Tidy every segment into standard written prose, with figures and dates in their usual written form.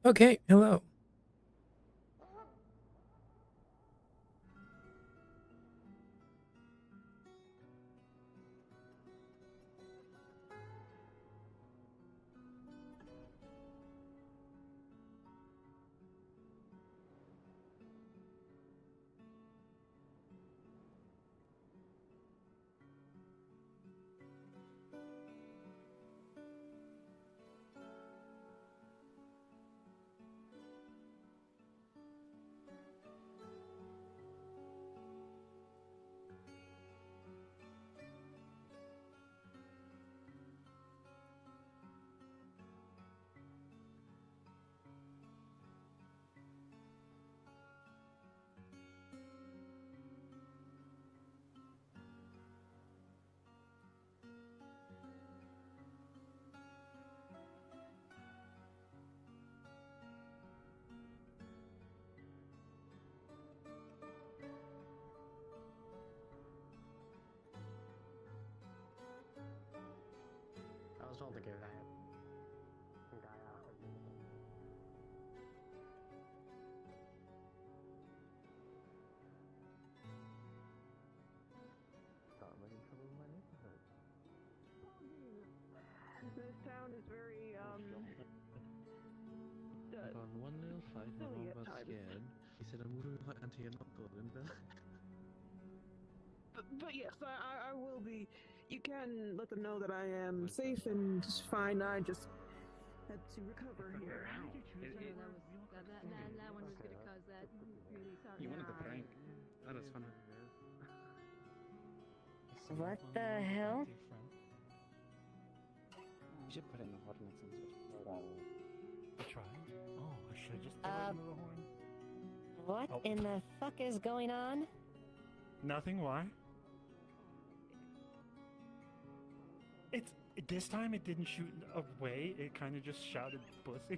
Okay, hello. I was told to give that guy a hug. Got me in trouble in my neighborhood. This town is very, On one little fight, my silly mom at got times. scared. He said, I'm moving my auntie and uncle, and But yes, I will be. You can let them know that I am safe and fine. I just had to recover here. That one was gonna cause that. Really sorry. You wanted the prank. That is funny. What the hell? You should put it in the ordinance and Try? Oh, I should just throw it into the horn. What Oh. in the fuck is going on? Nothing, why? This time it didn't shoot away, it kind of just shouted pussy.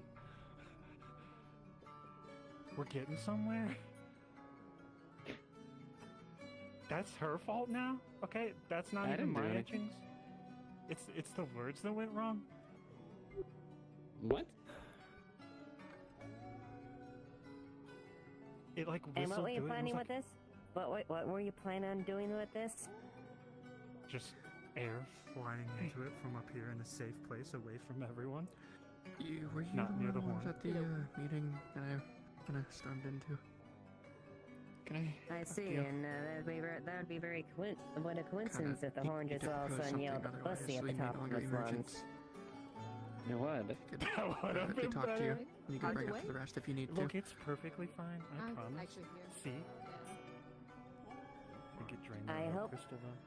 We're getting somewhere. That's her fault now? Okay, that's not I even didn't do my anything. etchings. It's the words that went wrong. What? It like whistled And what were you through it, planning it with was this? What were you planning on doing with this? like just air flying into it from up here in a safe place away from everyone. Were you Not near the one horn. at the meeting that I kind of stormed into? Can I? I talk to see, you? and that would be very what a coiincidence if the Kinda horn need just to all of a propose sudden something, yelled otherwise pussy at we the may top no of longer its emerge. lungs. It would. That would have been talk to you. better. And you can bring up the rest if you need to. Look, it's perfectly fine. I promise. Actually, here. See? Yes. I think it drained I the hope- crystal though.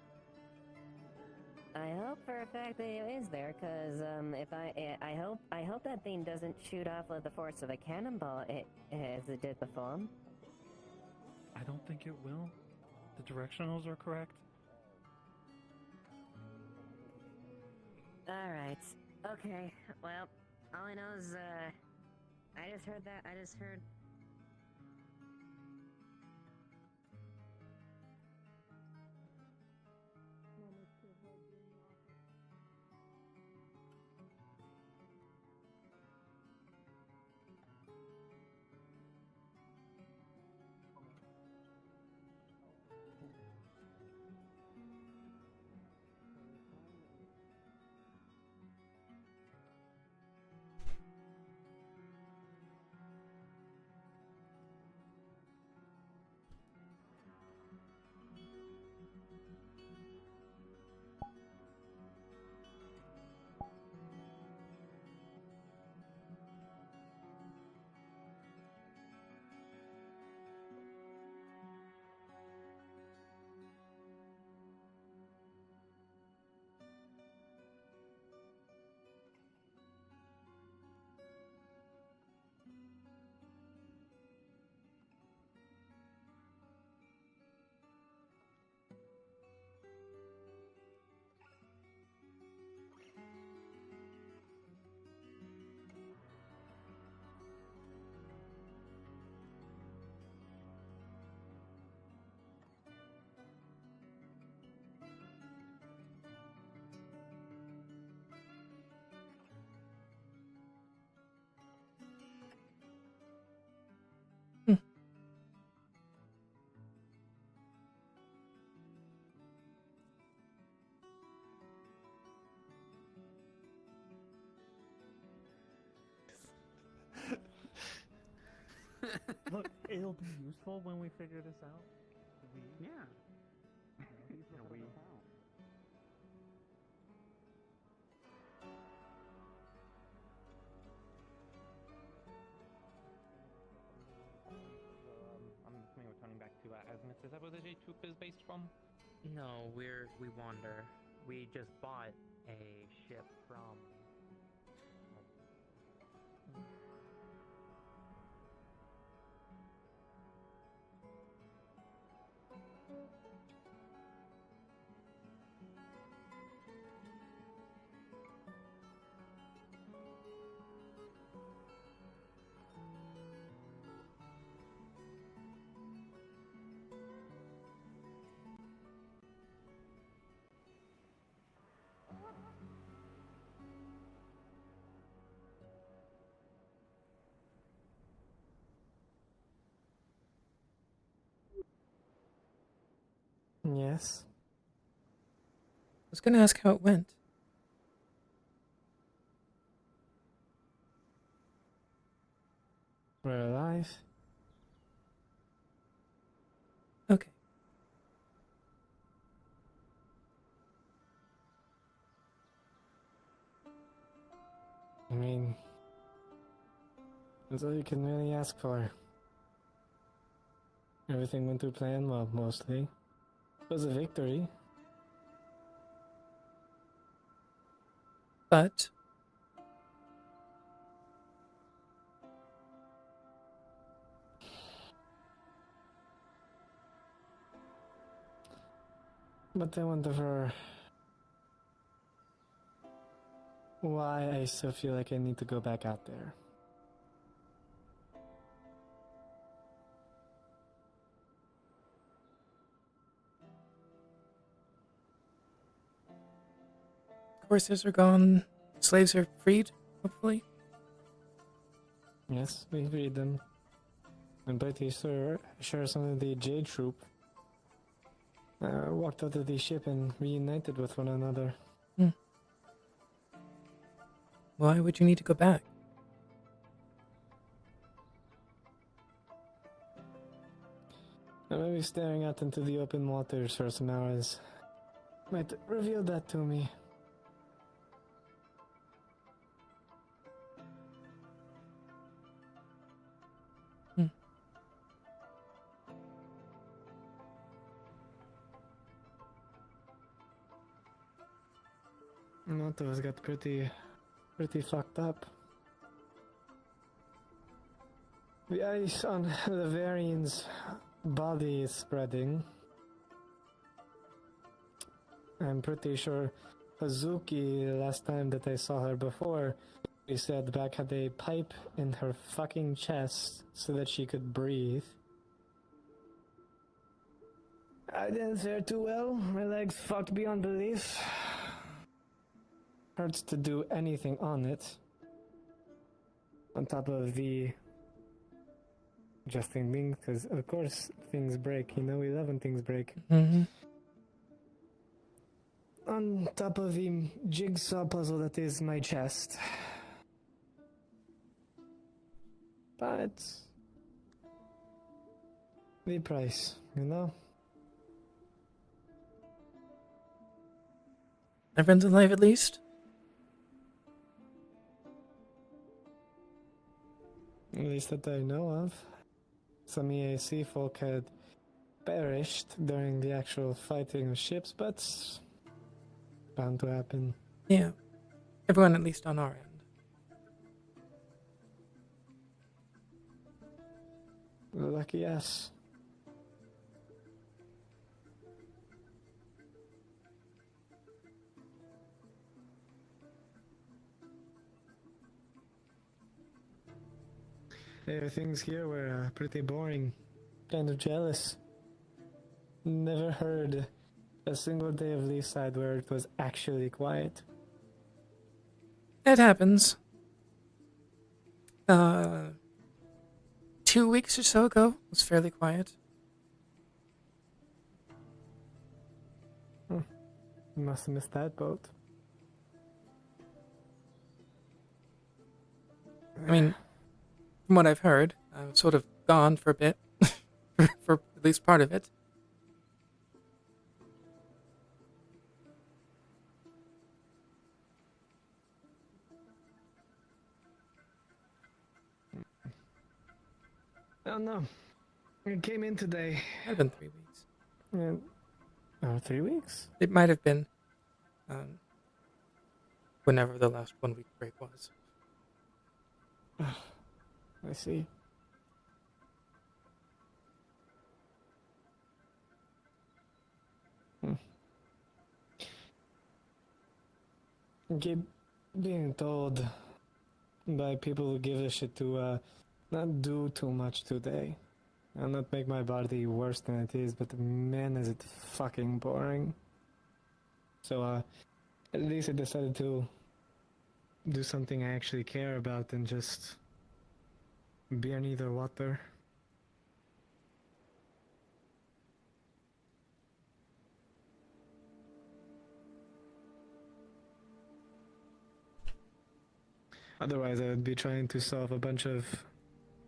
I hope for a fact that it is there, cause if I hope that thing doesn't shoot off with the force of a cannonball as it did before. I don't think it will. The directionals are correct. All right. Okay. Well, all I know is I just heard. Look, it'll be useful when we figure this out. Yeah. We I'm assuming we're turning back to Azimuth. Is that where the J troop is based from? No, we wander. We just bought a ship from. Yes. I was gonna ask how it went. We're alive. Okay. I mean, that's all you can really ask for. Everything went to plan, well, mostly. It was a victory. But But I wonder for why I still feel like I need to go back out there. horses are gone. Slaves are freed, hopefully. Yes, we freed them. I'm pretty sure some of the J Troop walked out of the ship and reunited with one another. Why would you need to go back? I may be staring out into the open waters for some hours. Might reveal that to me. Noto's got pretty fucked up. The ice on the Varian's body is spreading. I'm pretty sure Hazuki, last time that I saw her before, she said back had a pipe in her fucking chest so that she could breathe. I didn't fare too well. My legs fucked beyond belief. Hurts to do anything on it. On top of the adjusting things, because of course things break. You know, we love when things break. Mm-hmm. On top of the jigsaw puzzle that is my chest. But the price, you know? Everyone's alive at least? At least that I know of. Some EAC folk had perished during the actual fighting of ships, but bound to happen. Yeah. Everyone at least on our end. Lucky us. Things here were pretty boring. Kind of jealous. Never heard a single day of Leefside where it was actually quiet. It happens. 2 weeks or so ago, it was fairly quiet. Must have missed that boat. I mean, from what I've heard, I've sort of gone for a bit, for at least part of it. I don't know. I came in today. Might have been 3 weeks. And, 3 weeks? It might have been whenever the last 1 week break was. I see. I keep being told by people who give a shit to not do too much today. I'll not make my body worse than it is, but man, is it fucking boring. So, at least I decided to do something I actually care about and just beer neither water. Otherwise, I would be trying to solve a bunch of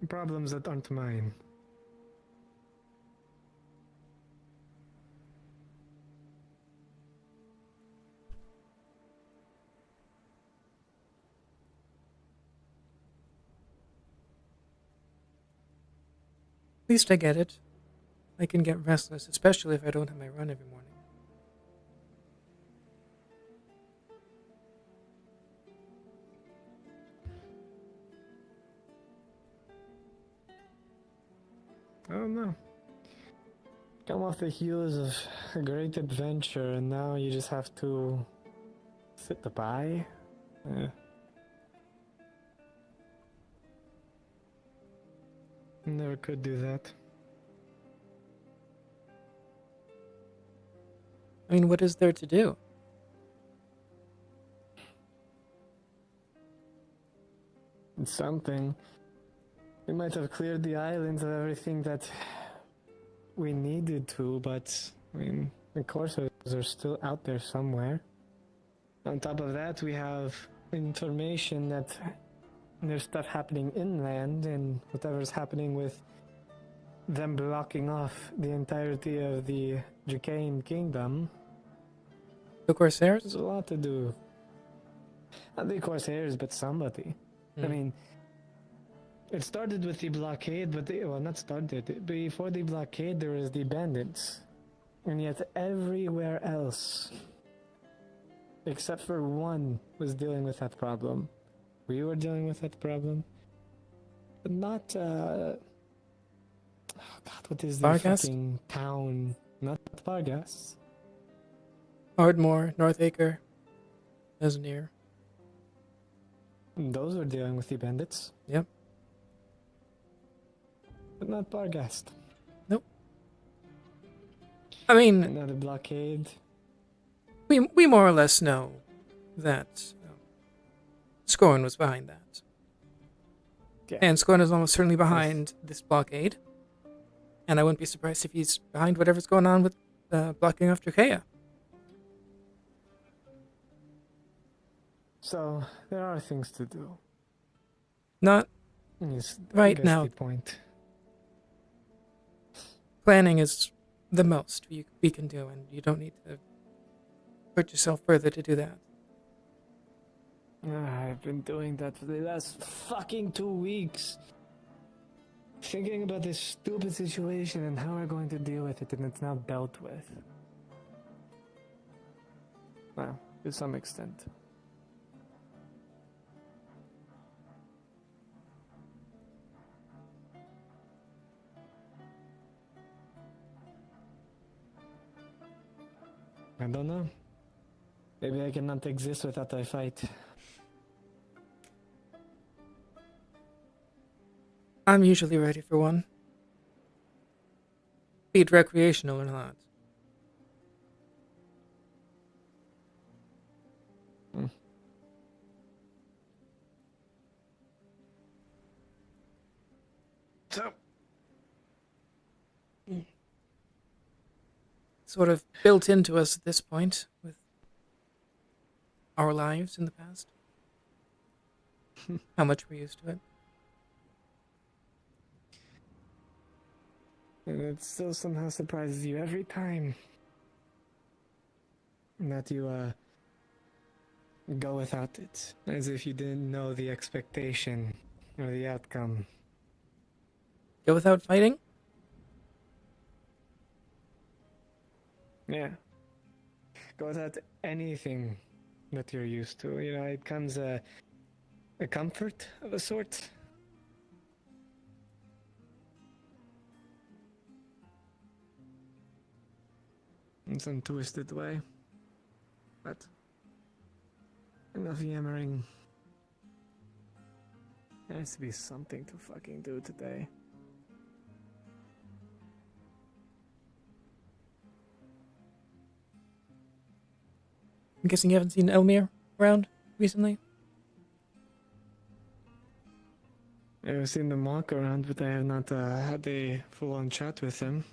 problems that aren't mine. At least I get it. I can get restless, especially if I don't have my run every morning. I don't know. Come off the heels of a great adventure, and now you just have to sit by. Never could do that. I mean, what is there to do? It's something. We might have cleared the islands of everything that we needed to, but I mean, the courses are still out there somewhere. On top of that, we have information that there's stuff happening inland, and whatever's happening with them blocking off the entirety of the Jacane Kingdom. The Corsairs? There's a lot to do. Not the Corsairs, but somebody. I mean, it started with the blockade, but well, not started. Before the blockade, there was the bandits. And yet everywhere else, except for one, was dealing with that problem. We were dealing with that problem. But not, oh God, what is the Vargas? fucking town? Not Vargas. Ardmore, Northacre, Esnir. Those were dealing with the bandits. Yep. But not Barghast. Nope. I mean, Another blockade. we more or less know that Scorn was behind that. Yeah. And Scorn is almost certainly behind this blockade. And I wouldn't be surprised if he's behind whatever's going on with blocking off Dracea. So, there are things to do. Not Is, Right I guess, now. the point. planning is the most we can do, and you don't need to put yourself further to do that. I've been doing that for the last fucking 2 weeks. Thinking about this stupid situation and how we're going to deal with it, and it's now dealt with. Well, to some extent. I don't know. Maybe I cannot exist without a fight. I'm usually ready for one. Be it recreational or not. So, Sort of built into us at this point with our lives in the past. How much we're used to it. And it still somehow surprises you every time that you go without it, as if you didn't know the expectation or the outcome. Go without fighting? Yeah. Go without anything that you're used to. You know, it comes a comfort of a sort. In some twisted way. But enough yammering. There has to be something to fucking do today. I'm guessing you haven't seen Elmir around recently? I've seen them walk around, but I have not had a full-on chat with him.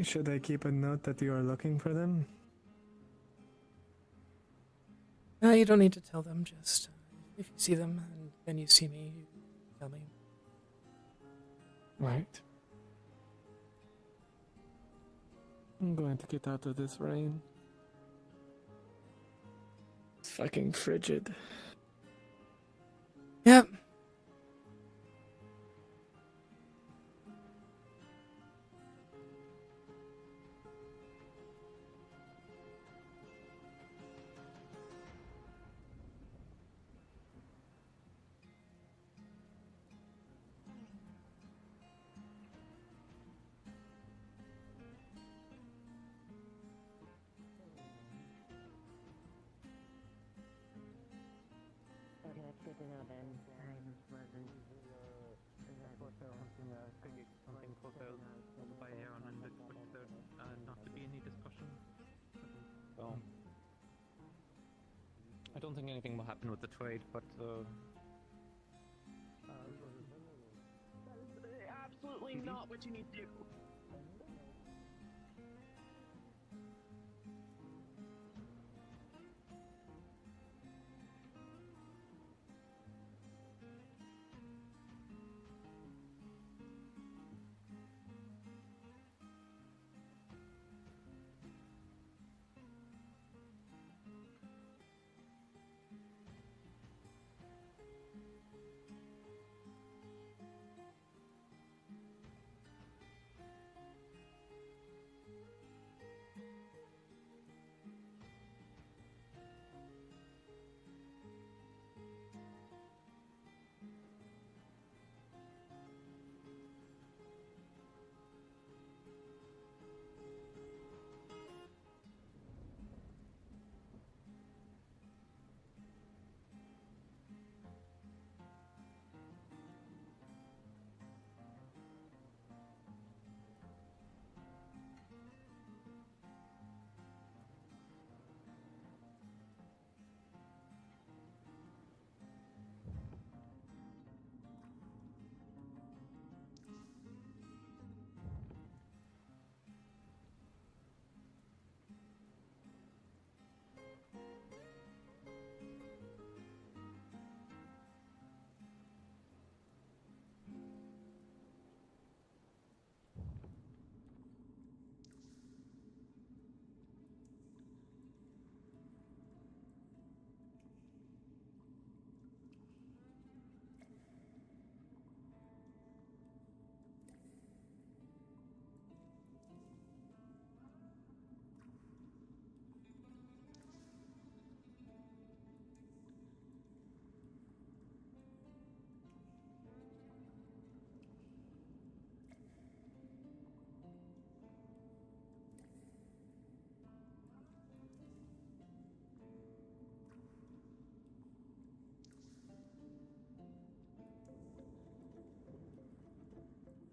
Should I keep a note that you are looking for them? No, you don't need to tell them, just if you see them and then you see me, you tell me. Right. I'm going to get out of this rain. It's fucking frigid. Yep. Okay, that's good to know then. Something for those by Aaron and which there not to be any discussion. So I don't think anything will happen with the trade, but That is absolutely not what you need to do.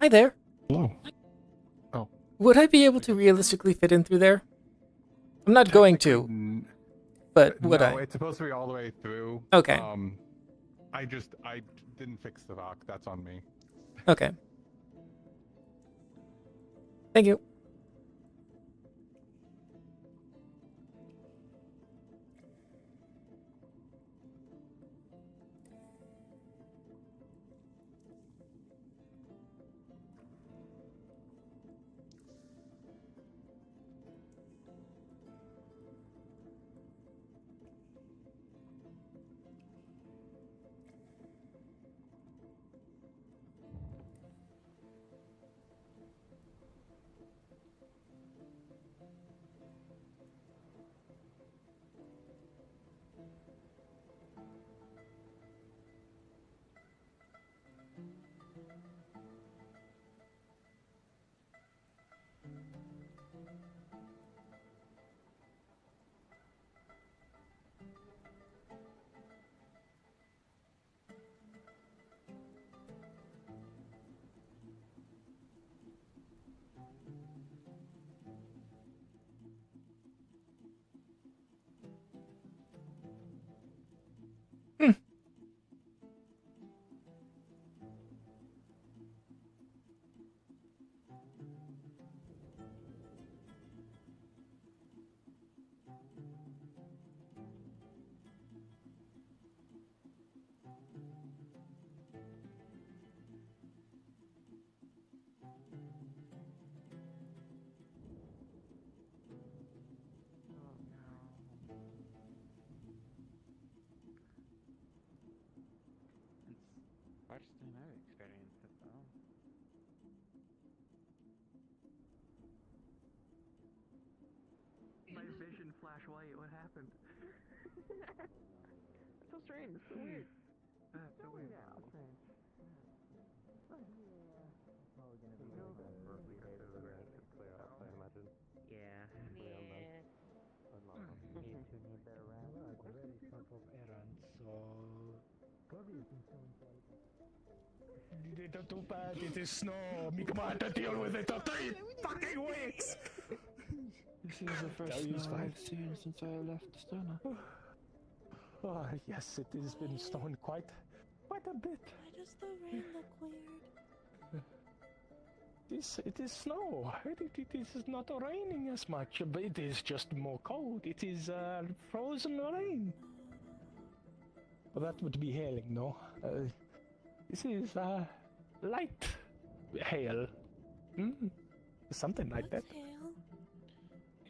Hi there. Hello. Oh. Would I be able to realistically fit in through there? I'm not going to, but would no, I? it's supposed to be all the way through. Okay. I didn't fix the lock. That's on me. Okay. Thank you. First time I've experienced it though. My vision flash white. What happened? It's so strange. It's so weird. That's so weird. Yeah. Strange. Probably gonna be Feels like for a week or two to clear up, I imagine. Yeah. You two need better rest. I've already sent off errands, so probably you can tell him. It ain't too bad, it is snow. Me come to deal with it for 3 fucking weeks. This is the first snow I've seen since I left Stona. Oh, yes, it has been snowing quite a bit. Why does the rain look weird? It is snow. It is not raining as much, but it is just more cold. It is frozen rain. Well, that would be hailing, no? This is light hail. Something like that. What's hail?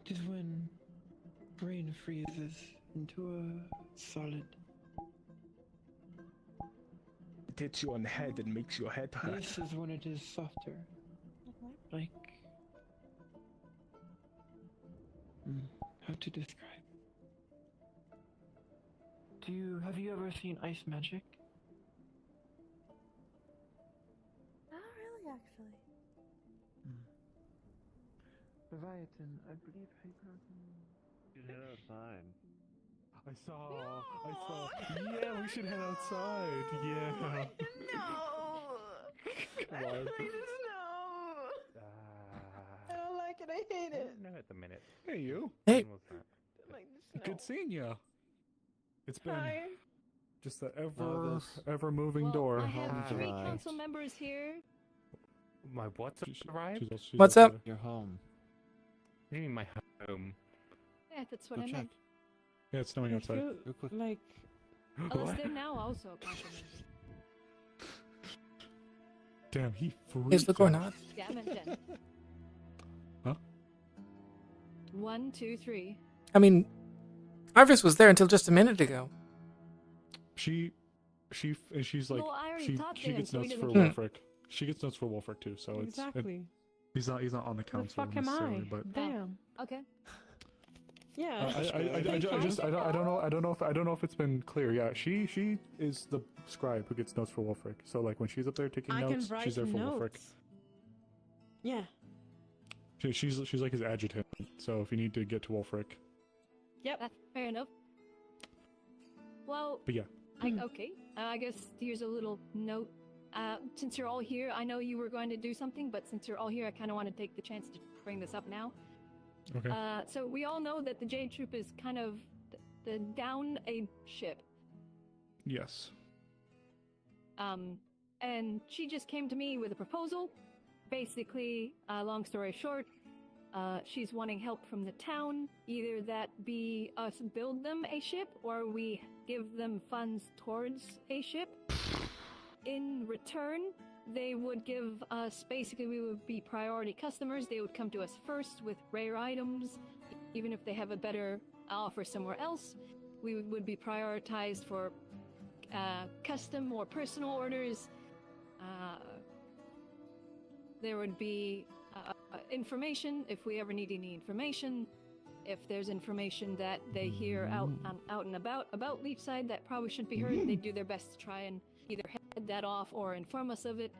It is when rain freezes into a solid. It hits you on the head and makes your head hurt. This is when it is softer. Like. How to describe? Have you ever seen ice magic? Not really, actually. Leviathan, I believe You should head outside. I saw. Yeah, we should head outside. Yeah. No. I don't like the snow. I don't like it. I hate it. No, at the minute. Hey, you. Hey. What's that? I don't like the snow. Good seeing you. It's been Hi. just the this- ever moving Well, door. I have 3 Alright. council members here. My what's arrived? What What's up? Your home. do you mean my home? Yeah, that's what Go I check. meant. Yeah, it's snowing outside. Real quick. Like, Unless they're now also council members. Damn, he freaked Here's the out. doorknob. Yeah, I meant 10. Huh? 1, 2, 3. I mean, Arvis was there until just a minute ago. She's like, Well, I already she talked to she him, gets so he notes for doesn't care. Wolfric. She gets notes for Wolfric too, so exactly. he's not on the The council fuck am necessarily, I? but Damn. Okay. Yeah. I don't know if it's been clear. Yeah, she is the scribe who gets notes for Wolfric. So like when she's up there taking I notes, can write she's there for Wolfric. notes. Yeah. She's like his adjutant. So if you need to get to Wolfric, Yep. That's fair enough. Well, but yeah, okay. I guess here's a little note. Since you're all here, I know you were going to do something, but since you're all here, I kind of want to take the chance to bring this up now. okay. So we all know that the Jade Troop is kind of the down a ship. Yes. And she just came to me with a proposal. Basically, long story short, she's wanting help from the town. Either that be us build them a ship, or we give them funds towards a ship. In return, they would give us, basically we would be priority customers. They would come to us first with rare items. Even if they have a better offer somewhere else, we would be prioritized for custom or personal orders. There would be information if we ever need any information. If there's information that they hear out and about Leefside that probably shouldn't be heard, they do their best to try and either head that off or inform us of it.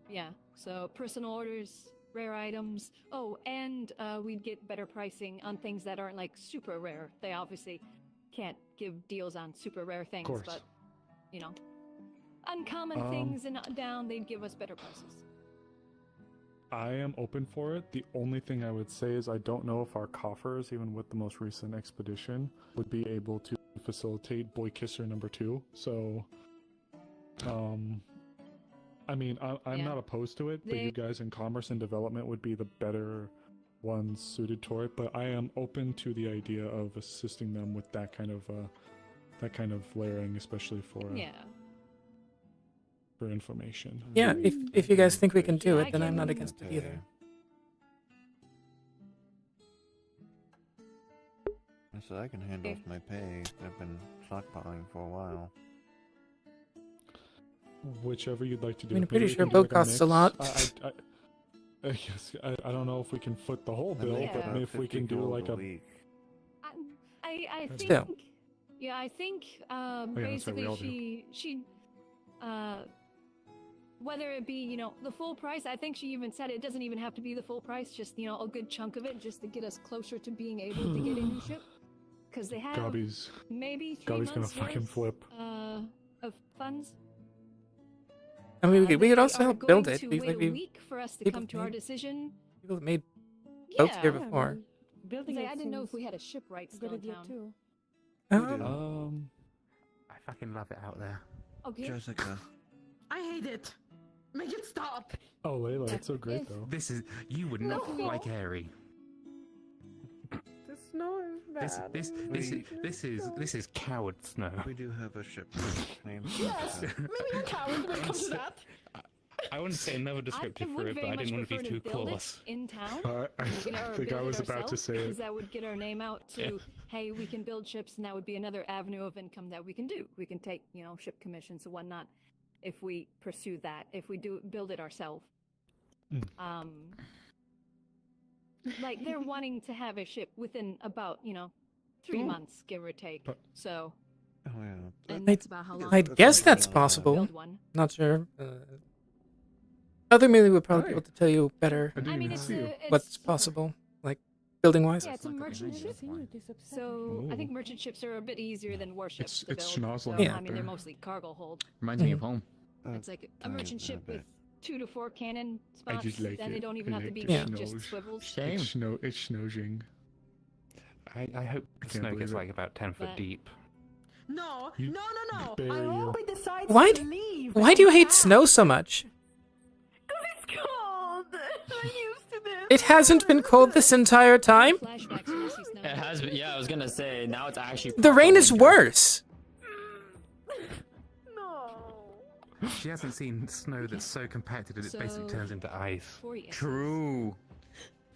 Yeah, so personal orders, rare items. Oh, and we'd get better pricing on things that aren't like super rare. They obviously can't give deals on super rare things, but you know, uncommon things and down, they'd give us better prices. I am open for it. The only thing I would say is I don't know if our coffers, even with the most recent expedition, would be able to facilitate Boy Kisser number 2. So, I mean, I'm not opposed to it, but you guys in commerce and development would be the better ones suited to it. But I am open to the idea of assisting them with that kind of layering, especially for for information. Yeah, if you guys think we can do it, then I'm not against it either. I said I can hand off my pay. I've been stockpiling for a while. Whichever you'd like to do. I mean, I'm Maybe pretty we sure can do boat like a costs a mix. lot. I don't know if we can foot the whole bill, but maybe if we can do like a week. I think. Still. Yeah, I think that's right, we all do. basically she whether it be, you know, the full price, I think she even said it doesn't even have to be the full price, just, you know, a good chunk of it just to get us closer to being able to get a new ship. Because they have maybe 3 months gonna fucking flip. Of funds. I mean, we could also help build it. To We've, wait like, a we've week for us to people come to our made- decision. people that made boats here Yeah, before. Building I didn't know if we had a shipwright still in town. too. I fucking love it out there. Okay. Jessica. I hate it. Make it stop. Oh, Layla, it's so great though. This is you would not like Airy. The snow is bad. This is coward snow. We do have a ship named. Yes. Maybe you're coward when it comes to that. I wouldn't say another descriptive for it, but I didn't want to be too close. In town. I think I was about to say it. Because that would get our name out to, hey, we can build ships, and that would be another avenue of income that we can do. We can take, you know, ship commissions and whatnot if we pursue that. If we do build it ourselves. Like they're wanting to have a ship within about, you know, 3 months, give or take. So. Oh yeah. And that's about how long. I guess that's possible. Build one. Not sure. Other Amelia would probably be able to tell you better I mean, it's what's possible, like building wise. Yeah, it's a merchant ship. So I think merchant ships are a bit easier than warships to it's build. schnozzling So, Yeah. I mean, they're mostly cargo hold. Reminds me of home. It's like a merchant ship with 2 to 4 cannon I spots. just like Then they it. don't even I have to like be the big, just schnoz. swivels. Same. It's snozing. I hope the can't snow believe gets it. like about 10 foot But- deep. No. I barrier. hope it decides Why to d- leave. Why do you hate snow so much? It's cold. I'm used to this. It hasn't been cold this entire time. Flashbacks when I see snow. It has been, yeah, I was gonna say, now it's actually The rain proper is winter. worse. No. She hasn't seen snow that's so compacted that it basically So, turns into ice. 4 years. True.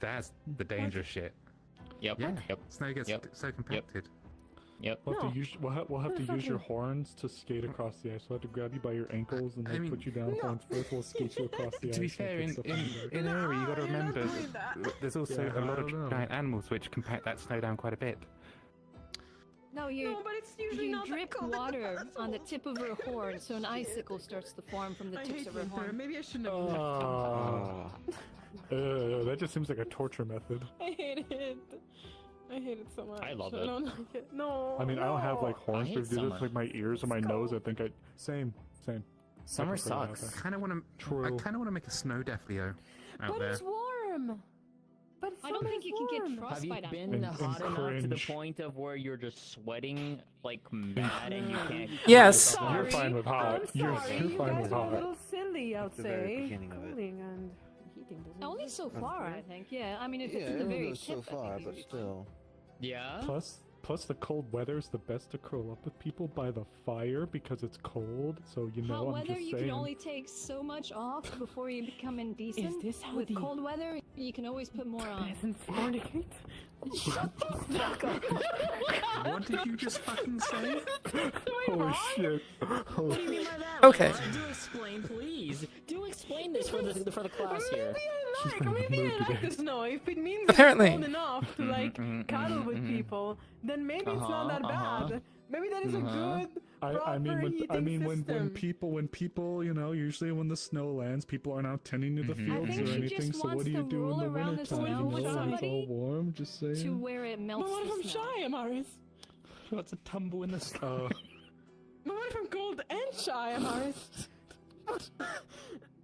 That's the dangerous shit. Yep. Yeah, Yep. snow gets Yep. so compacted. Yep. We'll have to use, we'll have to use your fucking- horns to skate across the ice. We'll have to grab you by your ankles and I like, mean- put you down horns first. We'll skate you across the ice. To be and fair, put in stuff on you. Airy, you got to you're not remember doing that. there's also Yeah, a lot I of don't know. giant animals which compact that snow down quite a bit. No, you No, but it's usually you not that drip cold. water on the tip of her horn, so an icicle starts to form from the I tips hate of her winter. horn. Maybe I shouldn't have left. Oh, that just seems like a torture method. I hate it. I hate it so much. I love I it. don't like it. No. I mean, I don't have like horns, hate but if you summer. just like my ears or my It's nose, I cold. think same. Summer I prefer that. sucks. I kind of want to make a snow deathleo out But there. it's warm. But I don't think you can get Have you frostbite on been And hot enough to the cringe. point of where you're just sweating like mad and you can't? Yes. I'm You're fine with hot. I'm You're sorry. fine You with guys are a hot. little silly, I would At the very say. beginning of it. Cooling and heating doesn't Only work. so far, I think. Yeah, I mean, if Yeah, it's in it the only very goes tip, so I far, think but it'd be fine. still. Yeah. Plus the cold weather is the best to curl up with people by the fire because it's cold. So you know, Hot I'm weather, just you saying. can only take so much off before you become indecent. Is this how With the cold weather, you can always put more on. peasants fornicate? Shut the fuck up. What did you just fucking say? Holy shit! What do you mean by that? Okay. Do explain, please. Do explain this for the class here. She's like, been in a maybe mood I like today. the snow. If it means Apparently. it's cold enough to like cuddle with people, then maybe it's not that bad. Maybe that is a good proper heating when system. people, you know, usually when the snow lands, people are not tending to the fields think or she anything. just So what wants do you to do in roll the around the winter time? snow You know, with when it's somebody all warm. Just saying. to where it melts But what if the I'm snow. shy, Amaris? What's a tumble in the snow? But what if I'm cold and shy, Amaris?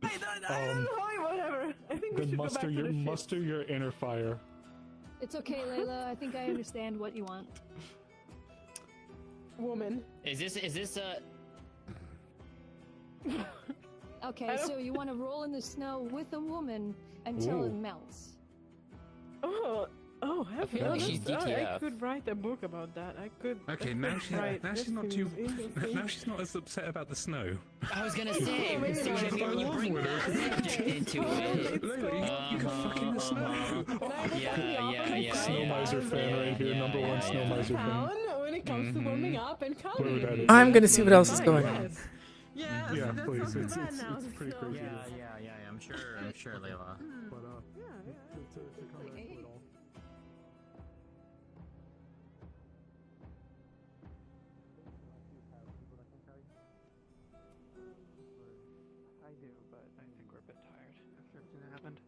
I don't know, whatever. I think we Then should go back to the ship. muster your inner fire. It's okay, Layla. I think I understand what you want. Woman. Is this Okay, so you want to roll in the snow with a woman until it melts. Oh, I feel like she's I DTF. could write a book about that. I could. Okay, I now could she's write. now This she's not seems too interesting. now she's not as upset about the snow. I was gonna say, Maybe see, not. when you bring that subject into it. Layla, you got fucking the snow. Yeah. Snow miser fan right here, number one snow miser fan. Town when it comes to warming up and Whoever cuddling. that is. I'm gonna see what else is going on. Yeah, Yeah, that's please. not It's bad now. pretty so- crazy. Yeah. I'm sure, Layla. But Yeah. to come back to it all. I do, but I think we're a bit tired after everything that happened.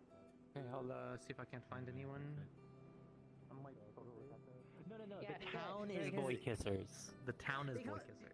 Okay, I'll see if I can't find anyone. I'm like totally at the. No. The town is boy kissers. The town is boy kisser.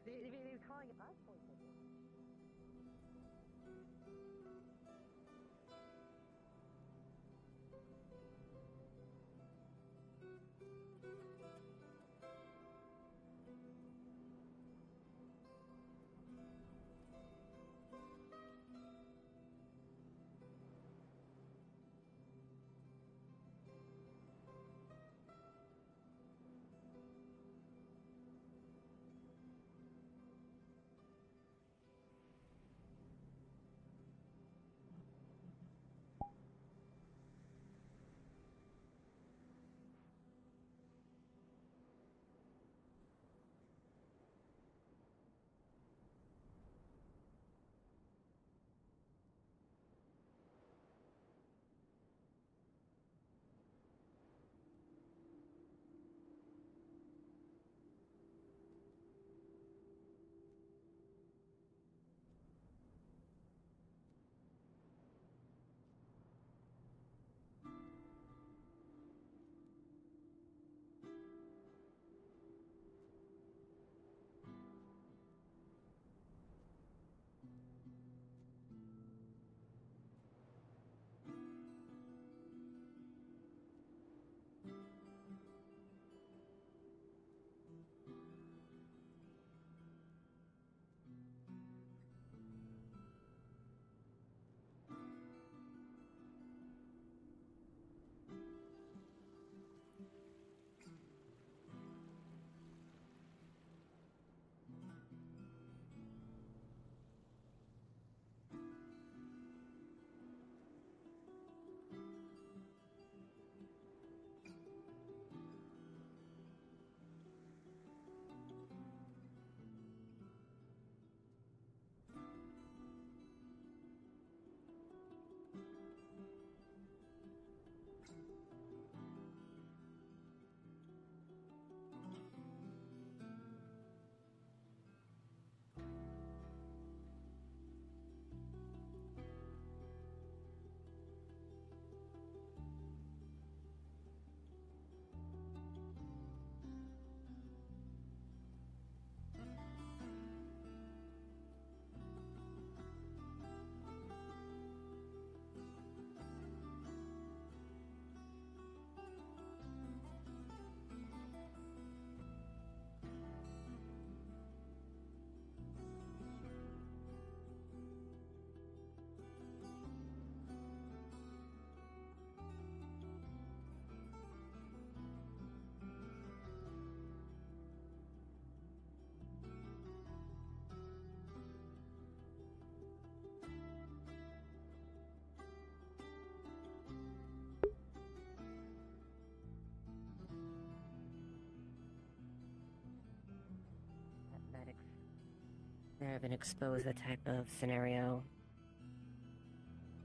There have been exposed the type of scenario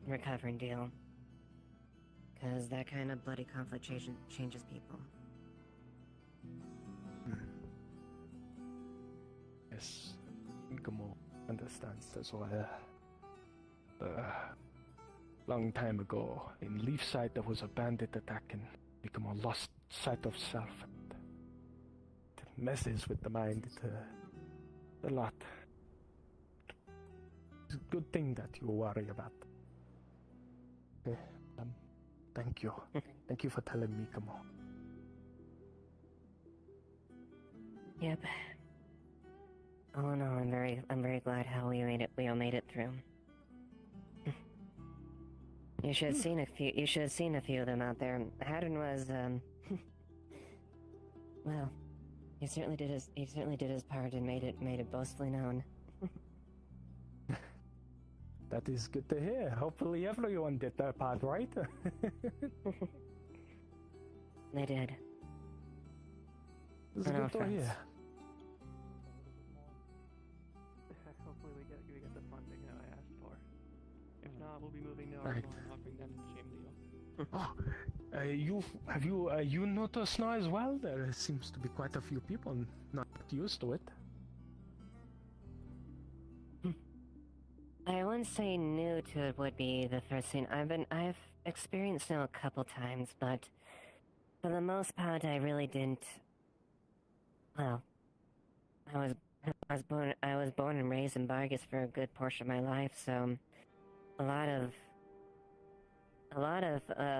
and recovering deal. because that kind of bloody conflict changes people. Yes, Gamo understands as well. Long time ago, in Leefside, there was a bandit attack, and Gamo lost sight of self. It messes with the mind a lot. It's a good thing that you worry about. Okay, thank you. Thank you for telling me, Gamo. Yep. Oh no, I'm very glad how we all made it through. You should have seen a few of them out there. Haddon was, well, he certainly did his part and made it boastfully known. That is good to hear. Hopefully everyone did their part, right? They did. It's good to hear. Hopefully we get the funding that I asked for. If not, we'll be moving to our Right. lawn, offering them the same deal. Have you noticed now as well? There seems to be quite a few people not used to it. I wouldn't say new to it would be the first thing. I've experienced snow a couple times, but for the most part, I really didn't. Well, I was born and raised in Vargas for a good portion of my life, so a lot of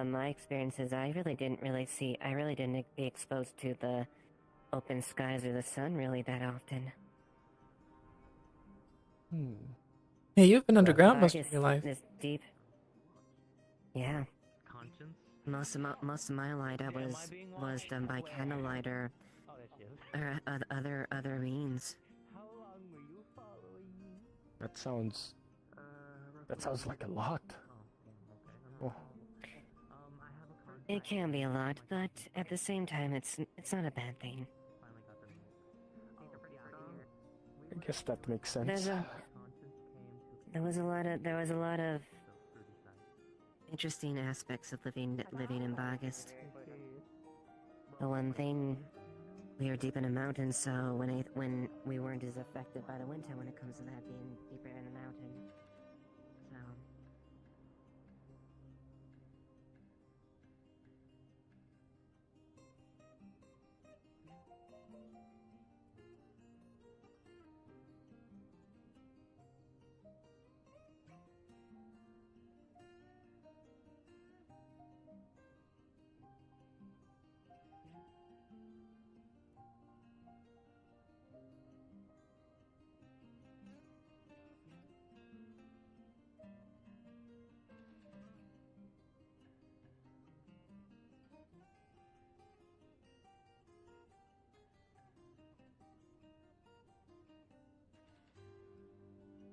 my experiences, I really didn't be exposed to the open skies or the sun really that often. Yeah, you've been underground most of Vargas your life. is deep. Yeah. Conscience? Most of my light was done by candlelight or other means. That sounds like a lot. Oh. It can be a lot, but at the same time, it's not a bad thing. I guess that makes sense. There was a lot of interesting aspects of living in Vargas. The one thing, we were deep in the mountains, so when we weren't as affected by the winter when it comes to that being deeper in the mountain. So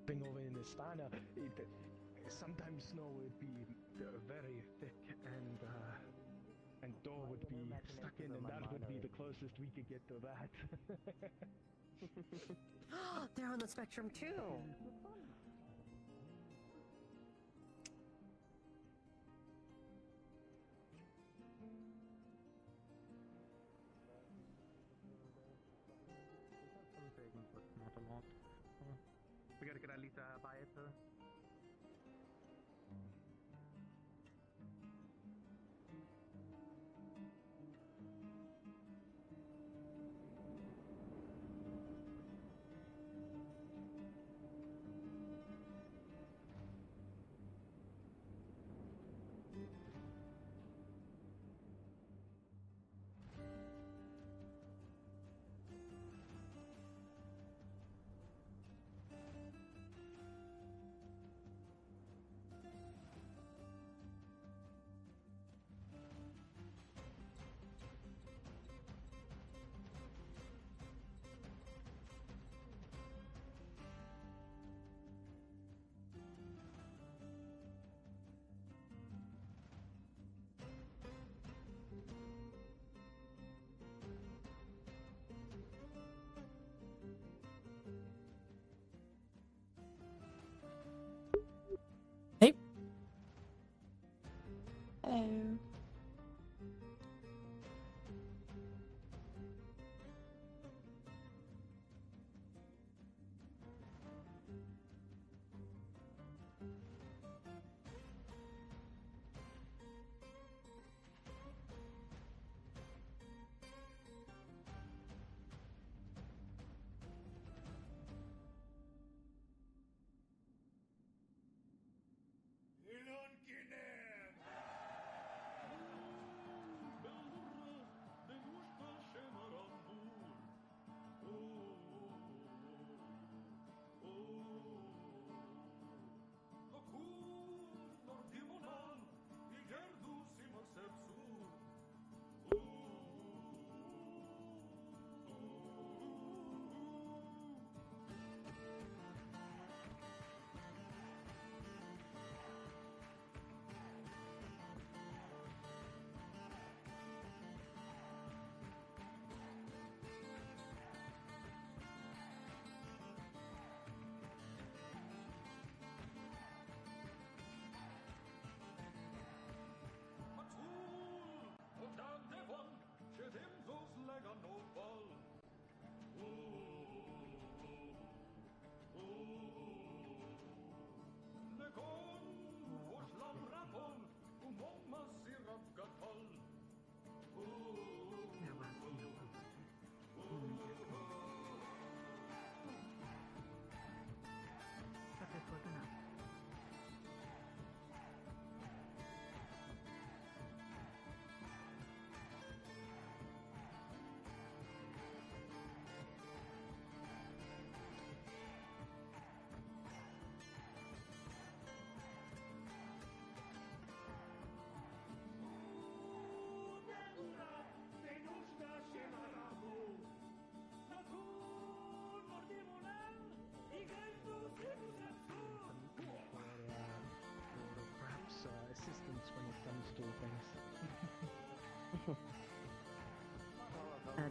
Over in Istana, sometimes snow would be very thick, and door would be stuck in, and that would be the closest we could get to that. they're on the spectrum too. Not a lot. We gotta get at least buy it.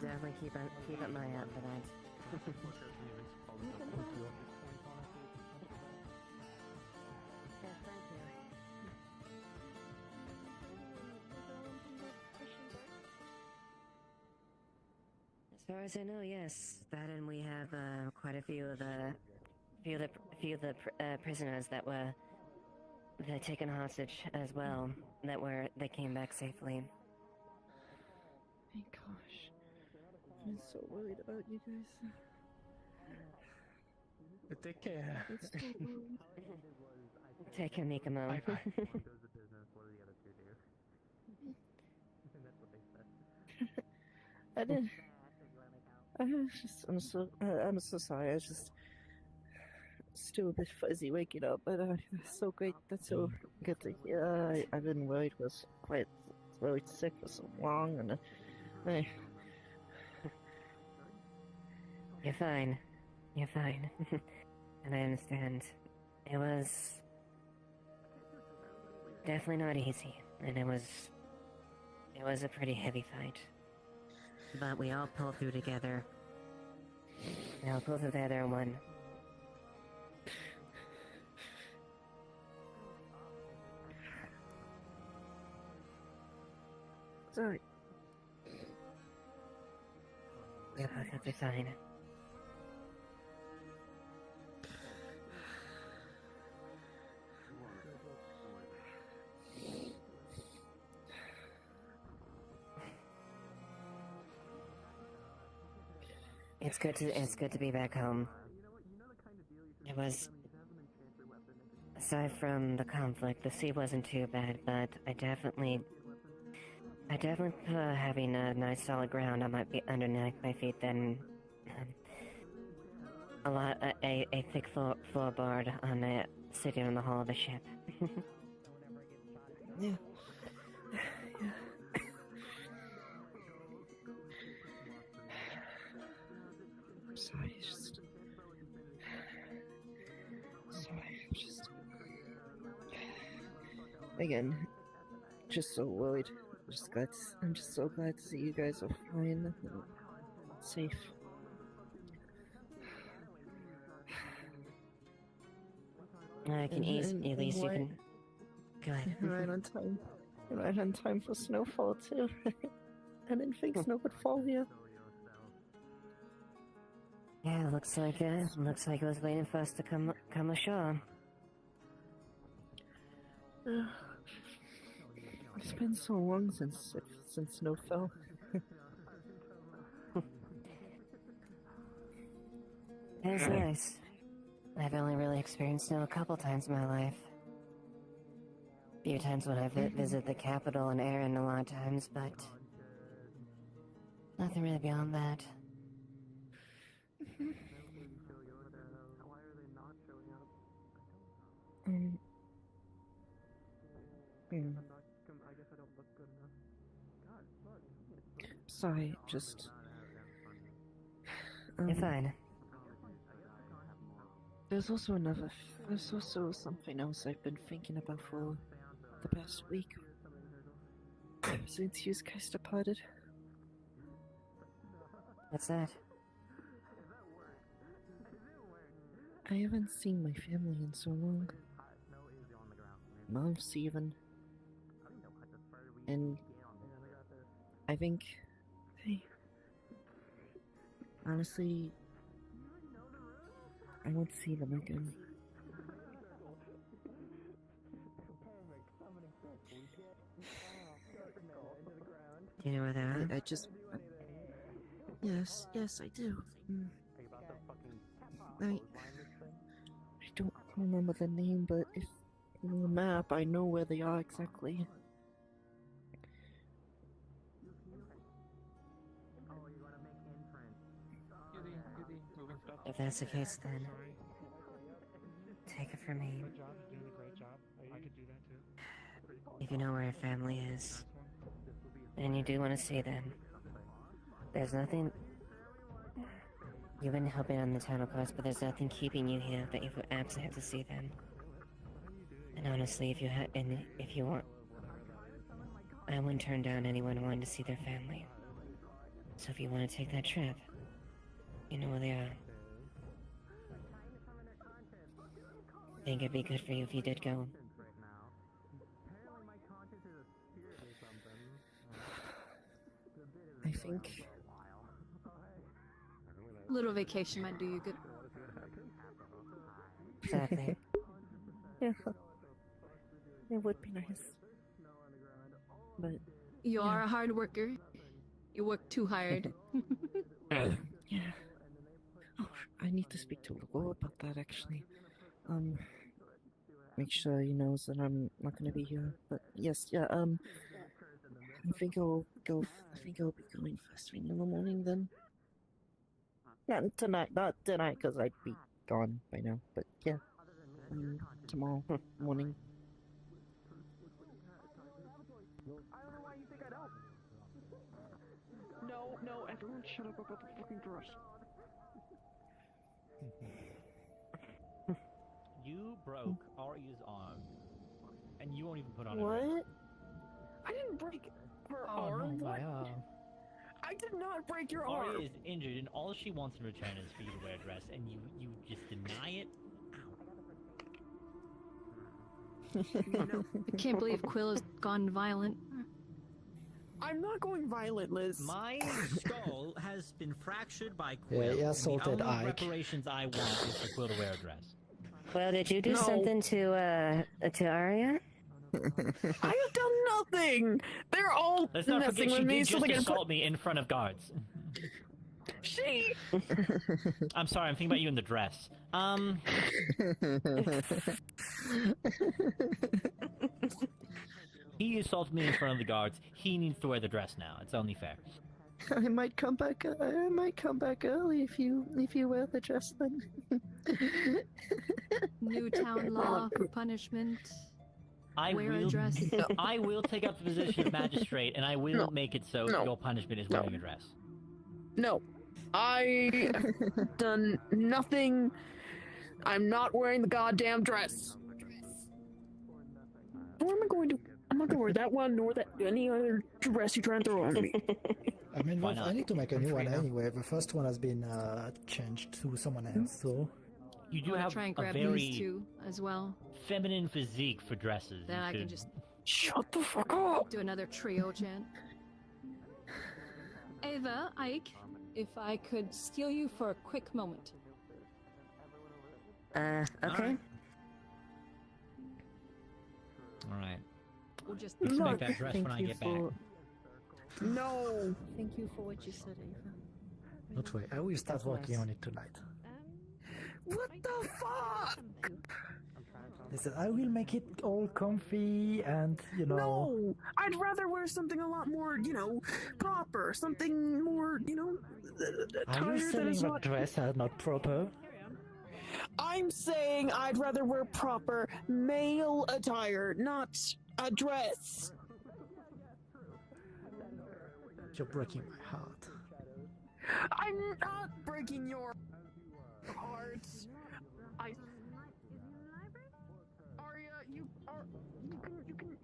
definitely keep an eye out for that. Yes, thank you. As far as I know, yes. That, and we have quite a few of the prisoners that were taken hostage as well. That came back safely. Thank gosh. I'm so worried about you guys. Take care. I'm so worried. Take care, Mikamo. Bye bye. One goes to business, what do the other two do? That's what they said. I didn't. I'm so sorry. I was just still a bit fuzzy waking up, but that's so great. That's so good to hear. I've been worried, was quite worried sick for so long, and You're fine. You're fine. And I understand. It was definitely not easy, and it was a pretty heavy fight. But we all pulled through together. We all pulled together and won. sorry. You're perfectly fine. It's good to be back home. It was, aside from the conflict, the sea wasn't too bad, but I definitely prefer having a nice solid ground on underneath my feet than a thick floorboard sitting on the hull of the ship. Yeah. Sorry, just again, just so worried. I'm just so glad to see you guys are fine and safe. I can at least you can. Go ahead. Right on time. Right on time for snowfall too. I didn't think snow would fall here. Yeah, looks like it was waiting for us to come ashore. It's been so long since snow fell. It's nice. I've only really experienced snow a couple times in my life. A few times when I visited the capital and Erin a lot of times, but nothing really beyond that. Sorry, just. You're fine. There's also something else I've been thinking about for the past week. Since you guys departed. What's that? I haven't seen my family in so long. Months even. And I think, honestly, I won't see them again. Do you know where they are? I just... Yes, I do. I don't remember the name, but if on the map, I know where they are exactly. If that's the case, then take it from me. Good job, you're doing a great job. I could do that too. If you know where your family is, and you do want to see them, there's nothing. You've been helping on the tunnel quest, but there's nothing keeping you here that you absolutely have to see them. And honestly, if you want, I wouldn't turn down anyone wanting to see their family. So if you want to take that trip, you know where they are. I think it'd be good for you if you did go. I think A little vacation might do you good. Exactly. yeah, it would be nice. But You are a hard worker. You work too hard. yeah. Oh, I need to speak to Logo about that actually. Make sure he knows that I'm not gonna be here. But yes, yeah. I think I'll go. I think I'll be going first thing in the morning then. Not tonight, because I'd be gone by now. But yeah, tomorrow morning. I don't know why you think I don't. No, everyone shut up about the fucking dress. You broke Arya's arm, and you won't even put on a What? dress. I didn't break her Oh arm. no, What? my arm. I did not break your arm. Arya is injured, and all she wants in return is for you to wear a dress, and you just deny it. I can't believe Quill has gone violent. I'm not going violent, Liz. My skull has been fractured by Yeah, Quill. he and assaulted the only Ike. reparations I want is for Quill to wear a dress. Well, did you do No. something to Arya? I have done nothing. They're all Let's not messing forget she with me, did so just they're gonna assault me in front of guards. She. I'm sorry, I'm thinking about you in the dress. He assaulted me in front of the guards. He needs to wear the dress now. It's only fair. I might come back. I might come back early if you wear the dress then. New town law for punishment. Wear a dress. I will take up the position of magistrate, and I will make it so your punishment is wearing a dress. No, I have done nothing. I'm not wearing the goddamn dress. What am I going to? I'm not going to wear that one nor that any other dress you try and throw on me. I mean, Why well, not? I need to make a new one Free now. anyway. The first one has been changed to someone else, so. You do I'm gonna have try and a grab very these two as well. feminine physique for dresses. Then You I can should- just Shut the fuck up. do another trio chant. Ava, Ike, if I could steal you for a quick moment. Okay. All right. We'll just Expect that dress Thank when I you get back. for- No. Thank you for what you said, Ava. Don't worry, I will start working on it tonight. What the fuck? Listen, I will make it all comfy and, you know. No, I'd rather wear something a lot more, proper. Something more, Are you attire that saying is that not. dress are not proper? I'm saying I'd rather wear proper male attire, not a dress. You're breaking my heart. I'm not breaking your heart. Arya, you can.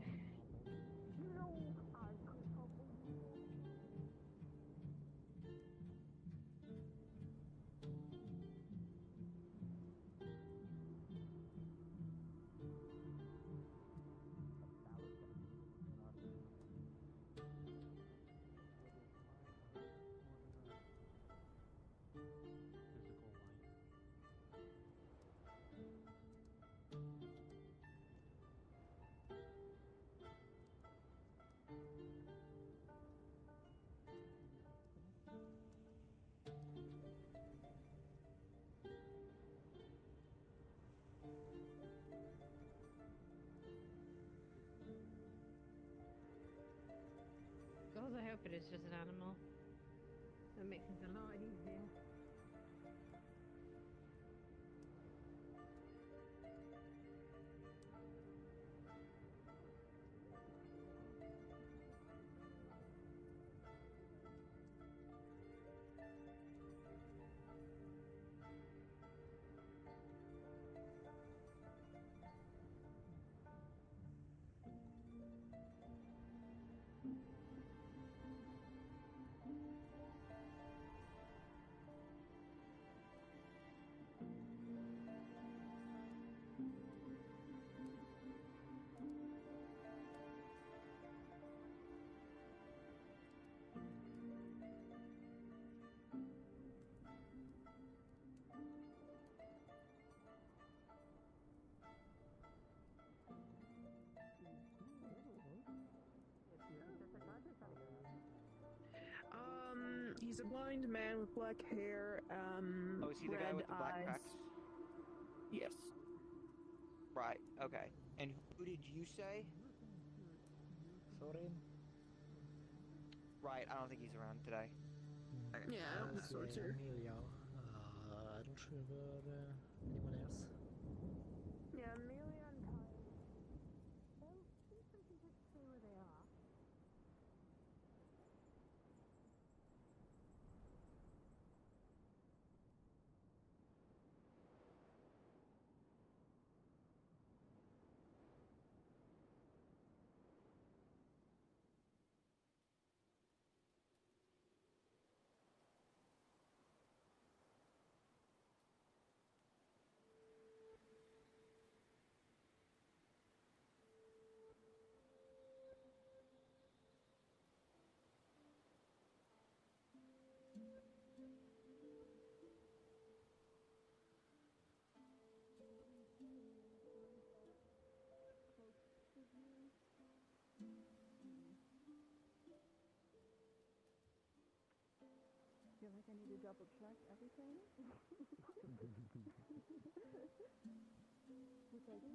God, I hope it is just an animal. That makes things a lot easier. a blind man with black hair, Oh, is he the guy red with the black eyes. cracks? Yes. Right, okay. And who did you say? Sorin? Right, I don't think he's around today. Yeah, I don't think so too. Amelia. I don't remember anyone else. Yeah, Amelia and Tyler. Well, please don't you just say where they are. Feel like I need to double check everything? Which I do.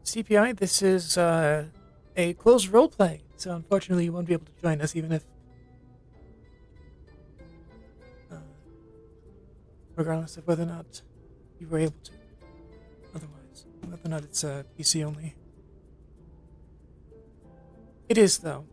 CPI, this is a closed roleplay, so unfortunately you won't be able to join us even if, regardless of whether or not you were able to. Otherwise, whether or not it's PC only. It is, though.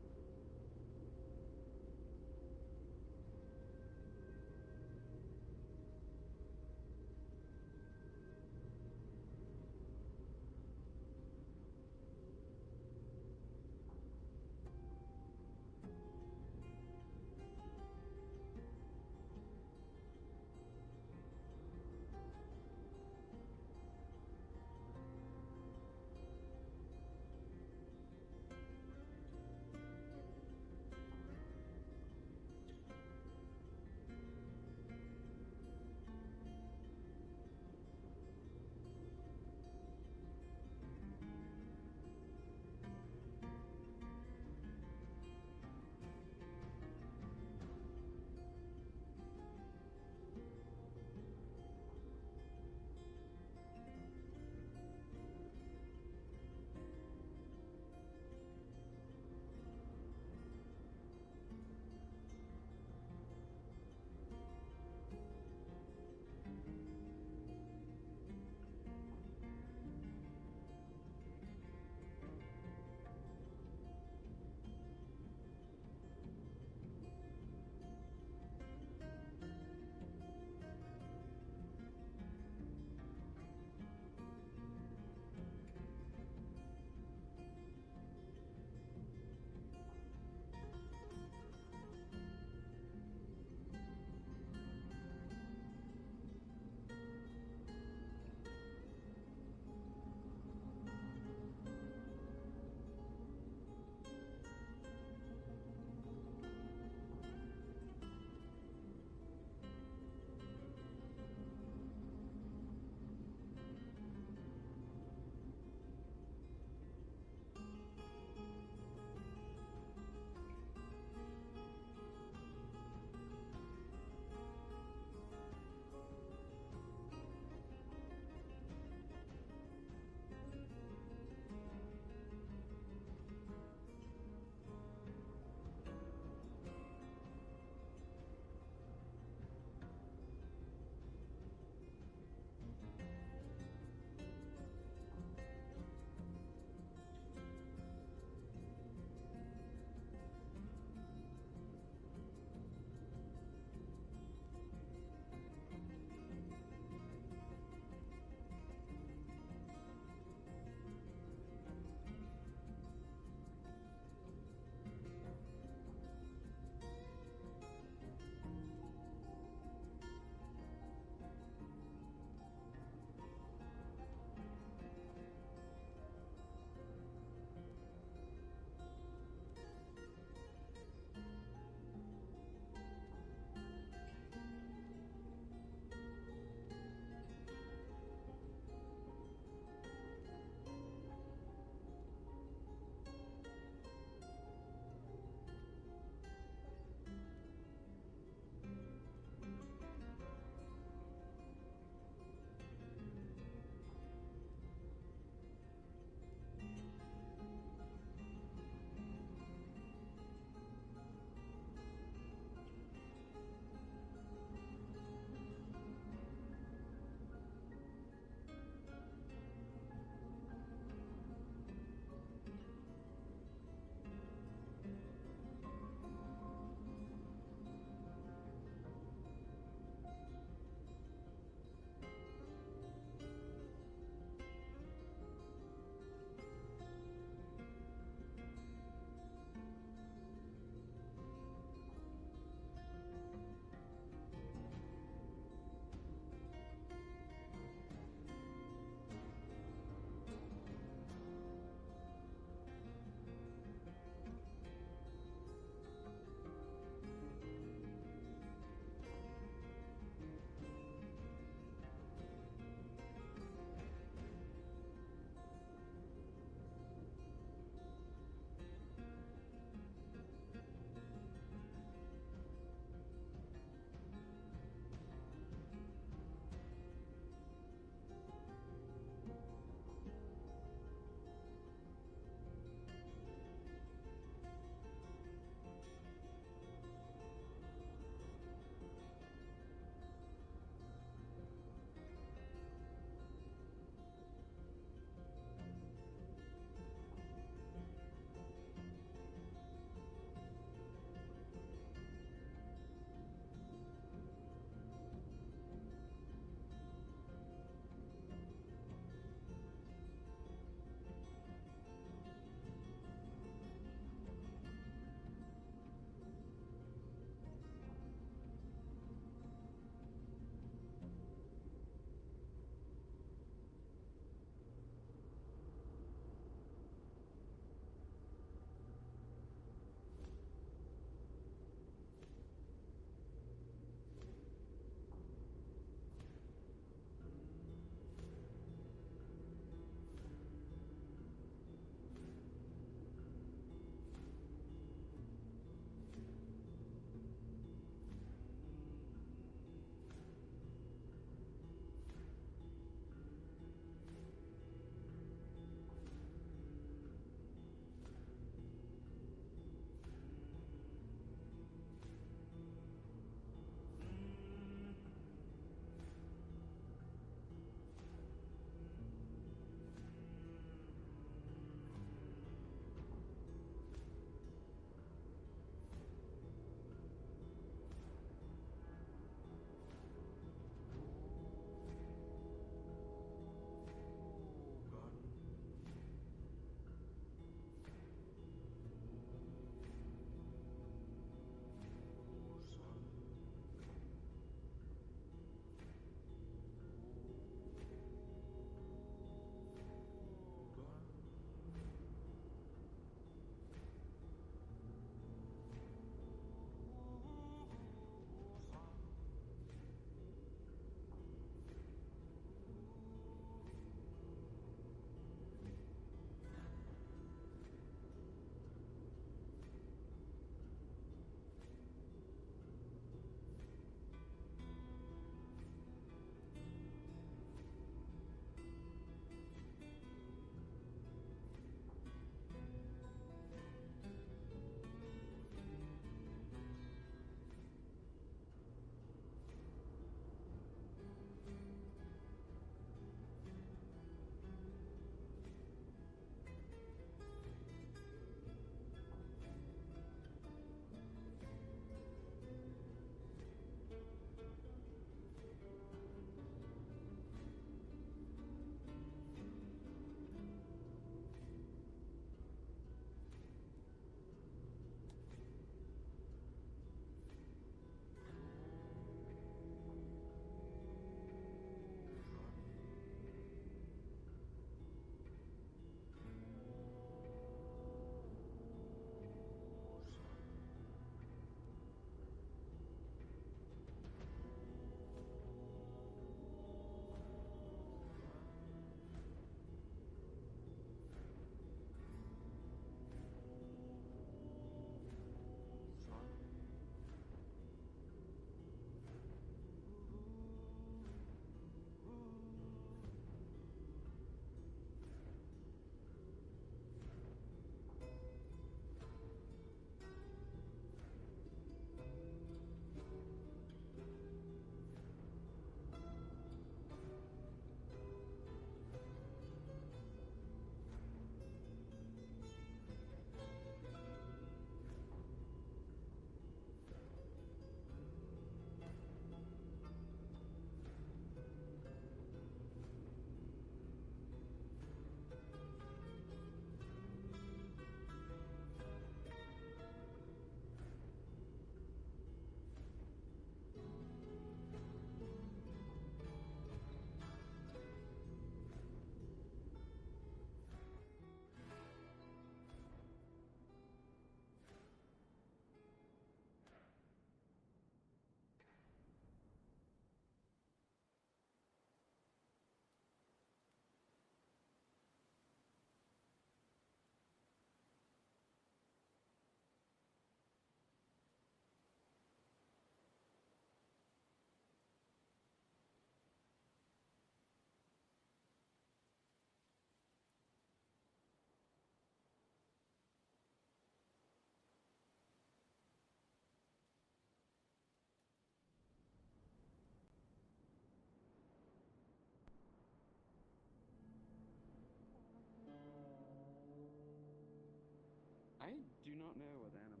I do not know what animal.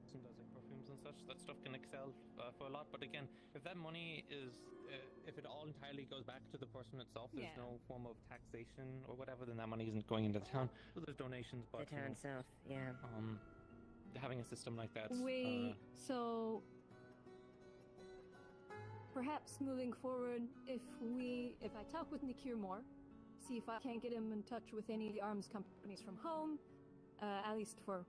Does like perfumes and such, that stuff can excel for a lot. But again, if that money is, if it all entirely goes back to the person itself, there's Yeah. no form of taxation or whatever, then that money isn't going into the town. So there's donations, but The town itself, yeah. Having a system like that. So perhaps moving forward, if I talk with Nikir more, see if I can't get him in touch with any of the arms companies from home, at least for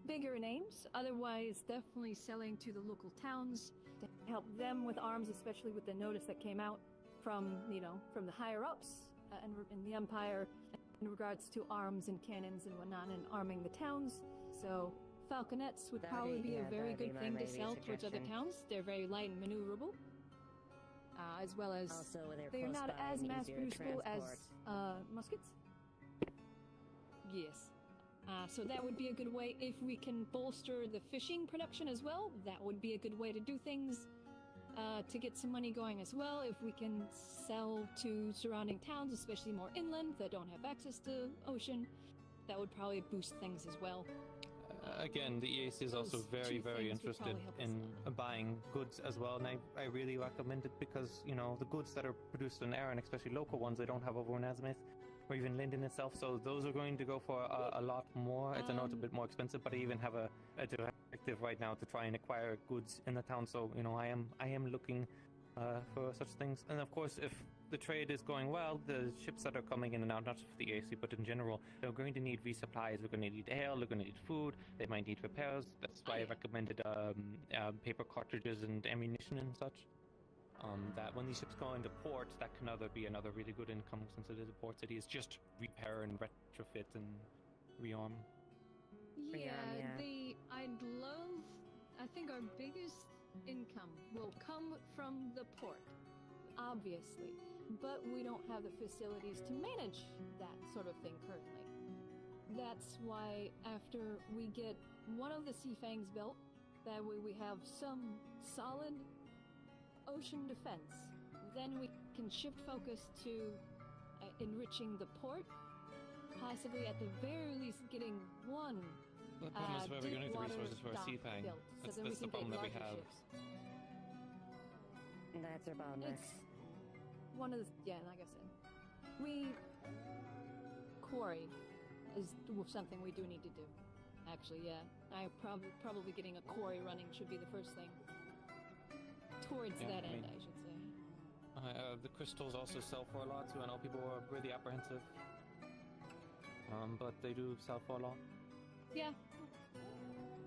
bigger names. Otherwise, definitely selling to the local towns to help them with arms, especially with the notice that came out from the higher ups and in the Empire in regards to arms and cannons and whatnot, and arming the towns. So falconets would probably be a very good thing to sell towards other towns. They're very light and maneuverable, as well as Also, they're close not by as and mass easier to producible as transport. muskets. Yes. So that would be a good way. If we can bolster the fishing production as well, that would be a good way to do things, to get some money going as well. If we can sell to surrounding towns, especially more inland that don't have access to ocean, that would probably boost things as well. Again, the EAC is also Those very, two very things would interested probably help us in buying goods as well, and I really recommend it because, the goods that are produced in Erin, especially local ones, they don't have over in Azimuth or even Linden itself, so those are going to go for a lot more. I know it's a bit more expensive, but I even have a directive right now to try and acquire goods in the town, so, I am looking for such things. And of course, if the trade is going well, the ships that are coming in and out, not just for the EAC, but in general, they're going to need resupplies. They're going to need ale, they're going to need food, they might need repairs. That's why I recommended paper cartridges and ammunition and such. That when these ships go into port, that can be another really good income, since it is a port city. It's just repair and retrofit and rearm. I think our biggest income will come from the port, obviously, but we don't have the facilities to manage that sort of thing currently. That's why after we get one of the Sea Fangs built, that way we have some solid ocean defense. Then we can shift focus to enriching the port, possibly at the very least getting one. The problem is where we're going to get the deep resources for a water Sea dock Fang. built, That's then we the can problem take that we larger have. ships. That's our bottleneck. It's one of the like I said, quarry is something we do need to do. Actually, yeah, I probably getting a quarry running should be the first thing. Towards that end, I should say. The crystals also sell for a lot too. I know people are really apprehensive, but they do sell for a lot. Yeah.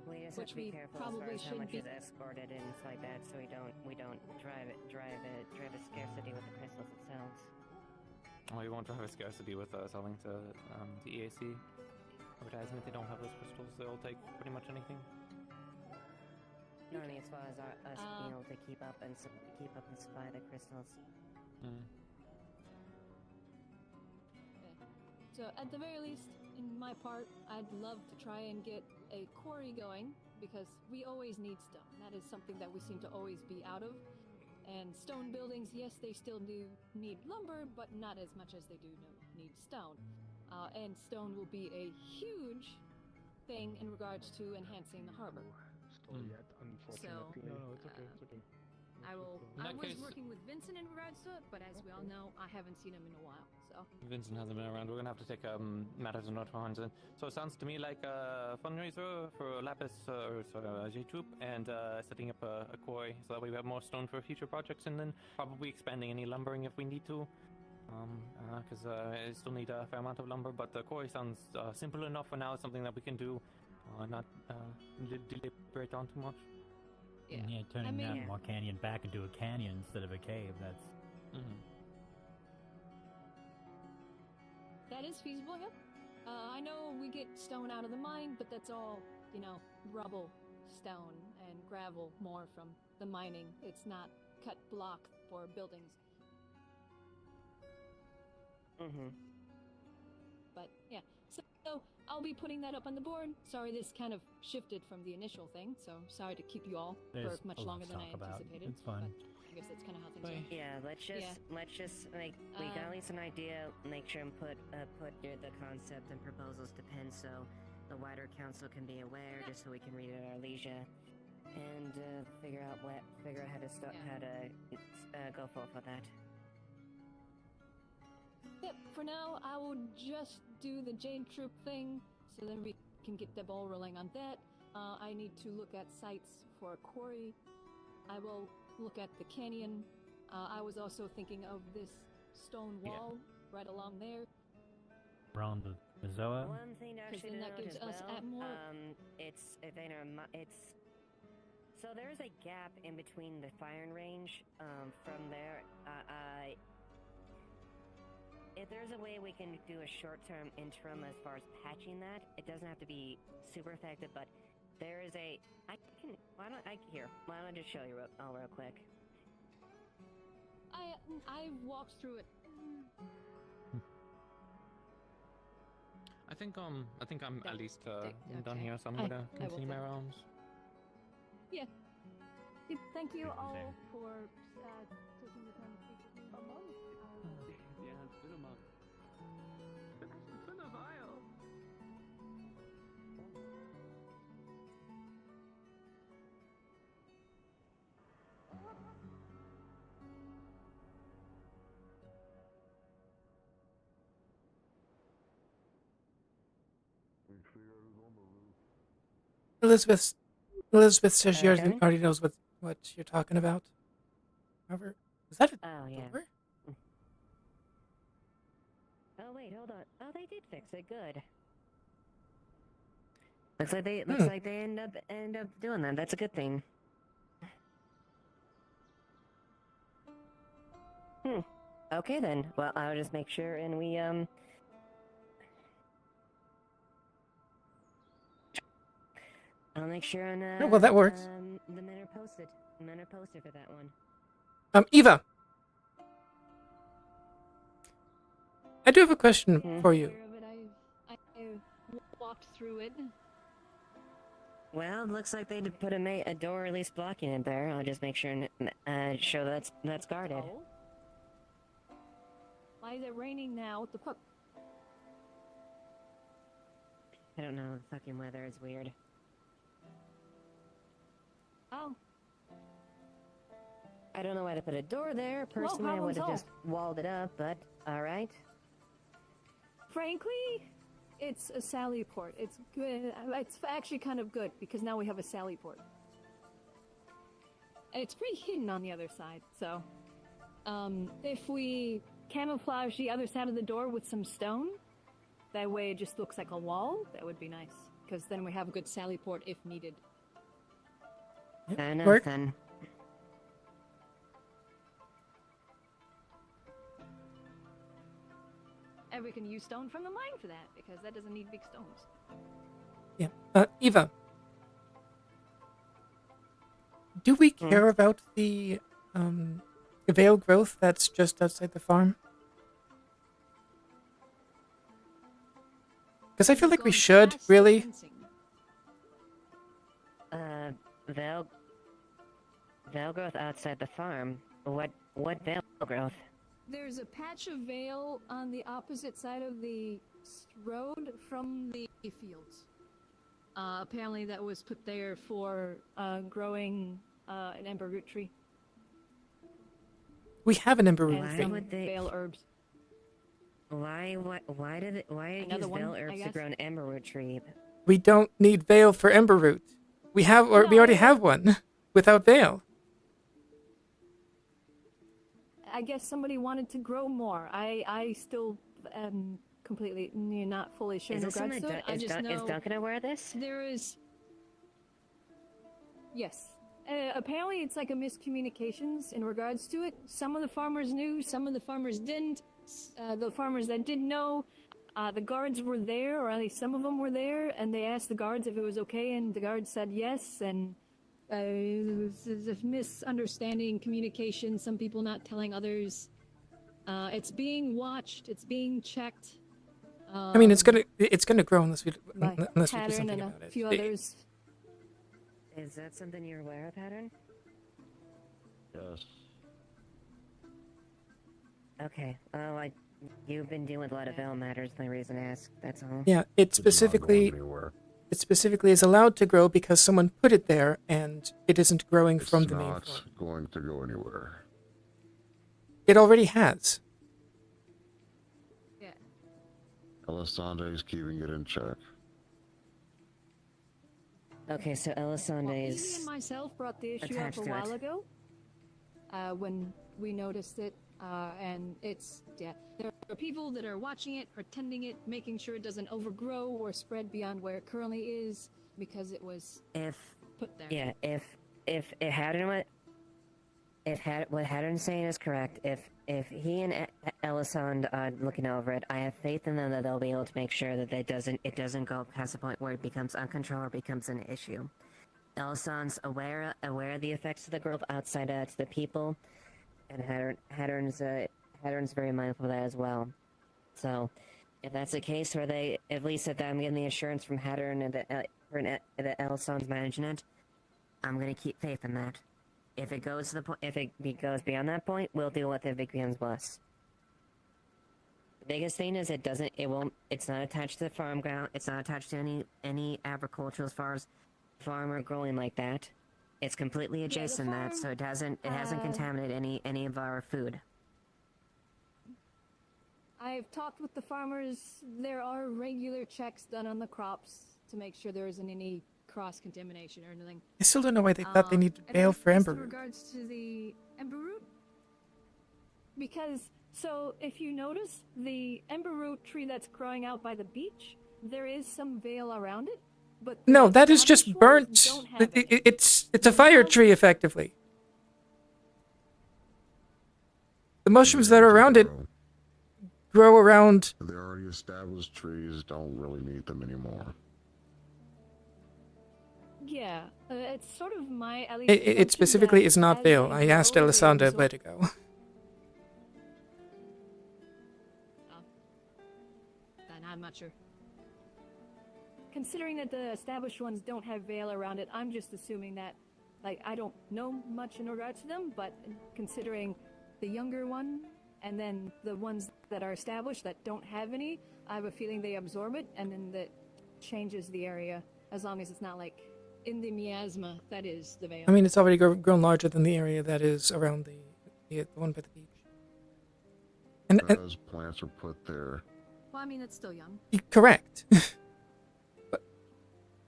We just have to be careful as far as how much is exported and stuff like that, so we don't drive a scarcity with the crystals themselves. Well, you won't drive a scarcity with selling to the EAC advertisement. They don't have those crystals. They'll take pretty much anything. No, I mean as far as us being able to keep up and supply the crystals. So at the very least, in my part, I'd love to try and get a quarry going, because we always need stone. That is something that we seem to always be out of. And stone buildings, yes, they still do need lumber, but not as much as they do need stone. And stone will be a huge thing in regards to enhancing the harbor. Yet, unfortunately. No, it's okay. It's okay. I was working with Vincent in regards to it, but as we all know, I haven't seen him in a while, so. Vincent hasn't been around. We're gonna have to take matters into our hands. So it sounds to me like a fundraiser for Lapis or J-Troop, and setting up a quarry, so that way we have more stone for future projects, and then probably expanding any lumbering if we need to. Because I still need a fair amount of lumber, but the quarry sounds simple enough for now. It's something that we can do, not deliberate on too much. Yeah, turning that more canyon back into a canyon instead of a cave, that's... That is feasible, yep. I know we get stone out of the mine, but that's all, rubble, stone, and gravel more from the mining. It's not cut block for buildings. But, yeah. So I'll be putting that up on the board. Sorry, this kind of shifted from the initial thing, so sorry to keep you all There's for much a lot longer to than I talk about. anticipated. It's fine. But I guess that's kind of how things are. Yeah, let's just like we got at least an idea. Make sure and put the concept and proposals to pen so the wider council can be aware, just so we can read it at our leisure, and figure out how to go forth with that. Yep, for now, I will just do the Jade Troop thing, so then we can get the ball rolling on that. I need to look at sites for a quarry. I will look at the canyon. I was also thinking of this stone wall right along there. Around the Zoa. One thing actually to that note gives as us well, at more. So there's a gap in between the firing range. From there, if there's a way we can do a short-term interim as far as patching that, it doesn't have to be super effective, but there is a. Why don't I just show you real quick? I've walked through it. I think I'm at least done okay. here, so I'm I gonna will continue my take- rounds. Yeah. Thank you all for taking the time to speak with me. Yeah, it's been a month. It's been a while. Elizabeth says she Kevin? already knows what you're talking about. However, is that a Oh yeah. door? Oh wait, hold on. Oh, they did fix it. Good. Looks like they end up doing that. That's a good thing. Okay then. Well, I'll just make sure and we I'll make sure and Oh, well, that works. the men are posted. Men are posted for that one. Eva, I do have a question for you. I walked through it. Well, it looks like they did put a door at least blocking it there. I'll just make sure and show that's guarded. Oh. Why is it raining now? What the fuck? I don't know. The fucking weather is weird. Oh. I don't know why to put a door there. Personally, I would have just walled it up, but alright. Frankly, it's a sally port. It's good. It's actually kind of good because now we have a sally port. And it's pretty hidden on the other side, so if we camouflage the other side of the door with some stone, that way it just looks like a wall, that would be nice. Because then we have a good sally port if needed. Fair enough, then. And we can use stone from the mine for that, because that doesn't need big stones. Yeah. Eva, do we care about the veil growth that's just outside the farm? Because I feel like we should, really. Veil growth outside the farm. What veil growth? There's a patch of veil on the opposite side of the road from the fields. Apparently that was put there for growing an ember root tree. We have an ember root And tree. some veil herbs. Why use veil herbs to grow an ember root tree? We don't need veil for ember root. We already have one without veil. I guess somebody wanted to grow more. I still am completely not fully sure. Is this something is Duncan aware of this? There is. Yes. Apparently, it's like a miscommunications in regards to it. Some of the farmers knew, some of the farmers didn't. The farmers that did know, the guards were there, or at least some of them were there, and they asked the guards if it was okay, and the guards said yes, and it was a misunderstanding, communication, some people not telling others. It's being watched, it's being checked. I mean, it's gonna grow unless we do Pattern something and about a it. few others. Is that something you're aware of, Pattern? Yes. Okay. Oh, you've been dealing with a lot of Veil matters. The reason I asked. That's all. Yeah, it specifically is allowed to grow because someone put it there and it isn't growing from the main floor. It's not going to go anywhere. It already has. Yeah. Elisande is keeping it in check. Okay, so Elisande Evie is and myself brought the issue up attached a to while it. ago when we noticed it, and there are people that are watching it, protecting it, making sure it doesn't overgrow or spread beyond where it currently is because it was put there. Yeah, if Haddon what Haddon's saying is correct, if he and Elisande are looking over it, I have faith in them that they'll be able to make sure that it doesn't go past the point where it becomes uncontrolled or becomes an issue. Elisande's aware of the effects of the growth outside to the people, and Haddon's very mindful of that as well. So, if that's the case, where they at least if I'm getting the assurance from Haddon and that Elisande's managing it, I'm gonna keep faith in that. If it goes goes beyond that point, we'll deal with it if it becomes less. The biggest thing is it's not attached to the farm ground, it's not attached to any agriculture as far as farm or growing like that. It's completely adjacent to that, so it hasn't contaminated any of our food. I've talked with the farmers. There are regular checks done on the crops to make sure there isn't any cross-contamination or anything. I still don't know why they thought they needed bail for In amber. regards to the ember root, because if you notice the ember root tree that's growing out by the beach, there is some veil around it. But No, that is just burnt. It's a fire tree, effectively. The mushrooms that are around it grow around. The already established trees don't really need them anymore. Yeah, it's sort of my. It specifically is not veil. I asked Elisande where to go. Then I'm not sure. Considering that the established ones don't have veil around it, I'm just assuming that, I don't know much in regards to them, but considering the younger one and then the ones that are established that don't have any, I have a feeling they absorb it and then that changes the area, as long as it's not in the miasma that is the veil. I mean, it's already grown larger than the area that is around the one by the beach. And those plants are put there. Well, I mean, it's still young. Correct. But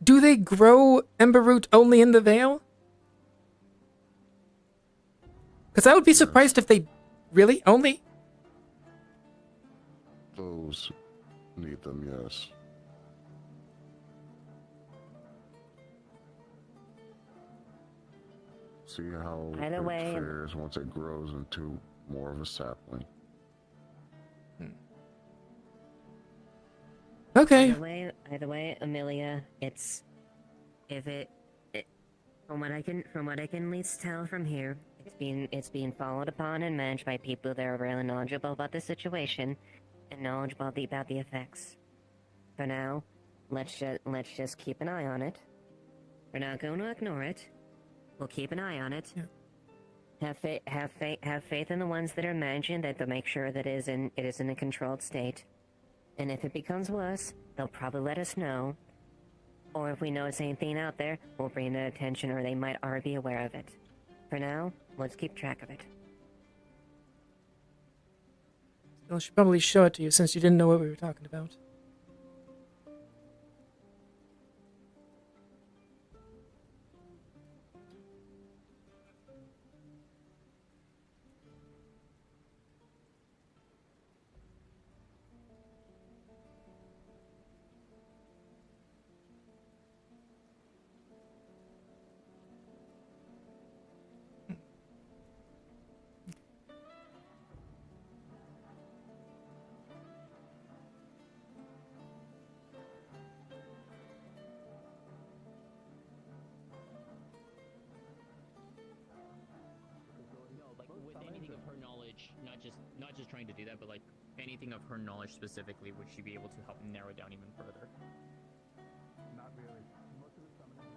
do they grow ember root only in the Vale? Because I would be surprised if they really only. Those need them, yes. See how Either it way, fares once it grows into more of a sapling. Okay. Either way, Amelia, from what I can at least tell from here, it's being followed upon and managed by people that are really knowledgeable about the situation and knowledgeable about the effects. For now, let's just keep an eye on it. We're not going to ignore it. We'll keep an eye on it. Yeah. Have faith in the ones that are managing that they'll make sure that it is in a controlled state. And if it becomes worse, they'll probably let us know. Or if we notice anything out there, we'll bring it to attention, or they might already be aware of it. For now, let's keep track of it. I should probably show it to you since you didn't know what we were talking about. With anything of her knowledge, not just trying to do that, but anything of her knowledge specifically would she be able to help narrow down even further? Not really. Most of the summoning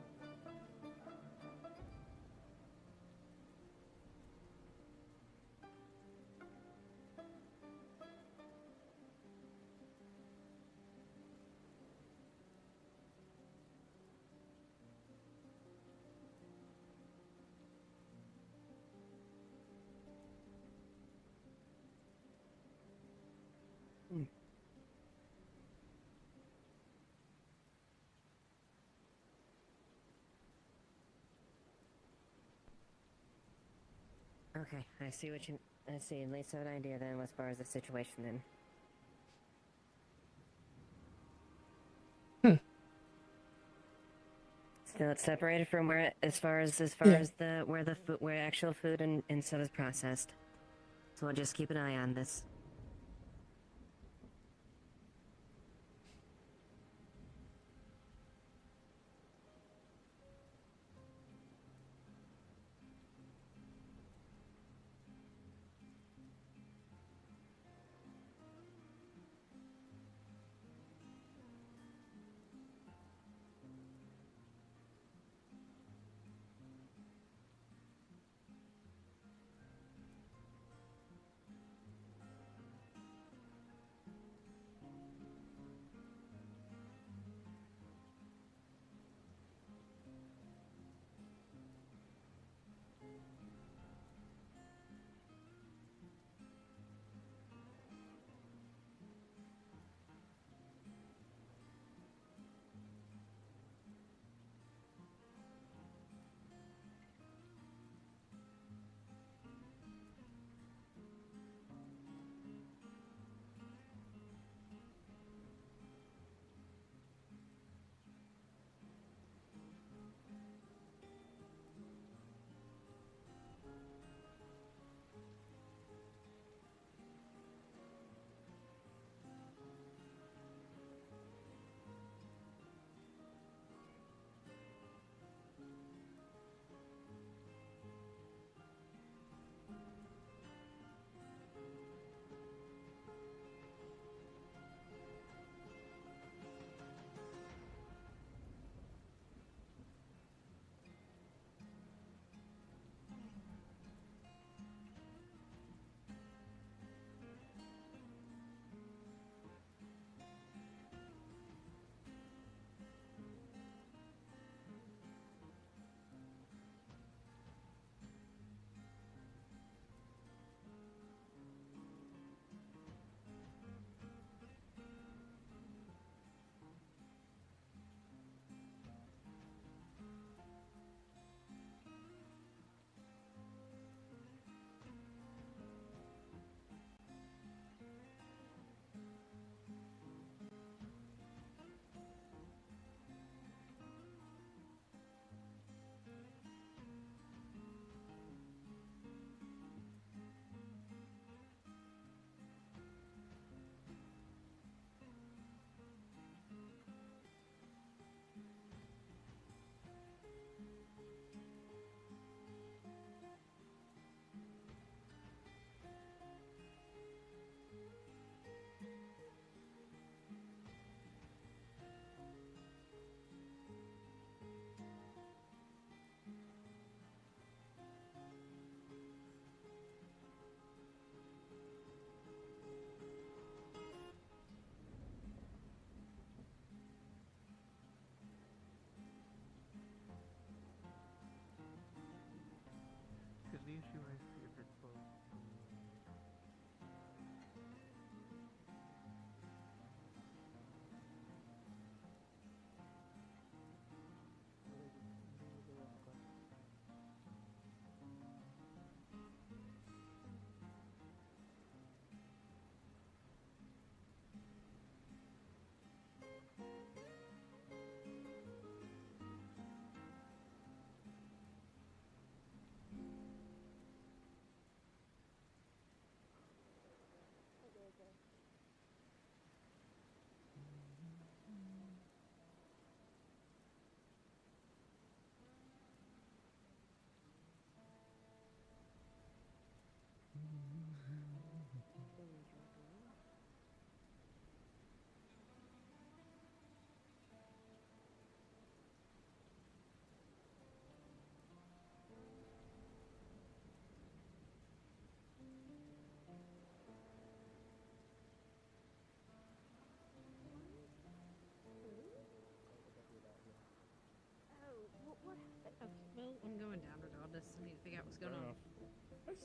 Okay, I see what you. I see. At least I have an idea then, as far as the situation then. So it's separated from where, as far as the where actual food and stuff is processed. So we'll just keep an eye on this.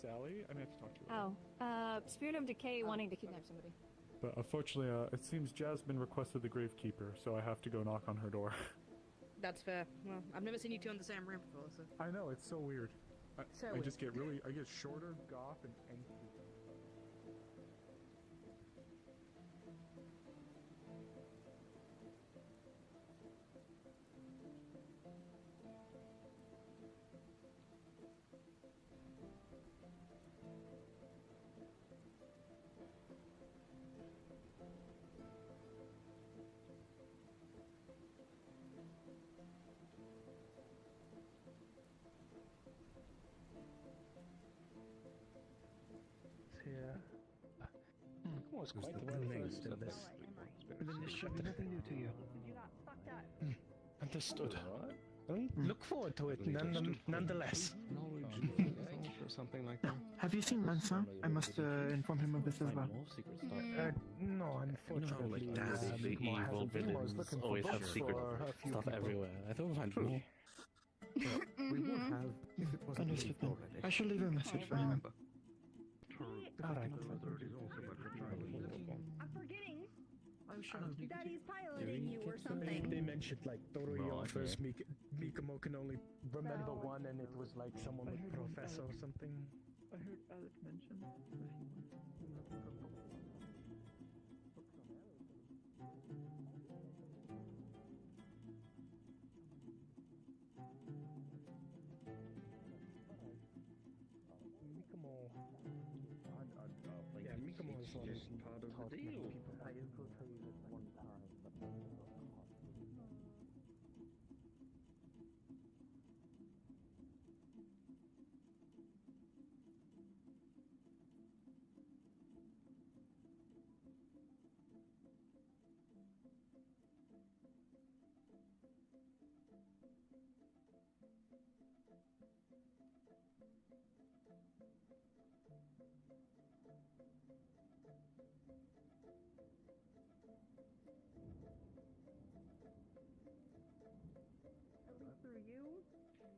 Sally? I may have to talk to you. Oh, Spirit of Decay wanting to kidnap somebody. But unfortunately, it seems Jasmine requested the Gravekeeper, so I have to go knock on her door. That's fair. Well, I've never seen you two in the same room before, so. I know, it's so weird. I weird. just get I get shorter, goth, and angry. Here. Was quite well versed in this. Then this should be nothing new to you. Understood. Well, look forward to it nonetheless. Something like that. Have you seen Mansa? I must inform him of this as well. No, unfortunately. The evil villains always have secret stuff everywhere. I thought we'd find more. We would have if it wasn't understood then. I shall leave a message for him. Alright. I'm forgetting. That he's piloting you or something. They mentioned like Toru offers Mikamo can only remember one, and it was like someone with Professor or something. I heard Alec mention. Mikamo is part of the deal. I infiltrated one time, but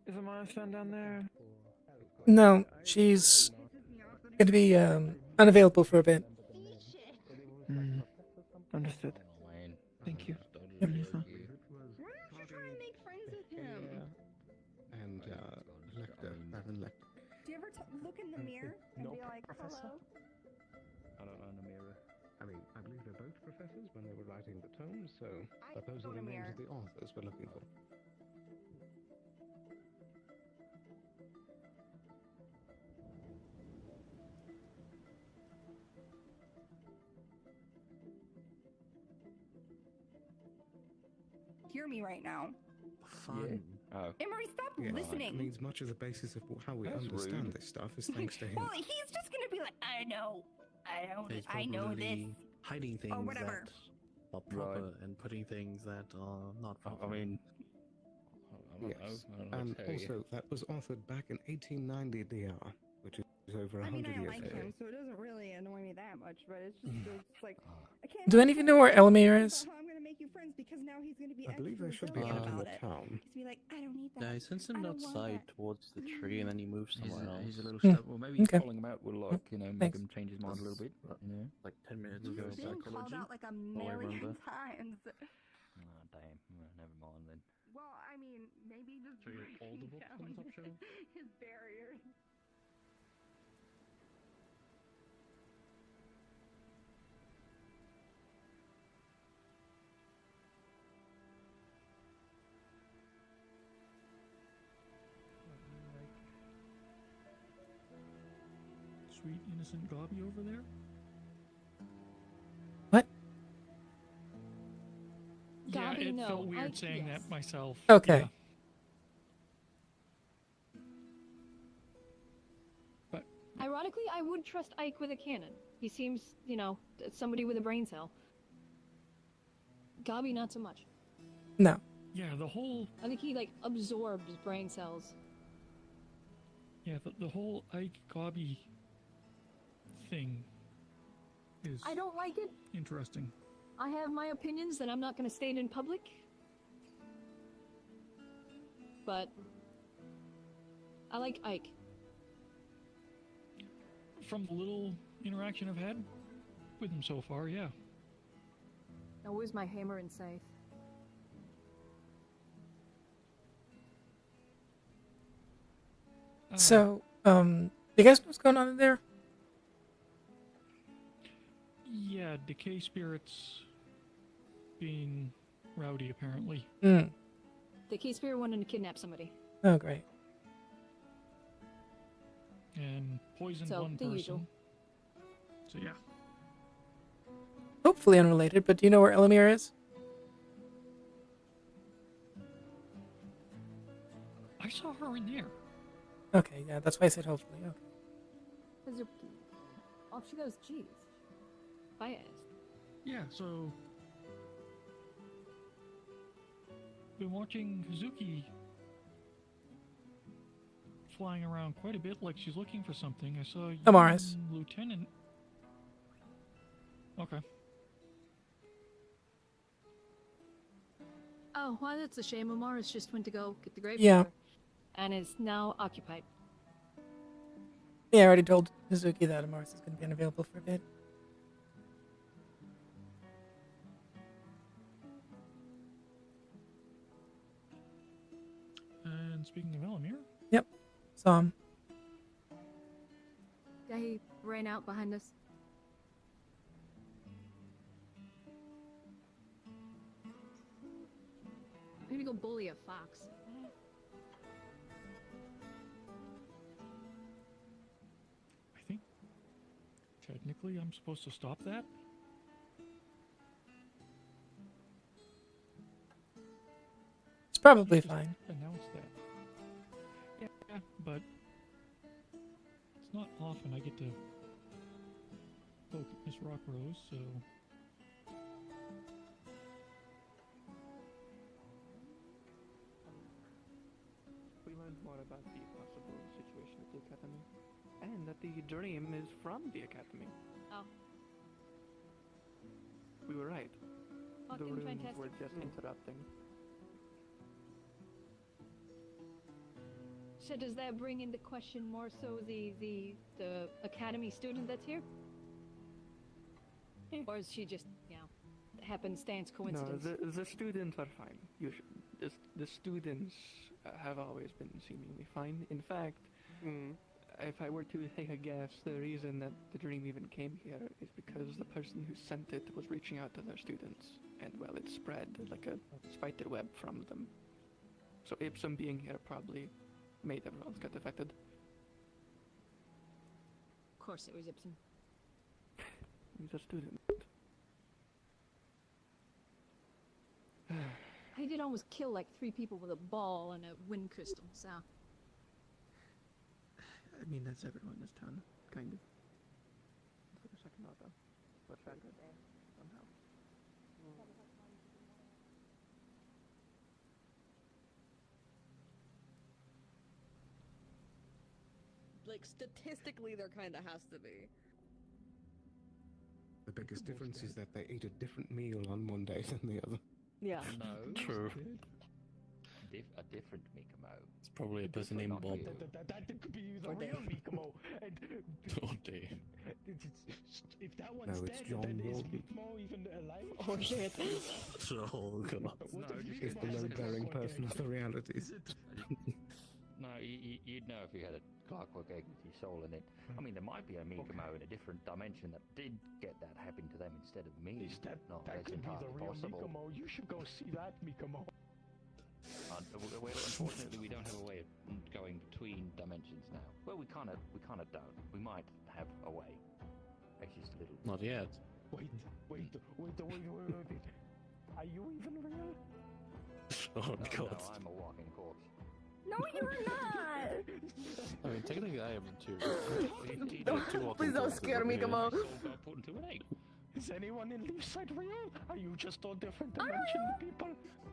Is Amaya stand down there? No, she's going to be unavailable for a bit. Understood. Thank you. Why don't you try and make friends with him? And Lecter, Baron Lecter. Do you ever look in the mirror and be like, hello? I don't own a mirror. I mean, I believe they're both professors when they were writing the tomes, so those are the names of the authors we're looking for. Hear me right now. Fun. Oh. Emery, stop listening. It means much of the basis of how we That's understand rude. this stuff is thanks to him. Well, he's just gonna be like, I know this, hiding things or whatever. that are proper and putting things that are not proper. I mean, Yes, and also that was authored back in 1890 DR, which is over 100 I years like ago. him, so it doesn't really annoy me that much. But it's just like, I can't. Do any of you know where Elmir is? I'm gonna make you friends because now he's gonna be. I believe they should be extra out in about the it. town. He's be like, I don't need that. Yeah, he sends him outside towards the tree and then he moves somewhere else. He's a little Hmm. step. Well, maybe Okay. calling him out will, like, you know, make Thanks. him change his mind a little bit. You know, like 10 minutes You've ago. been called out like a million times. Oh, damn. Well, never mind then. Well, I mean, maybe just So you're breaking audible down from the top shelf? his barriers. Sweet innocent Gobby over there. What? Yeah, it no, felt weird I- saying yes. that myself. Okay. Yeah. But Ironically, I would trust Ike with a cannon. He seems, you know, somebody with a brain cell. Gobby, not so much. No. yeah, the whole I think he, like, absorbs brain cells. the whole Ike Gobby thing is I don't like it. interesting. I have my opinions that I'm not going to state in public. But I like Ike. from the little interaction I've had with him so far, yeah. Now where's my hammer and scythe? So, do you guys know what's going on in there? Yeah, decay spirits being rowdy apparently. Hmm. The key spirit wanted to kidnap somebody. Oh, great. And poisoned So, one the person. usual. So yeah. Hopefully unrelated, but do you know where Elamir is? I saw her in there. Okay, yeah, that's why I said hopefully. Okay. Hazuki. Off she goes, jeez. Fast. Yeah, so been watching Hazuki flying around quite a bit like she's looking for something. I saw you, Amaris. Lieutenant. Okay. Oh, well, that's a shame. Amaris just went to go get the grave Yeah. digger and is now occupied. Yeah, I already told Hazuki that Amaris is going to be unavailable for a bit. And speaking of Elamir, Yep. Saw him. Yeah, he ran out behind us. Maybe go bully a fox. I think technically I'm supposed to stop that. It's probably fine. Announce that. Yeah, but it's not often I get to poke at Miss Rockrose, so We learned more about the possible situation at the Academy, and that the dream is from the Academy. Oh. We were right. The Fucking runes fantastic. were just interrupting. So does that bring into question more so the academy student that's here? Or is she just, happenstance coincidence? No, the students are fine. The students have always been seemingly fine. In fact, if I were to take a guess, the reason that the dream even came here is because the person who sent it was reaching out to their students, and well, it spread like a spider web from them. So Ipsum being here probably made everyone get affected. Of course it was Ibsen. He's a student. He did almost kill like 3 people with a ball and a wind crystal, so. I mean, that's everyone in this town, kind of. For a second, though. But fair good, somehow. Like, statistically, there kind of has to be. The biggest difference is that they ate a different meal on one day than the other. Yeah. No. True. A different Mikamo. It's probably a person named Bob. That could be the real Mikamo. Oh dear. If that one's No, dead, it's John then is Walton. Mikamo even alive? Oh shit. Oh god. It's the load-bearing person of the realities. No, you'd know if you had a clockwork egg with your soul in it. I mean, there might be a Mikamo in a different dimension that did get that happen to them instead of me. That That's could be the entirely real possible. Mikamo. You should go see that Mikamo. Unfortunately, we don't have a way of going between dimensions now. Well, we kind of don't. We might have a way. It's just a little. Not yet. Wait. Are you even real? Oh god. No, I'm a walking corpse. No, you're not! I mean, technically I am too. Please don't scare me, come on. Put into an egg. Is anyone in Leefside real? Are you just all different dimension people?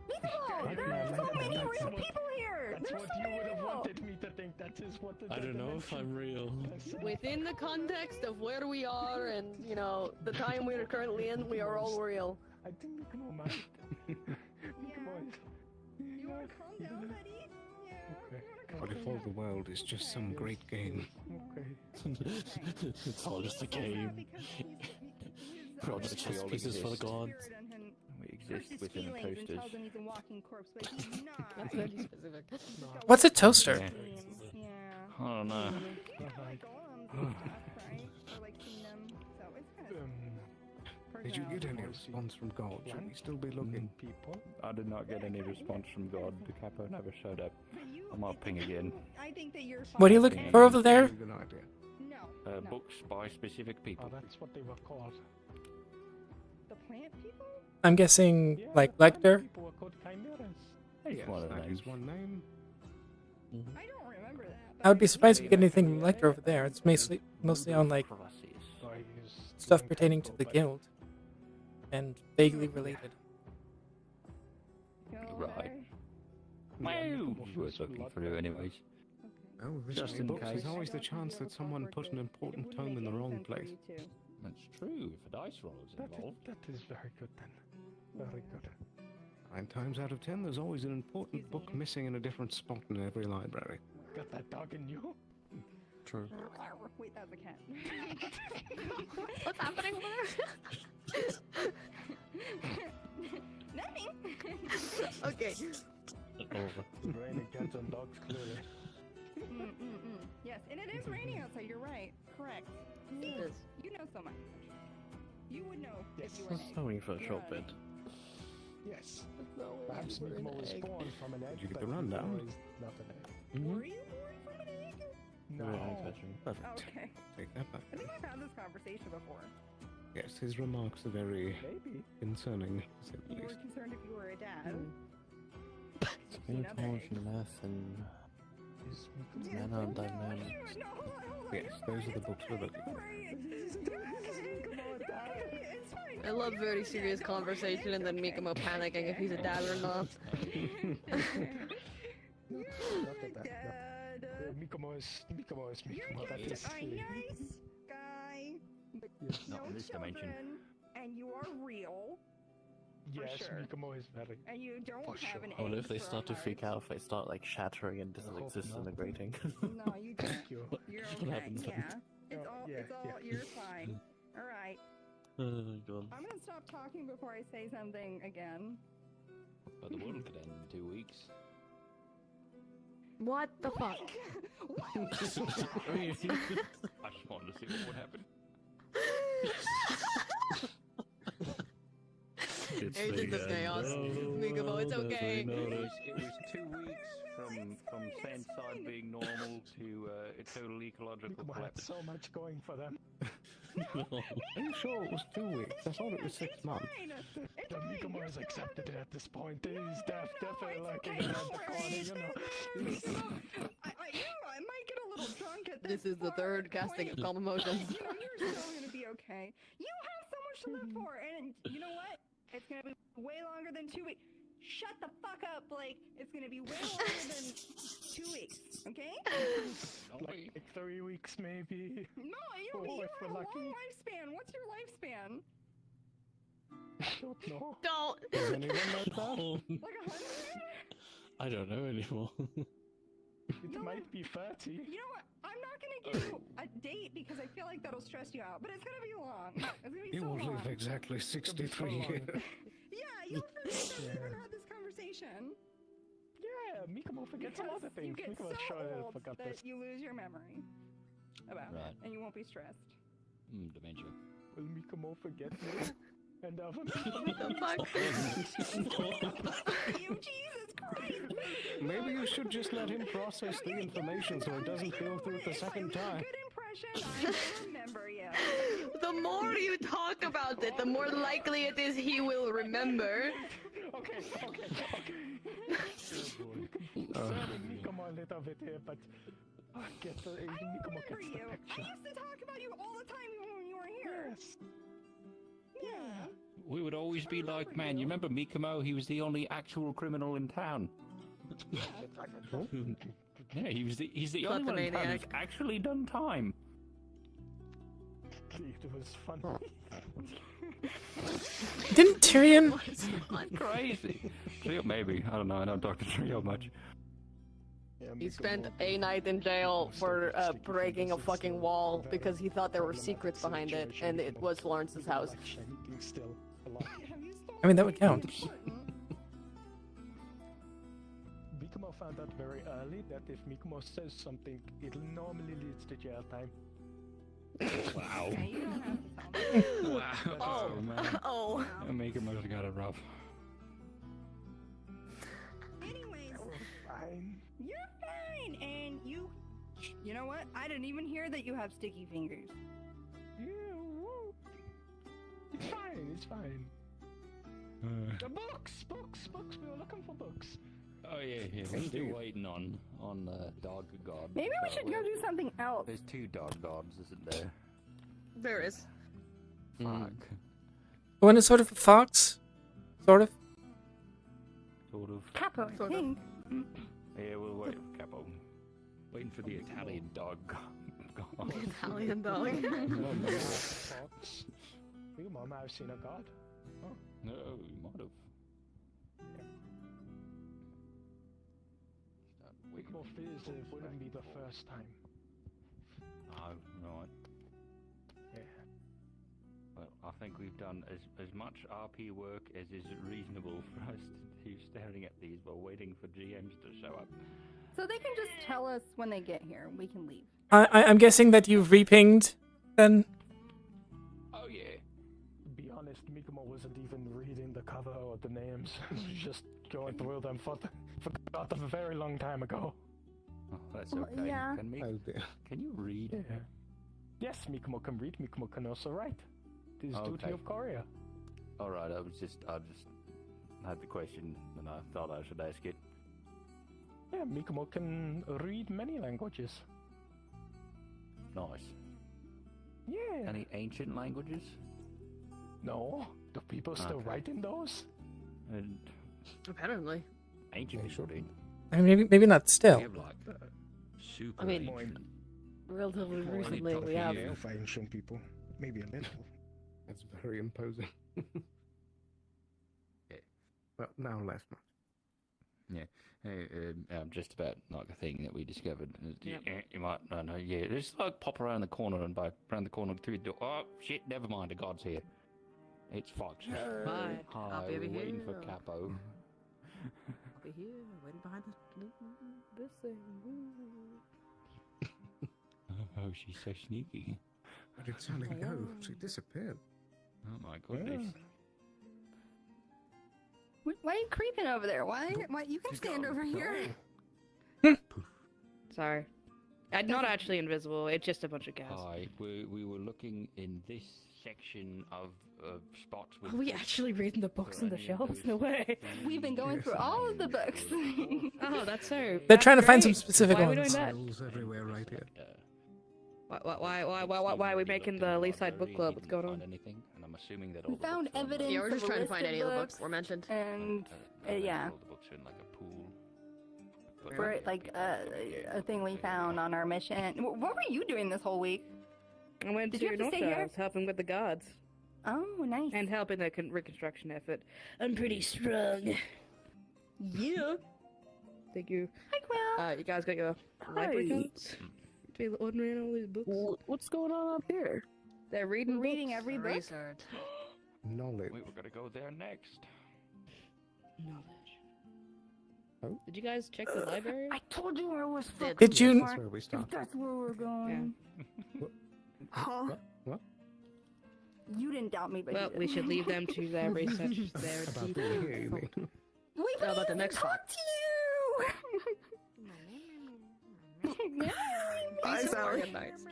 There's so many real people here! That's There's what so you many would have people! wanted me to think. That is what the I don't know if I'm real. Within the context of where we are and, the time we're currently in, we are all real. I think Mikamo might. Mikamo is... You wanna calm down, buddy? Yeah, Okay. What if all the world is just some great game? Okay. It's all just a game. We're all just chess pieces for the gods. We exist within toasters. That's very specific. What's a toaster? I don't know. Did you get any response from God? Should we still be looking? People? I did not get any response from God. The capo never showed up. I might ping again. I think that you're What are you looking for over there? Good idea. No. Books by specific people. Oh, that's what they were called. The plant people? I'm guessing like Lecter. People were called chimeras. Yes, that is one name. I don't remember that. I would be surprised if you get anything from Lecter over there. It's mostly on like stuff pertaining to the guild and vaguely related. Right. Well, worth looking through anyways. Oh, just in case. There's always the chance that someone put an important tome in the wrong place. That's true, if a dice roll is involved. That is very good then. Very good. 9 times out of 10, there's always an important book missing in a different spot in every library. Got that dog in you? True. Wait, that's a cat. What's happening there? Nothing. Okay. It's raining cats and dogs, clearly. Yes, and it is raining outside. You're right. Correct. See, It is. you know so much. You would know Yes. if you were Let's an tell me for a short bit. Yes. Perhaps Migmo was born from an egg. Did you get but the rundown? Migmo is not an egg. egg. Were you born from an egg? No. Perfect. Okay. Take that back. I think I've had this conversation before. Yes, his remarks are very Maybe. concerning, to say the You were least. concerned if you were a dad. Spanish, math, and nanodynamics. Yes, those are the books we're looking for. I love very serious conversation and then Mikamo panicking if he's a dad or not. Mikomo is Mikomo. That is A nice guy, but Not no in this dimension. children, and you are real, yes, sure. Mikomo is very. and you don't For have sure. an I wonder egg if they for a start to heart. freak out if they start like shattering and I hope disintegrating. No, you don't. Thank you. You're What okay. happens then? Yeah. It's all. Yeah, It's all. yeah. You're fine. All right. Oh god. I'm gonna stop talking before I say something again. But the world could end in 2 weeks. What the fuck? I just wanted to see what would happen. Agents of Chaos. Mikamo, it's okay. It was 2 weeks from Sandside being normal to a total ecological Mikomo had collapse. so much going for them. Are you sure it was 2 weeks? I thought it was 6 months. The Mikomo has accepted it at this point. He's definitely like around the corner, you know. I might get a little drunk at this. This is the third casting of calm emotions. You know, you're still gonna be okay. You have so much to live for, and you know what? It's gonna be way longer than 2 weeks. Shut the fuck up, Blake. It's gonna be way longer than 2 weeks, okay? Like 3 weeks, maybe. No, you Oh, if have we're a lucky. long lifespan. What's your lifespan? I don't know. Don't. Is anyone like that? Like 100? I don't know anymore. It might be 30. You know what? I'm not gonna give you a date because I feel like that'll stress you out, but it's gonna be long. It's gonna be You so will long. live exactly 63 long. years. Yeah, you'll forget that we ever had this conversation. Yeah, Mikomo forgets a lot of You things. get Mikomo so sure old forgot that this. you lose your memory about Right. it, and you won't be stressed. Dementia. Will Mikomo forget me? And other What the fuck? You, Jesus Christ! Maybe you should just let him process the information so it doesn't go through it the second time. Good impression. I will remember you. The more you talk about it, the more likely it is he will remember. Okay. Sorry, Mikomo a little bit here, but get the Mikomo For gets the you. I picture. used to talk about you all the time even when you were here. Yes. Yeah. We would always be like, man, you remember Mikomo? He was the only actual criminal in town. Yeah, he's the only one in town who's actually done time. It was fun. Didn't Tyrion? Crazy. Trio, maybe. I don't know. I don't talk to Trio much. He spent a night in jail for breaking a fucking wall because he thought there were secrets behind it, and it was Lawrence's house. I mean, that would count. Mikumo found out very early that if Mikumo says something, it normally leads to jail time. Wow. Wow. Oh, man. Oh. Mikumo's got it rough. Anyways, Fine. you're fine, and you know what? I didn't even hear that you have sticky fingers. Yeah, woo. It's fine, it's fine. The books! We were looking for books. Oh yeah, we're still waiting on Dog God. Maybe we should go do something else. There's 2 Dog Gods, isn't there? There is. Fuck. One is sort of a fox, sort of. Sort of. Capo, I think. Yeah, we'll wait for Capo. Waiting for the Italian dog. God. Italian dog. Fox. You might have seen a god. Oh. No, you might have. Mikumo fears it wouldn't be the first time. Oh, right. Yeah. Well, I think we've done as much RP work as is reasonable for us to do staring at these while waiting for GMs to show up. So they can just tell us when they get here. We can leave. I'm guessing that you've repinged, then? Oh, yeah. To be honest, Mikumo wasn't even reading the cover or the names. Just going through them. Forgot them a very long time ago. Oh, that's okay. Yeah. Can you read? Yeah. Yes, Mikumo can read. Mikumo can also write. It is duty of Korea. All right. I just had the question, and I thought I should ask it. Yeah, Mikumo can read many languages. Nice. Yeah. Any ancient languages? No. Do people still write in those? And Apparently. ancient people did. I mean, maybe not still. We have like super I mean, ancient. relatively recently we have. Yeah, for ancient people. Maybe a little. That's very imposing. Yeah. Well, now less much. Yeah. Hey, just about like a thing that we discovered. You might not know. Yeah, just like pop around the corner and around the corner through the door. Oh shit! Never mind. The god's here. It's Fox. Right. Hi, I'll be over waiting here. for Capo. I'll be here, waiting behind this thing. Oh, she's so sneaky. Where did Sally go? She disappeared. Oh my goodness. Why are you creeping over there? Why you can stand over here? Sorry. I'm not actually invisible, it's just a bunch of gas. Hi, we were looking in this section of spots with... Are we actually reading the books on the shelves? No way. We've been going through all of the books. Oh, that's so. They're trying to find some great. specific Why are we ones. doing that? Smells everywhere right here. Why are we making the Leefside book club? What's going on? Anything, and I'm assuming that We found evidence. Yeah, we're just of a trying to list find of any of the books, books were mentioned. And yeah, all the books are in like a pool. for like a thing we found on our mission. What were you doing this whole week? I went Did to you have to stay here? helping with the gods. Oh, nice. And helping the reconstruction effort. I'm pretty strong. Yeah. Thank you. Hi, Quill. You guys got your library cards? To be ordinary all these books. What's going on up here? They're reading books. Every book. Research. Knowledge. We were gonna go there next. Knowledge. Oh? Did you guys check the library? I told you where it was. Did you? That's where we start. That's where we're going. Huh? What? You didn't doubt me, but Well, we should leave them to their research. Their About being here, you mean? Wait, How about the next talk part? to you. Bye, Sally. Nice.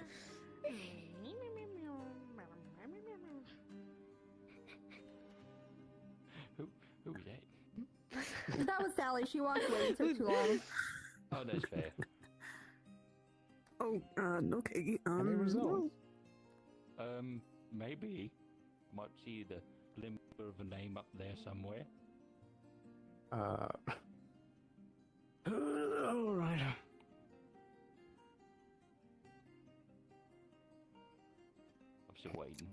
Who was that? That was Sally. She walked away. It took too long. Oh, that's fair. Oh, okay. Any results? Maybe. Might see the glimmer of a name up there somewhere. All right. I'm still waiting.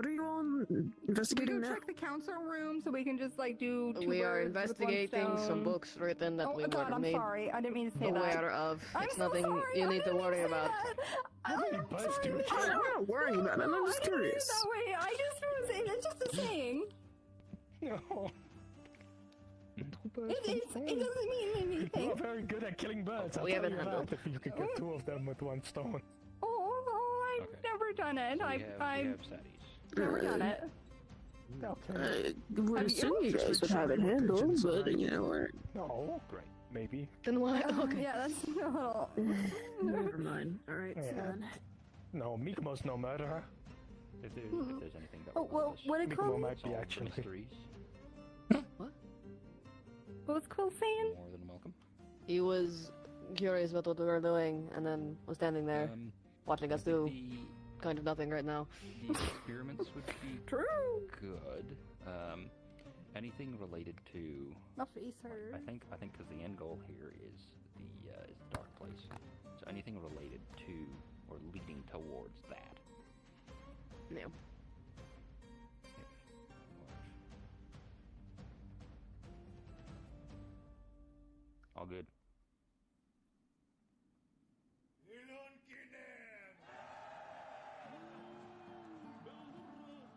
what are you all We investigating go now? check the council room so we can just like do. Two We are birds with one investigating some stone. books written that Oh we God, were I'm made sorry. I didn't mean to say that. aware of. I'm It's so nothing sorry. you I need to didn't mean worry say about. that. Oh, I'm sorry. I'm not worrying about it. I'm just I didn't mean it curious. that way. I just was. It's just a saying. No. It doesn't mean anything. You are very good at killing birds. I'll We tell haven't you handled. that if you could get 2 of them with 1 stone. Oh, I've never done it. I've never done it. Okay. We're Have you? assuming you guys would have it handled, but you know, we're... No. Great. Maybe. Then why? Okay. Yeah, that's a little. Never mind. Alright, so then... No, Mikomo's no murderer. If there's anything that Oh well, what it Mikomo called? might be actually. What was Quill saying? More than welcome. He was curious about what we were doing, and then was standing there, watching us do kind of nothing right now. The experiments would be True. good. Anything related to? Not research. I think because the end goal here is the dark place. So anything related to or leading towards that. Yeah. All good.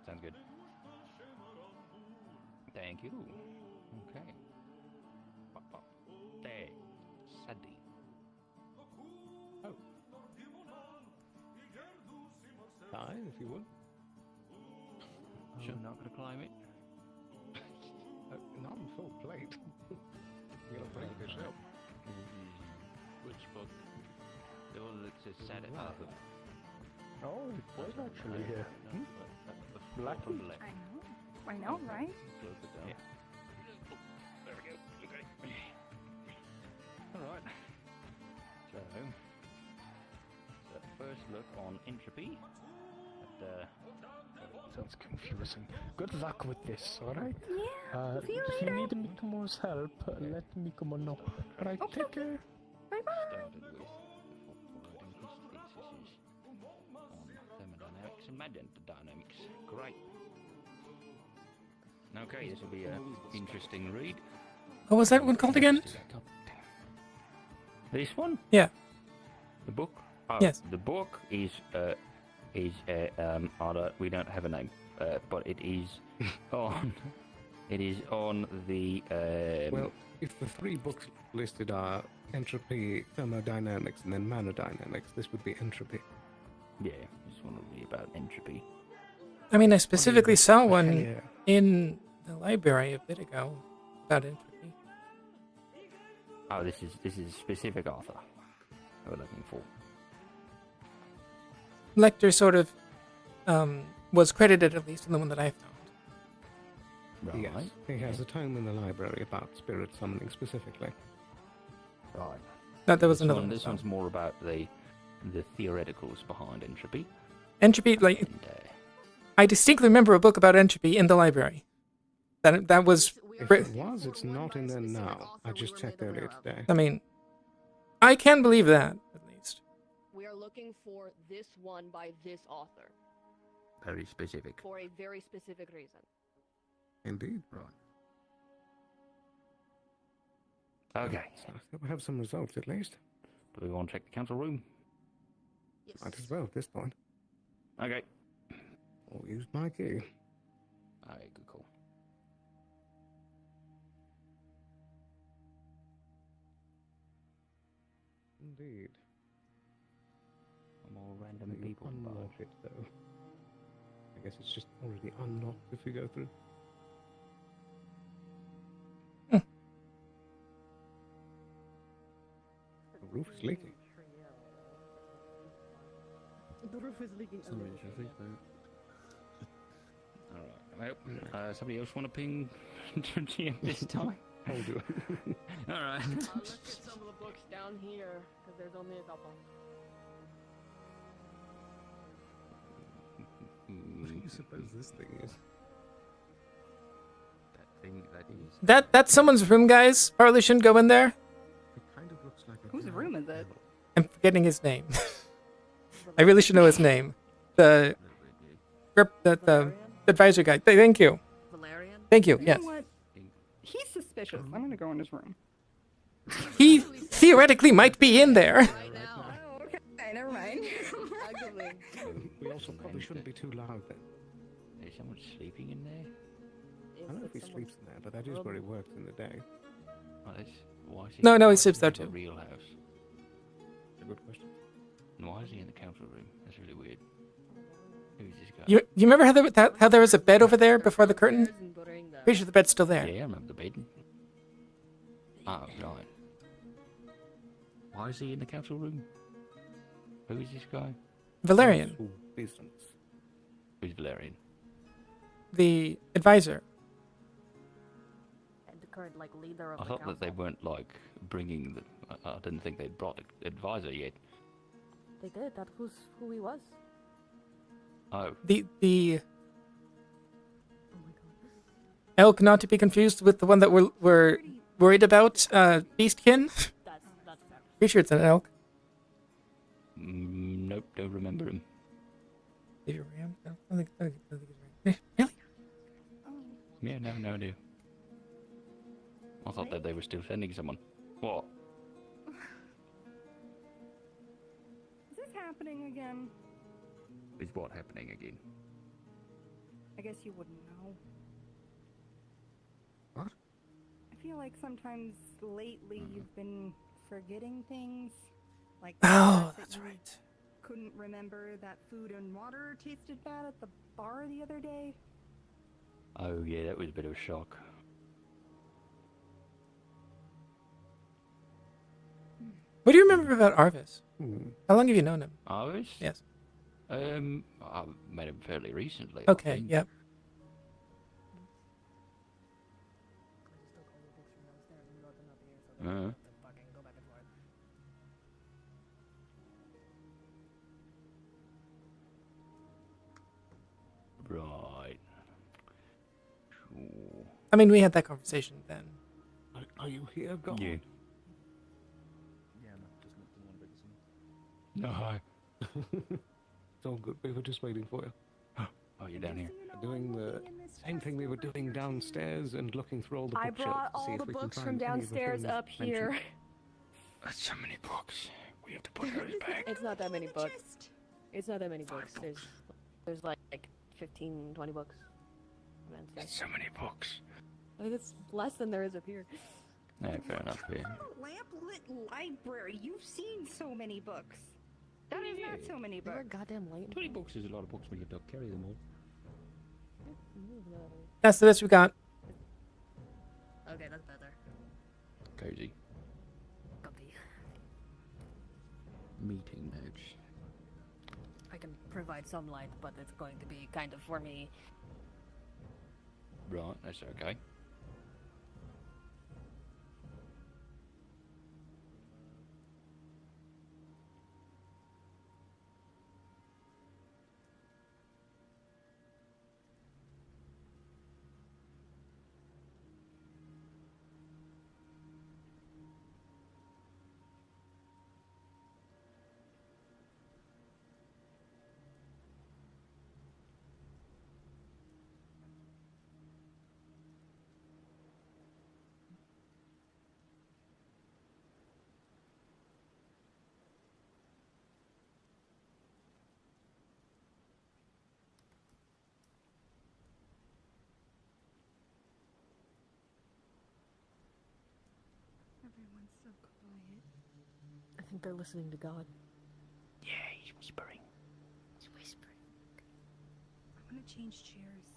Sounds good. Thank you. Okay. Pop, pop. There. Sadie. Oh. Fine, if you would. Sure, not gonna climb it. Not on full plate. You'll bring this up. Which book? The one that says Sad Arthur. Oh, it was actually here. Black Lucky. black. I know, right? Close it down. There we go. Okay. Alright. So, first look on entropy. Sounds confusing. Good luck with this, alright? Yeah. See you If later. you need Mikomo's help, let Mikomo know. Alright, take care. Bye bye. Started with the thesis on thermodynamics and magenta dynamics. Great. Okay, this will be an interesting read. What was that one called again? This one? Yeah. The book? Oh, Yes. The book is we don't have a name, but it is on. It is on the. Well, if the 3 books listed are entropy, thermodynamics, and then manodynamics, this would be entropy. Yeah, this one will be about entropy. I mean, I specifically saw one Yeah. in the library a bit ago about entropy. Oh, this is a specific author we're looking for. Lecter sort of was credited, at least in the one that I found. Right. Yes, he has a tome in the library about spirit summoning specifically. Right. No, there was This another one. one. This one's more about the theoreticals behind entropy. Entropy, like, And, I distinctly remember a book about entropy in the library. That was. If it was, it's not in there now. I just checked earlier today. I mean, I can believe that, at least. We are looking for this one by this author very specific. for a very specific reason. Indeed. Right. Okay. So I think we have some results at least. Do we want to check the council room? Might as well at this point. Okay. Or use my key. Alright, good call. Indeed. More random You people unlock involved. it though. I guess it's just already unlocked if we go through. The roof is leaking. The roof is leaking. Alright, well, somebody else want to ping to GM this time? I'll do it. Alright. Let's get some of the books down here, because there's only a couple. What do you suppose this thing is? That thing that is. That's someone's room, guys. Probably shouldn't go in there. It kind of looks like a Whose room is it? I'm forgetting his name. I really should know his name. The the advisor guy. Thank you. Valerian? Thank you. You Yes. know what? He's suspicious. I'm gonna go in his room. He theoretically might be in there. Oh, okay. Never mind. We also probably shouldn't be too loud then. Is someone sleeping in there? I don't know if he sleeps in there, but that is where he works in the day. Well, why is he, No, he why sleeps does there have a too. real house. A good question. And why is he in the council room? That's really weird. Who's this guy? You remember how there was a bed over there before the curtain? Pretty sure the bed's still there. Yeah, I remember the bed. Oh, right. Why is he in the council room? Who is this guy? Valerian, Who's Valerian? the advisor. And the current leader of I the thought council. that they weren't bringing the. I didn't think they'd brought the advisor yet. They did. That's who he was. Oh. The elk, not to be confused with the one that we're worried about, Beastkin. That's fair. Pretty sure it's an elk. Nope, don't remember him. Maybe Ram? I don't think it's Ram. Really? Yeah, no idea. I thought that they were still sending someone. What? Is this happening again? Is what happening again? I guess you wouldn't know. What? I feel like sometimes lately you've been forgetting things. Like Oh, that's right. Couldn't remember that food and water tasted bad at the bar the other day. Oh yeah, that was a bit of a shock. What do you remember about Arvis? How long have you known him? Ours? Yes. I met him fairly recently. Okay, yep. Uh-huh. Right. Sure. I mean, we had that conversation then. Are you here, God? Yeah. No, hi. It's all good. We were just waiting for you. Oh, you're down here. Doing the same thing we were doing downstairs and looking through all the I bookshelves brought to see all if the we can books find from any of the downstairs things up mentioned. here. That's so many books. We have to put those back. It's not that many books. It's not that many books. There's like 15, 20 books. That's so many books. I mean, it's less than there is up here. Yeah, fair enough. Yeah. Lamplit library. You've seen so many books. That is not so many You're a books. goddamn late. 20 books is a lot of books when you don't carry them all. That's the best we got. Okay, that's better. Cozy. Copy. Meeting notes. I can provide some light, but it's going to be kind of for me. Right, that's okay. Everyone's so quiet. I think they're listening to God. Yeah, he's whispering. He's whispering. I'm gonna change chairs.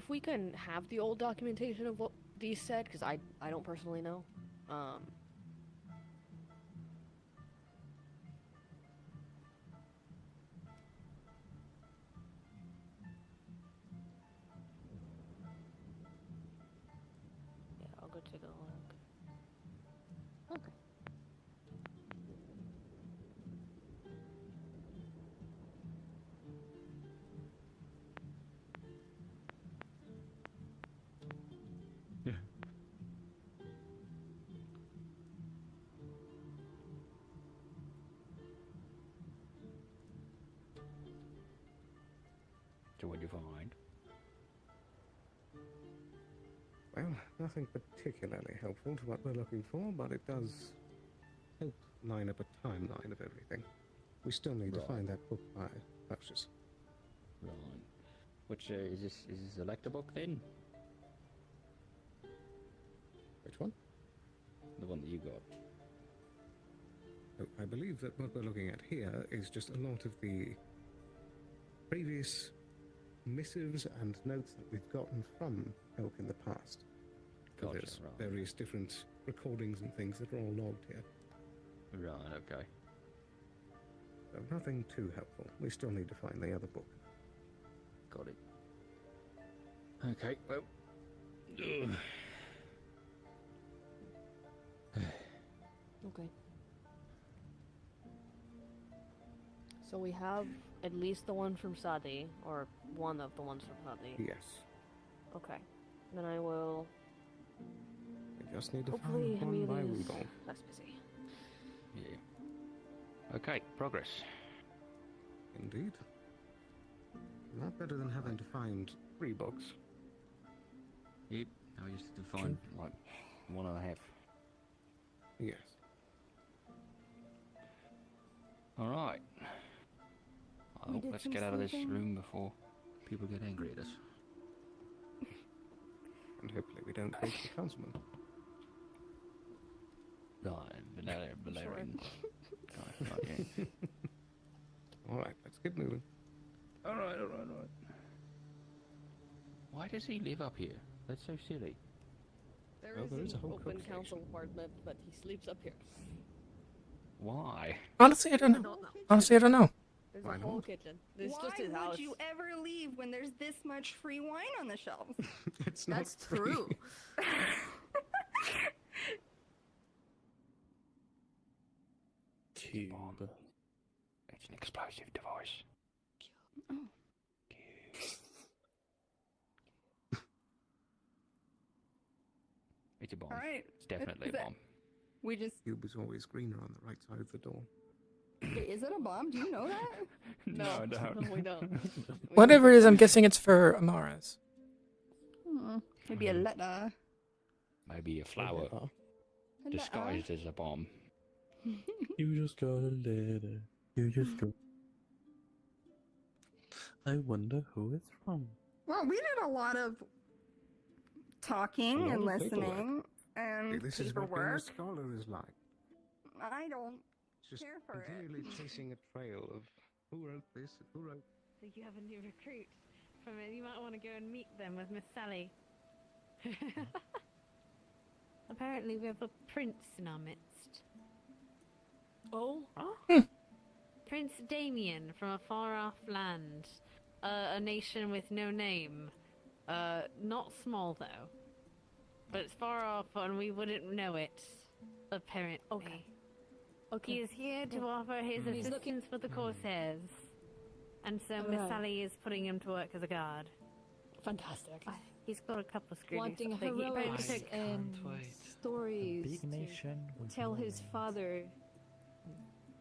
if we can have the old documentation of what these said, because I don't personally know. Yeah, I'll go take a look. Okay. Yeah. So what do you find? Well, nothing particularly helpful to what we're looking for, but it does help line up a timeline of everything. We still need to Right. find that book by purchase. Right. Which is this a lecture book then? Which one? The one that you got. Oh, I believe that what we're looking at here is just a lot of the previous missives and notes that we've gotten from Elk in the past. So Gotcha, there's right. various different recordings and things that are all logged here. Right, okay. So nothing too helpful. We still need to find the other book. Got it. Okay, well. Ugh. Okay. So we have at least the one from Sadi, or one of the ones from Sadi. Yes. Okay. Then I will. We just need to Hopefully, find one by Amelia's Rudolph. less busy. Yeah. Okay, progress. Indeed. Not better than having to find 3 books. Yep, I used to find like 1.5. Yes. Alright. We Well, did let's some get out of this sleuthing. room before people get angry at us. And hopefully we don't take the councilman. Right, Valerian. Not yet. Alright, let's get moving. Alright. Why does he live up here? That's so silly. There Well, there is a an whole open cook council apartment, but he sleeps up here. Why? Honestly, I don't know. Honestly, I don't know. There's Why a whole not? kitchen. It's Why just his would house. you ever leave when there's this much free wine on the shelves? It's not That's free. true. Cube. It's an explosive device. Oh. It's a bomb. All right. It's definitely Is a it- bomb. We just. Cube is always greener on the right side of the door. Is it a bomb? Do you know that? No, I don't. No, we don't. Whatever it is, I'm guessing it's for Amara's. Maybe a letter. Maybe a flower A disguised as a bomb. You just got a letter. You just got. I wonder who it's from. Well, we did a lot of talking A lot and of paperwork. listening and This is what being a paperwork. scholar is like. I don't Just care for it. continually chasing a trail of who wrote this and who wrote. So you have a new recruit from it. You might want to go and meet them with Miss Sally. Apparently, we have a prince in our midst. Oh? Prince Damien from a far-off land. A nation with no name. Not small, though. But it's far off and we wouldn't know it. Apparently. Okay. He is here to offer his He's assistance for the Corsairs. And so Miss Alright. Sally is putting him to work as a guard. Fantastic. He's got a couple of screens. Wanting that he heroics took. and stories Big to nation with tell no his name. father.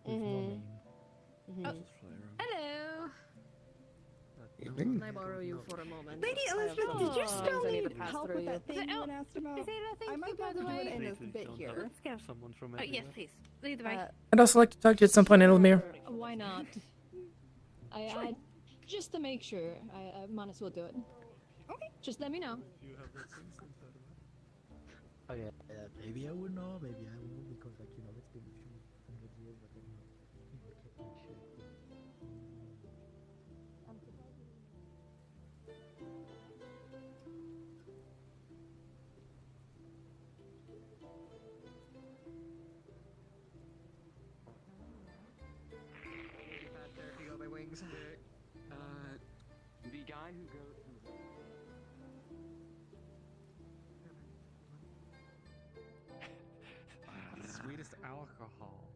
With no name. Oh, hello. Evening. Can I borrow you for a moment? Lady I have Elizabeth, some did you things still I need need to pass help through with you. that thing you had asked about? Is there I might be able to do it in this bit here. Let's go. Someone from Oh, yes, please. Lead the way. I'd also like to talk to you at some point, Elmir. Why not? I just to make sure, I might as well do it. Okay. Just let me know. Oh yeah, maybe I would know, maybe I won't, because like it's been a few hundred years, but then kept my shit. The guy who goes. Sweetest alcohol.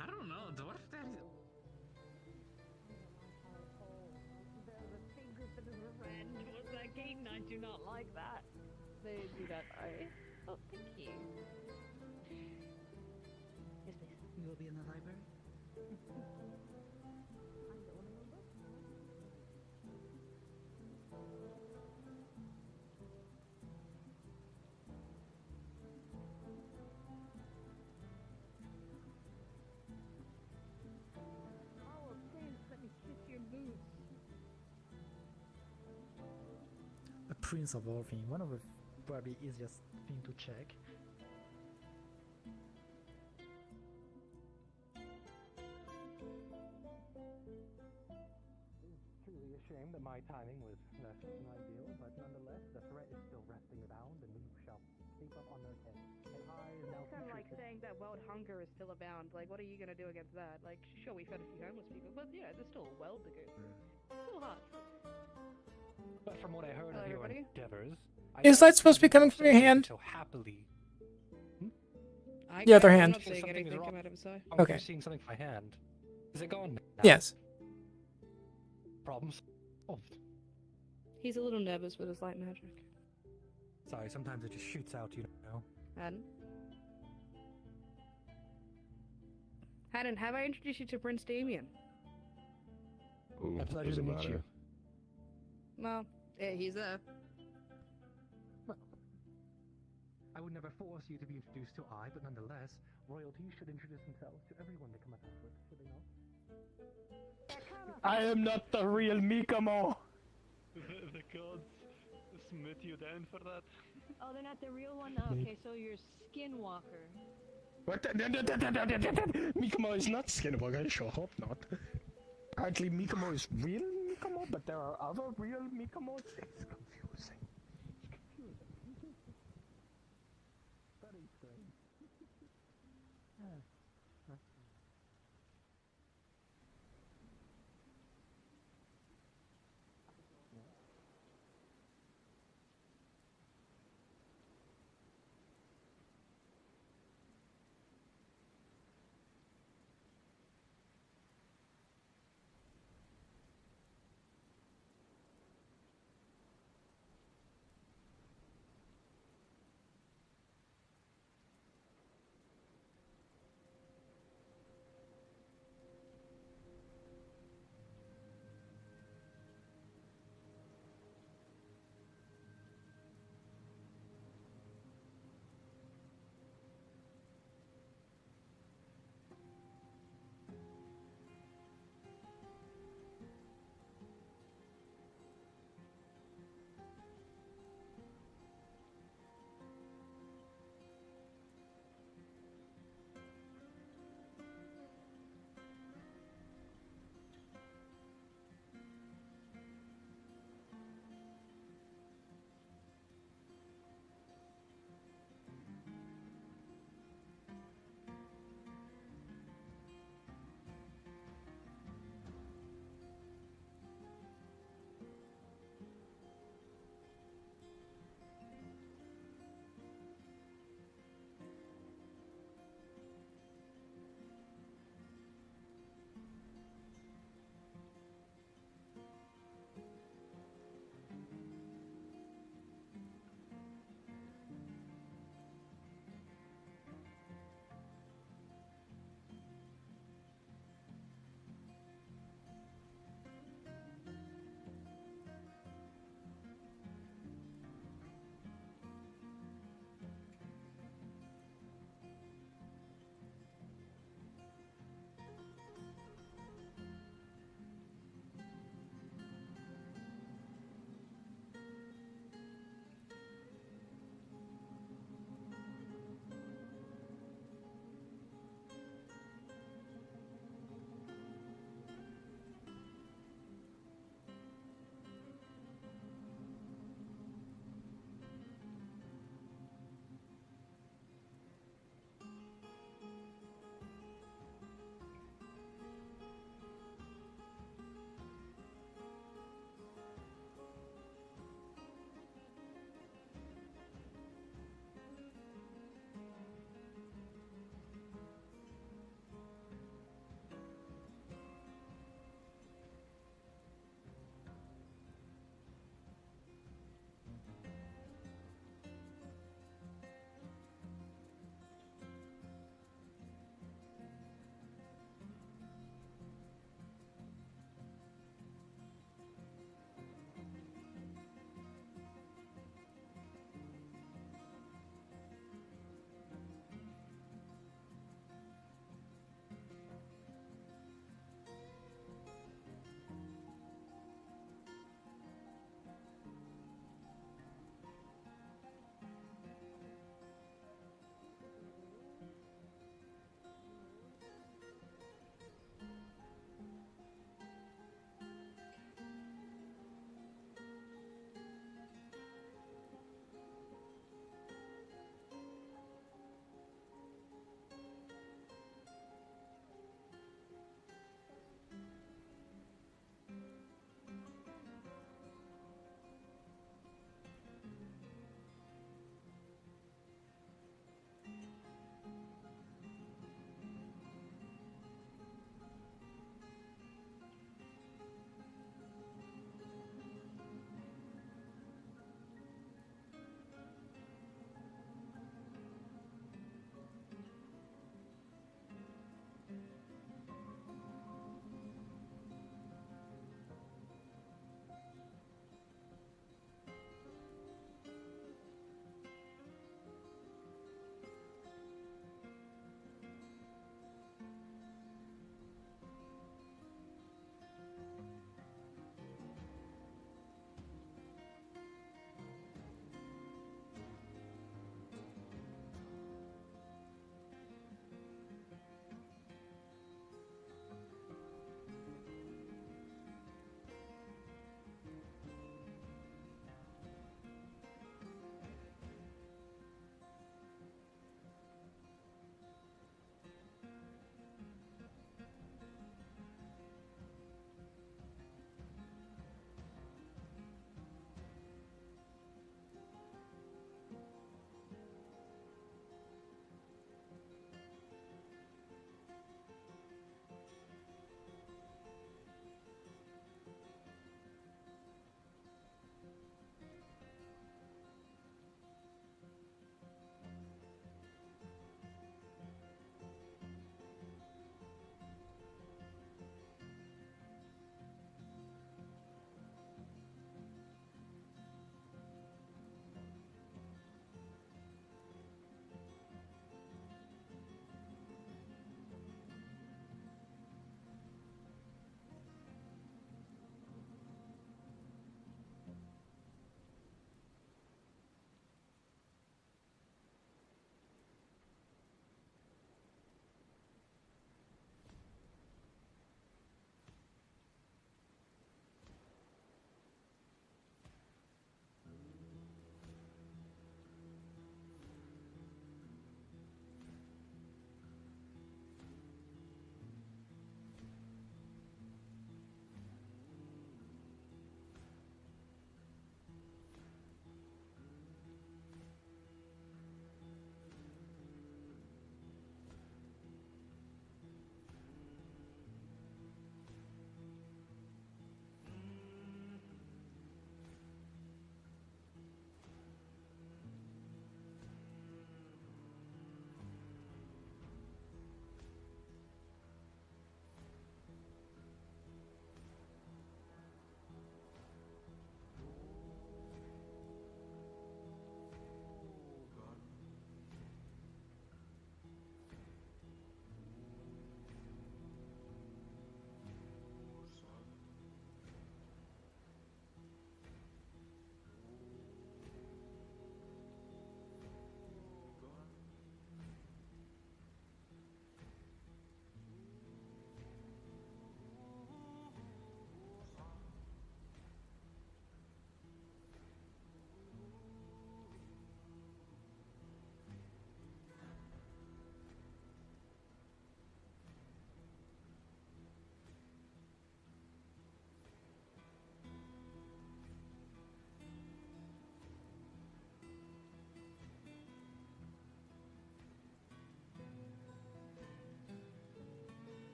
I don't know. Dwarf daddy. There's a secret that is a friend. What's that game? I do not like that. They do that. Oh, thank you. Yes, please. We will be in the library. Oh, please let me kiss your boots. A prince of all things. One of the probably easiest thing to check. Truly a shame that my timing was less than ideal, but nonetheless, the threat is still resting around, and we shall keep up on their head. And I am now It's kind of like saying that world hunger is still abound. Like, what are you gonna do against that? Like, sure, we fed a few homeless people, but yeah, there's still a world to go through. Still hard. But from what I heard Hello, of your everybody. endeavors, Is light supposed to be coming from your hand? so happily. The other I'm hand. not saying anything. Come out of his side. Oh, Okay. You're seeing something in my hand. Is it gone now? Yes. Problems solved. He's a little nervous with his light magic. Sorry, sometimes it just shoots out, you know. Haddon, have I introduced you to Prince Damien? Ooh, A pleasure doesn't to meet matter. you. Well, yeah, he's there. I would never force you to be introduced to I, but nonetheless, royalty should introduce themselves to everyone they come across with, should they not? I am not the real Mikomo! The gods smite you down for that. Oh, they're not the real one? Oh, okay, so you're Skinwalker. What? Mikomo is not Skinwalker, I sure hope not. Apparently Mikomo is real Mikomo, but there are other real Mikomos. It's confusing. Very strange.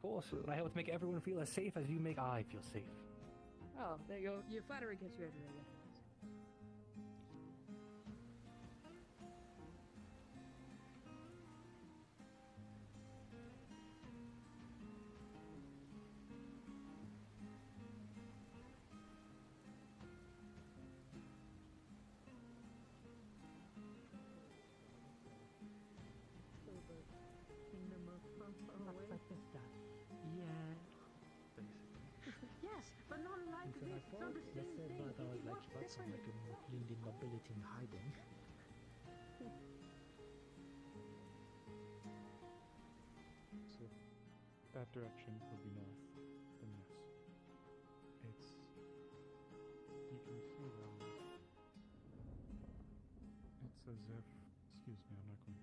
course. I hope to make everyone feel as safe as you make I feel safe. Oh, there you go. Your flattery gets you everywhere. Yes, but not like this. So the same thing. But I was like, but some like leaned in mobility and hiding. So that direction would be north. Then yes. It's you can see them. It's as if excuse me, I'm not going.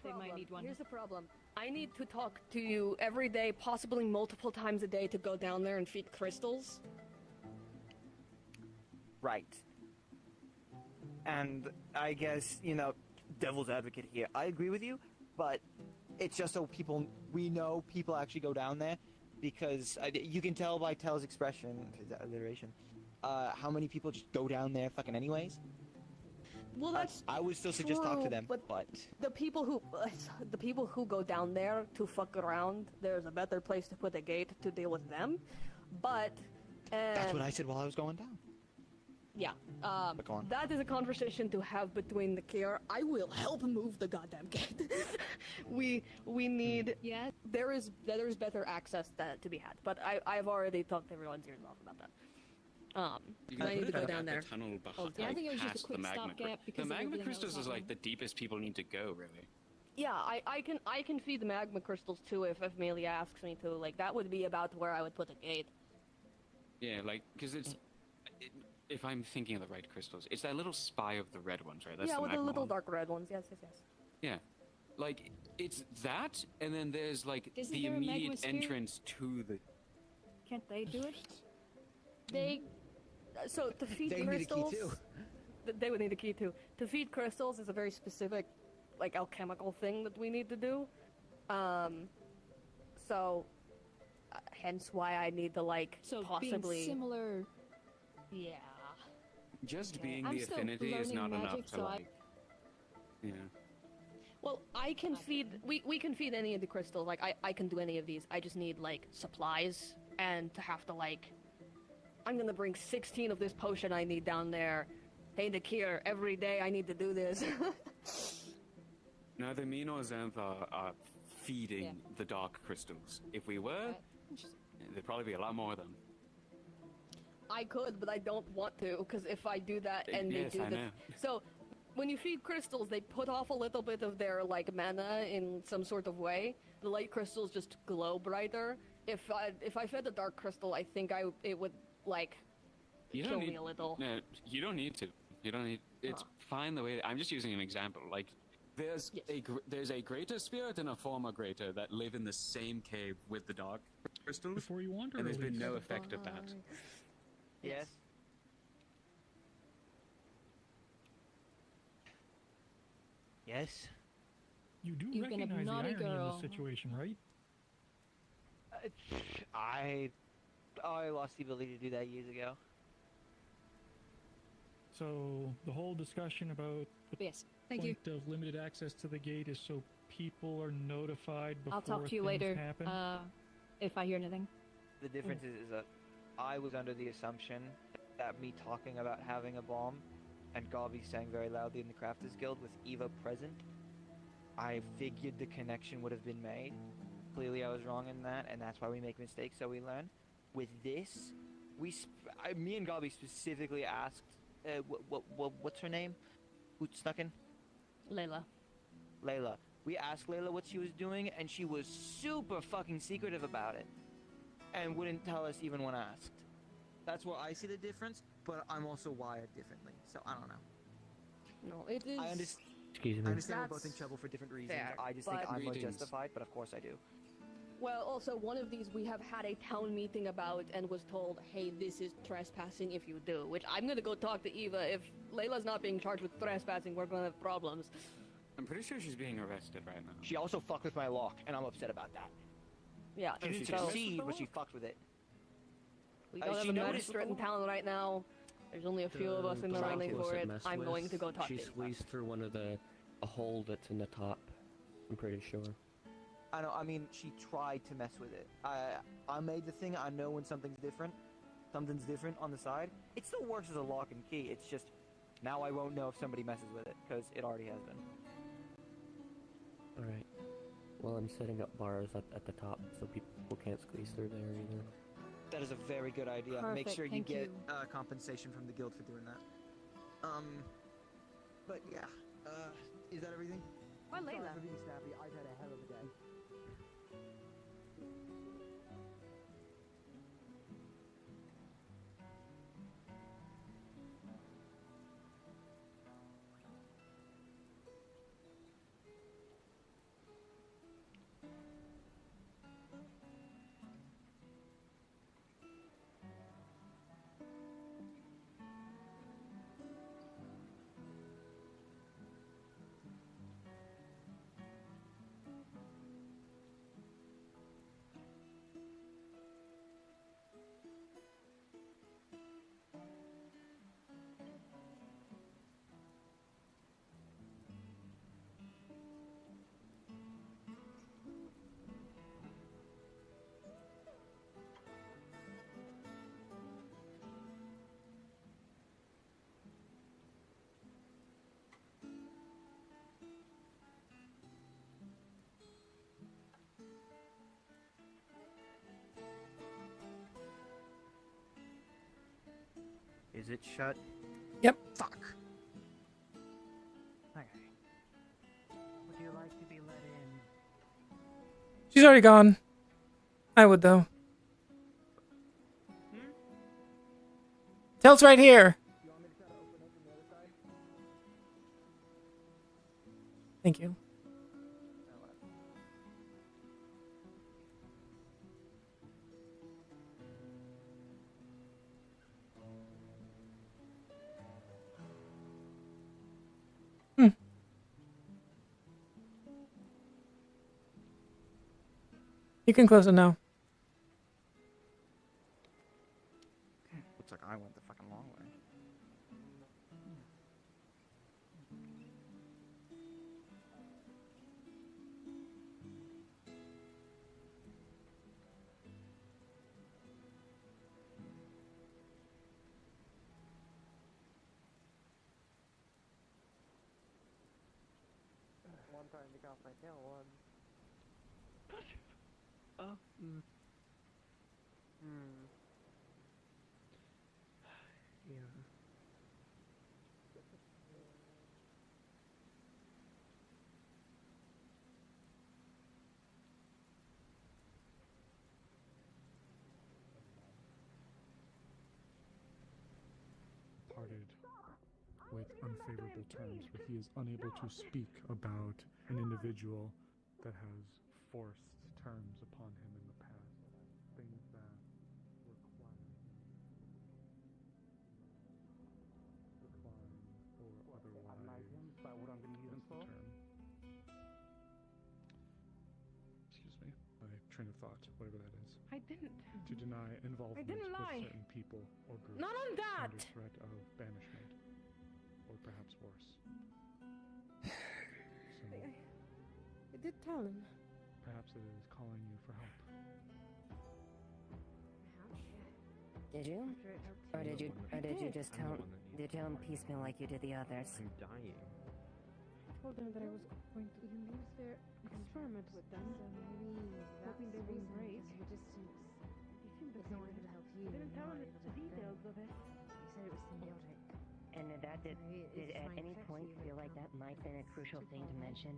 They might need one. Here's the problem. I need to talk to you every day, possibly multiple times a day, to go down there and feed crystals. Right. And I guess, devil's advocate here. I agree with you, but it's just so we know people actually go down there, because you can tell by Tell's expression, his alliteration, how many people just go down there fucking anyways. Well, that's I would still suggest talk to them, but the people who go down there to fuck around, there's a better place to put a gate to deal with them. But that's what I said while I was going down. Yeah, that is a conversation to have between the care. I will help move the goddamn gate. we need. Yeah, there is better access to be had, but I've already talked everyone's ears off about that. I need to go down there. The tunnel behind, I think it was just a past quick the magma stopgap because the of magma everything that was crystals is like happening. the deepest people need to go, really. Yeah, I can feed the magma crystals too if Amelia asks me to. Like that would be about where I would put a gate. Yeah, like because if I'm thinking of the right crystals, it's that little spy of the red ones, right? That's yeah, the with the magma little one. dark red ones. Yes. Yeah, like it's that, and then there's like Isn't the there a magma immediate sphere? entrance to the. Can't they do it? They so to feed They need a key, crystals. too. They would need a key too. To feed crystals is a very specific, like alchemical thing that we need to do. So hence why I need to like So possibly being similar. Yeah. Just being I'm the still affinity is learning not magic, enough to so like. Yeah. Well, I can feed. We can feed any of the crystals. Like I can do any of these. I just need like supplies and to have to like. I'm gonna bring 16 of this potion I need down there. Hey, Nakir, every day I need to do this. Neither me nor Xantha are feeding the dark crystals. If we were, there'd probably be a lot more of them. I could, but I don't want to, because if I do that and Yes, they do I know. So, when you feed crystals, they put off a little bit of their like mana in some sort of way. The light crystals just glow brighter. If I fed a dark crystal, I think it would like kill me a little. No, you don't need to. You don't need. It's fine the way. I'm just using an example. Like, there's a greater spirit and a former greater that live in the same cave with the dark crystals. Before you wander, and there's been Elise. no effect of that. Yes. Yes. You do You've been a recognize the naughty irony in girl. this situation, right? I lost the ability to do that years ago. So the whole discussion about the Yes, thank you. point of limited access to the gate is so people are notified before I'll talk to you things later. happen. If I hear anything. The difference is that I was under the assumption that me talking about having a bomb and Garvey saying very loudly in the Crafters Guild with Eva present, I figured the connection would have been made. Clearly I was wrong in that, and that's why we make mistakes, so we learn. With this, me and Garvey specifically asked, what's her name? Who snuck in? Layla. Layla. We asked Layla what she was doing, and she was super fucking secretive about it. And wouldn't tell us even when asked. That's where I see the difference, but I'm also wired differently, so I don't know. No, it is. I understand. Excuse me. I understand we're both in trouble for different reasons. fair, I just think but- I'm more Greetings. justified, but of course I do. Well, also, one of these we have had a town meeting about and was told, hey, this is trespassing if you do, which I'm gonna go talk to Eva. If Layla's not being charged with trespassing, we're gonna have problems. I'm pretty sure she's being arrested right now. She also fucked with my lock, and I'm upset about that. Yeah, She didn't so succeed, but she fucked with it. we don't have she a noticed magistrate in town right now. There's only a few of us in the running for it. I'm going to go talk She to Eva. squeezed through one of a hole that's in the top. I'm pretty sure. I know, I mean, she tried to mess with it. I made the thing, I know when something's different on the side. It still works as a lock and key, it's just, now I won't know if somebody messes with it, because it already has been. Alright. Well, I'm setting up bars at the top so people can't squeeze through there either. That is a very good idea. Make Perfect, sure you thank get you. compensation from the guild for doing that. But yeah, is that everything? Or Sorry Layla. for being snappy, I've had a hell of a day. Is it shut? Yep. Fuck. Okay. Would you like to be let in? She's already gone. I would, though. Tel's right here. Thank you. You can close it now. one trying to go off my tail one. Yeah. Parted with unfavorable terms, but he is unable to speak about an individual that has forced terms upon him in the past. Things that require decline or otherwise. By what I'm going to use him for? Excuse me, my train of thought, whatever that is. I didn't. To deny involvement didn't lie. with certain people or groups Not on that! under threat of banishment, or perhaps worse. So I did tell him. perhaps it is calling you for help. Did you? Or did you just tell him piecemeal like you did the others? I'm dying. I told them that I was going to use their experiment with them. So maybe hoping they wouldn't break. resistance. They seemed It's to not able to help you. I didn't tell not them able the to help details them. of it. You said it was symbiotic. And that did at any point feel like that might have been a crucial thing to mention?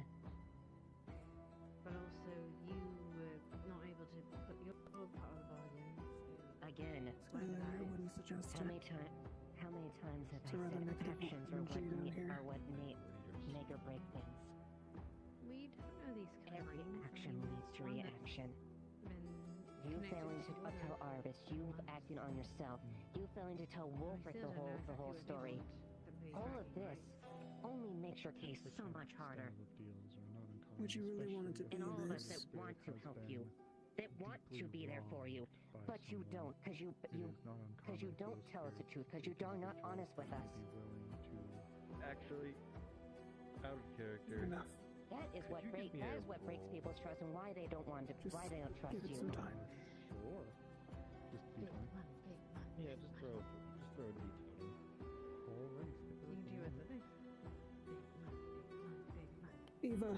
But also, you were not able to put your part of the bargain. Again, I wouldn't suggest how it. many times have It's a I rather said negative actions are energy down here. make or break things? We don't know these kind Every of things. action leads to one that's reaction. been You connected failing to other tell Arvis, you acting on yourself, you failing to tell Wolfric still don't know the whole exactly what story. you want to be All of exactly this only makes your case so much harder. Would you really want it to be And all of us this? that want to help you, that want to be there for you, but you don't, because you don't tell us the truth, because you are not honest with us. Actually, out of character. Enough. That is what Could you give me that a is what breaks roll? people's trust and why they don't want to, why they don't trust give it you. some time. Sure. Just be fine. Yeah, just throw a d20. Alright. You do it. Eva,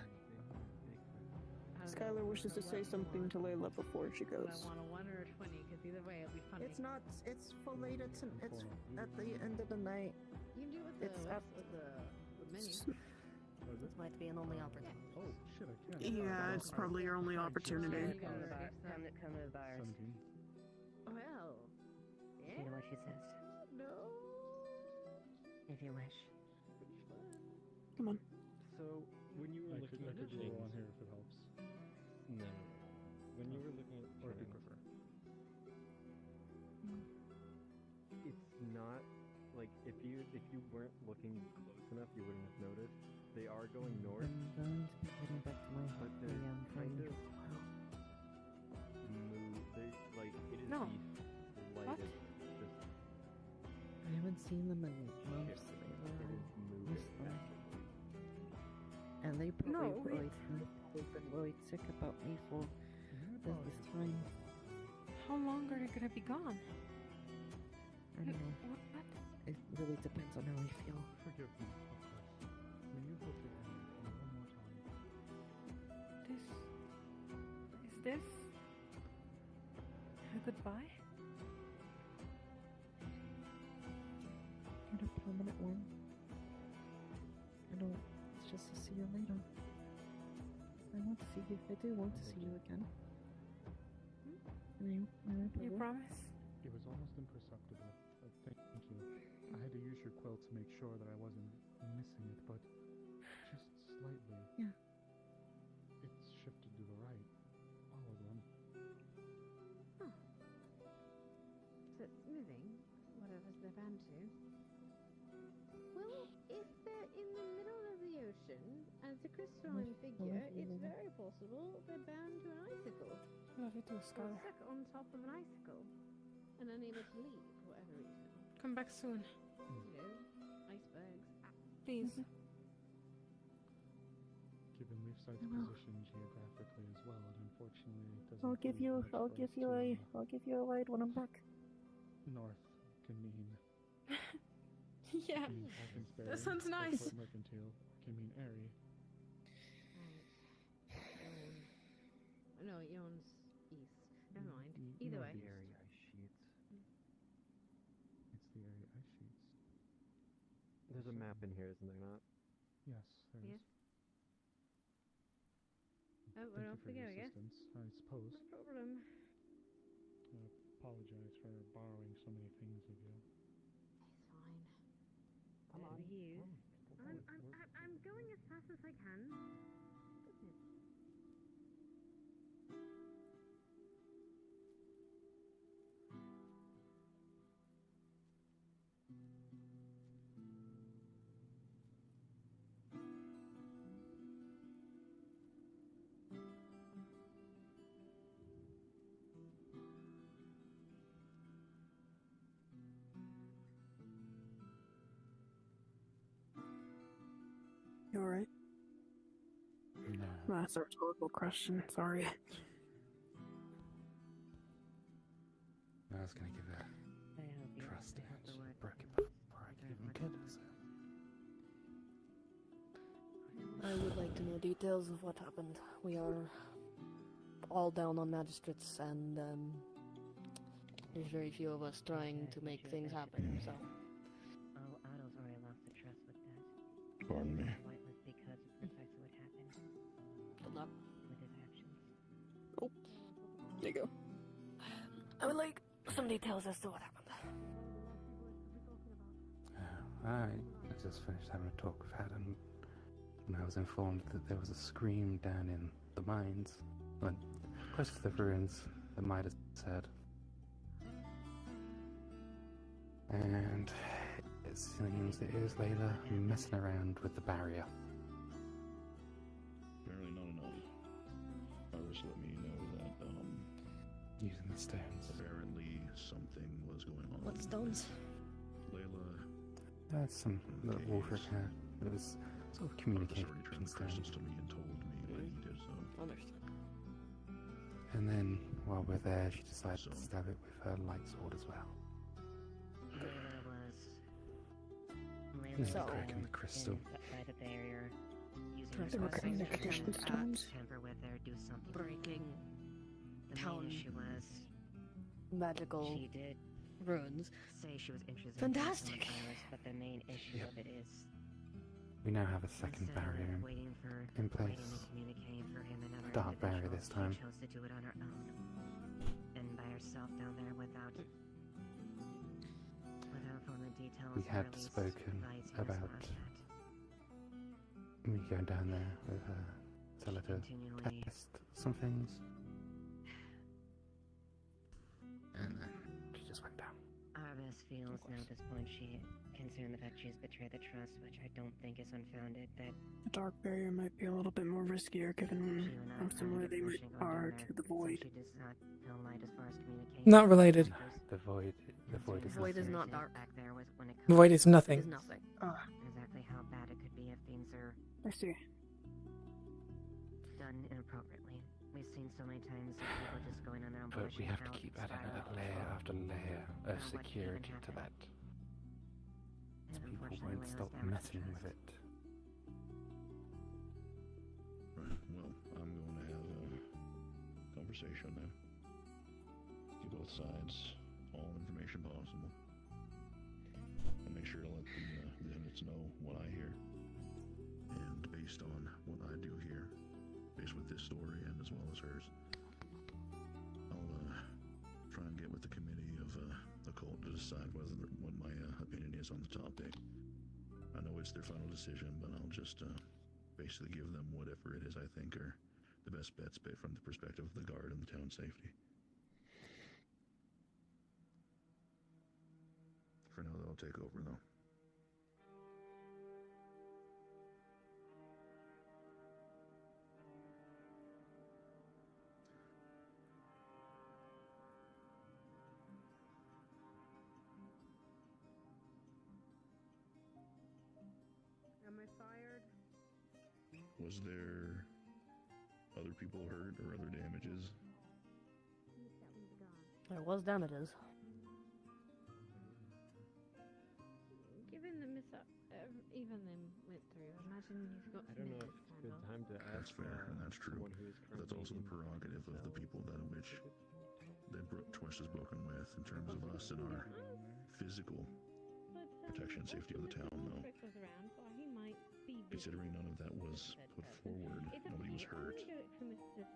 Skylar wishes to say something to Layla before she Do I goes. want a 1 or a 20? Because either way, it'll be funny. It's not. It's for later. It's at the end of the night. You can do it with the It's rest up. of the menu. This might be an only opportunity. Oh, shit, I can't. Yeah, it's probably your only opportunity. Come to the bars. 17. Well, yeah. You know what she says. No. If you wish. Come on. So, when you were I looking could at roll things, on here if it helps. no. When you were looking at Or if you things, prefer. it's not like if you weren't looking close enough, you wouldn't have noticed. They are going north, I'm going to be getting back to my but they're kind friend. of move. They like it is No. the What? lightest. Just I haven't seen them in months. it Layla. is moving. Miss them. And they No, probably they've been worried sick about me for this time. How long are you gonna be gone? I don't know. What? It really depends on how I feel. Forgive me, of course. May you look at me one more time? Is this a goodbye? Not a permanent one. I don't. It's just to see you later. I want to see you. I do want to see you again. You promise? It was almost imperceptible. Thank you. I had to use your quilt to make sure that I wasn't missing it, but just slightly. Yeah. It's shifted to the right. All of them. So it's moving, whatever's they're bound to. Well, if they're in the middle of the ocean and it's a crystalline figure, it's very possible they're bound to an icicle. Love you too, Or Skylar. stuck on top of an icicle and unable to leave for whatever reason. Come back soon. You know, icebergs. Please. Given Leefside's I will. position geographically as well, it unfortunately doesn't. I'll give leave you. much I'll for give us you to, a. I'll give you a ride when I'm back. North can mean. Yeah. Athensbury, That sounds or nice. Port Mercantile can mean Airy. no, Yon's east. Never mind. Either way. The area ice sheets. It's the area ice sheets. There's a map in here, isn't there not? Yes, there is. Oh, Thank we're you off for we go, your I guess. assistance, I suppose. No problem. I apologize for borrowing so many things of you. It's fine. Come on. You. Come on. I'm going as fast as I can. Goodness. You alright? No. That's a rhetorical question, sorry. I was gonna give a trust and broke it before I could even get it, so. I would like to know details of what happened. We are all down on magistrates, and there's very few of us trying to make things happen, so. Oh, Otto's already lost the trust with that. Pardon me. Pointless because it protects what happened. Good luck. With his actions. Oh, there you go. I would like some details as to what happened. I just finished having a talk with Haddon, and I was informed that there was a scream down in the mines, well, close to the ruins, the Midas said. And it seems it is Layla messing around with the barrier. Apparently not enough. Iris let me know that, using the stones. apparently something was going on. What stones? Layla That's some little water cat. It was sort of communication turned the crystals to me and told me that he did so. Understood. And then, while we're there, she decided to stab it with her light sword as well. Layla So, was cracking the crystal. by the barrier, using They were communication stones. tamper with her, do something. Breaking The town main issue was magical she did runes. say she was interested Fantastic. in the virus, but the main issue of it is We now have a second instead of barrier waiting in and place. communicating for him and A other dark barrier individuals, this time. she chose to do it on her own and by herself down there without formal details. We or had at least spoken advice in about response to that. me going down there with her, tell her to Continually- test some things. And then she just went down. Arvis feels now at this point she concerned the fact she's betrayed the trust, which I don't think is unfounded, that The dark barrier might be a little bit more riskier given how similar they are to the void. she does not tell Light as far as communication. Not related. No, the void is Void is nothing. not dark. Back there was when it The void is nothing. It is nothing. exactly how bad it could be if things are I see. done inappropriately. We've seen so many times of people just going on their own But we pushing have to out keep adding style another layer after layer of security to that. So And people unfortunately, won't Layla's stop damaged messing trust. with it. Right, well, I'm going to have a conversation now. Give both sides all information possible. And make sure to let the units know what I hear. And based on what I do hear, based with this story and as well as hers, I'll try and get with the committee of the cult to decide what my opinion is on the topic. I know it's their final decision, but I'll just basically give them whatever it is I think are the best bets from the perspective of the guard and the town safety. For now, they'll take over though. Am I fired? Was there other people hurt or other damages? There was damages. Given the mishap even them went through, imagine imagine he's got I don't know if it's a good time to ask. That's fair, and that's true. Someone who is But that's also the prerogative of the people that which Twist is broken with in terms of us and our physical protection and safety of the town, though. Considering none of that was put forward, nobody was hurt.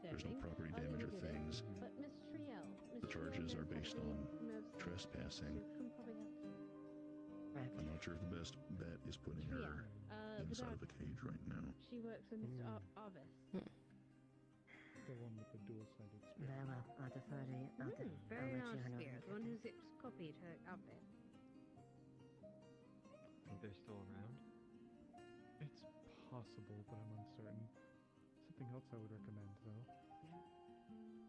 There's no property damage or things. The charges are based on trespassing. I'm not sure if the best bet is putting her inside of a cage right now. She works with Mr. Arvis. The one with the dual-sided spear. Very well. I'll defer to you. Very I'll let large you know. spear. The one who zips copied her outfit. Think they're still around? It's possible, but I'm uncertain. Something else I would recommend, though.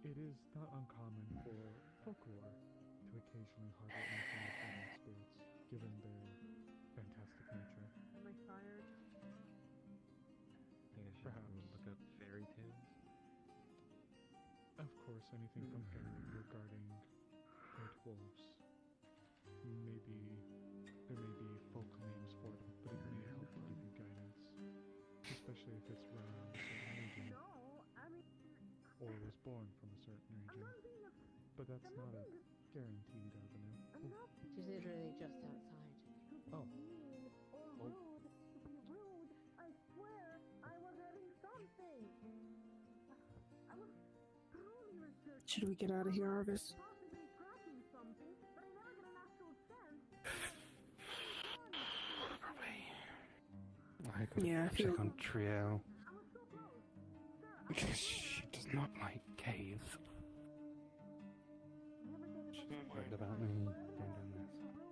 It is not uncommon for folklore to occasionally harbor anything with animal spirits, given their fantastic nature. Am I fired? I think I should Perhaps. look up fairy tales. Of course, anything from Harry regarding white wolves. Maybe there may be folk names for them, but it may help to give you guidance, especially if it's run in a certain region, or was born from a certain region. But that's not a guaranteed avenue. She's literally just outside. Oh. Should we get out of here, Arvis? I could Yeah, I check feel- on Trio. Because she does not like caves. She's worried about me doing this.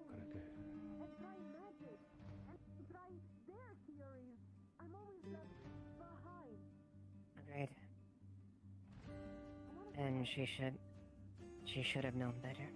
Gotta go. Agreed. And she should have known better.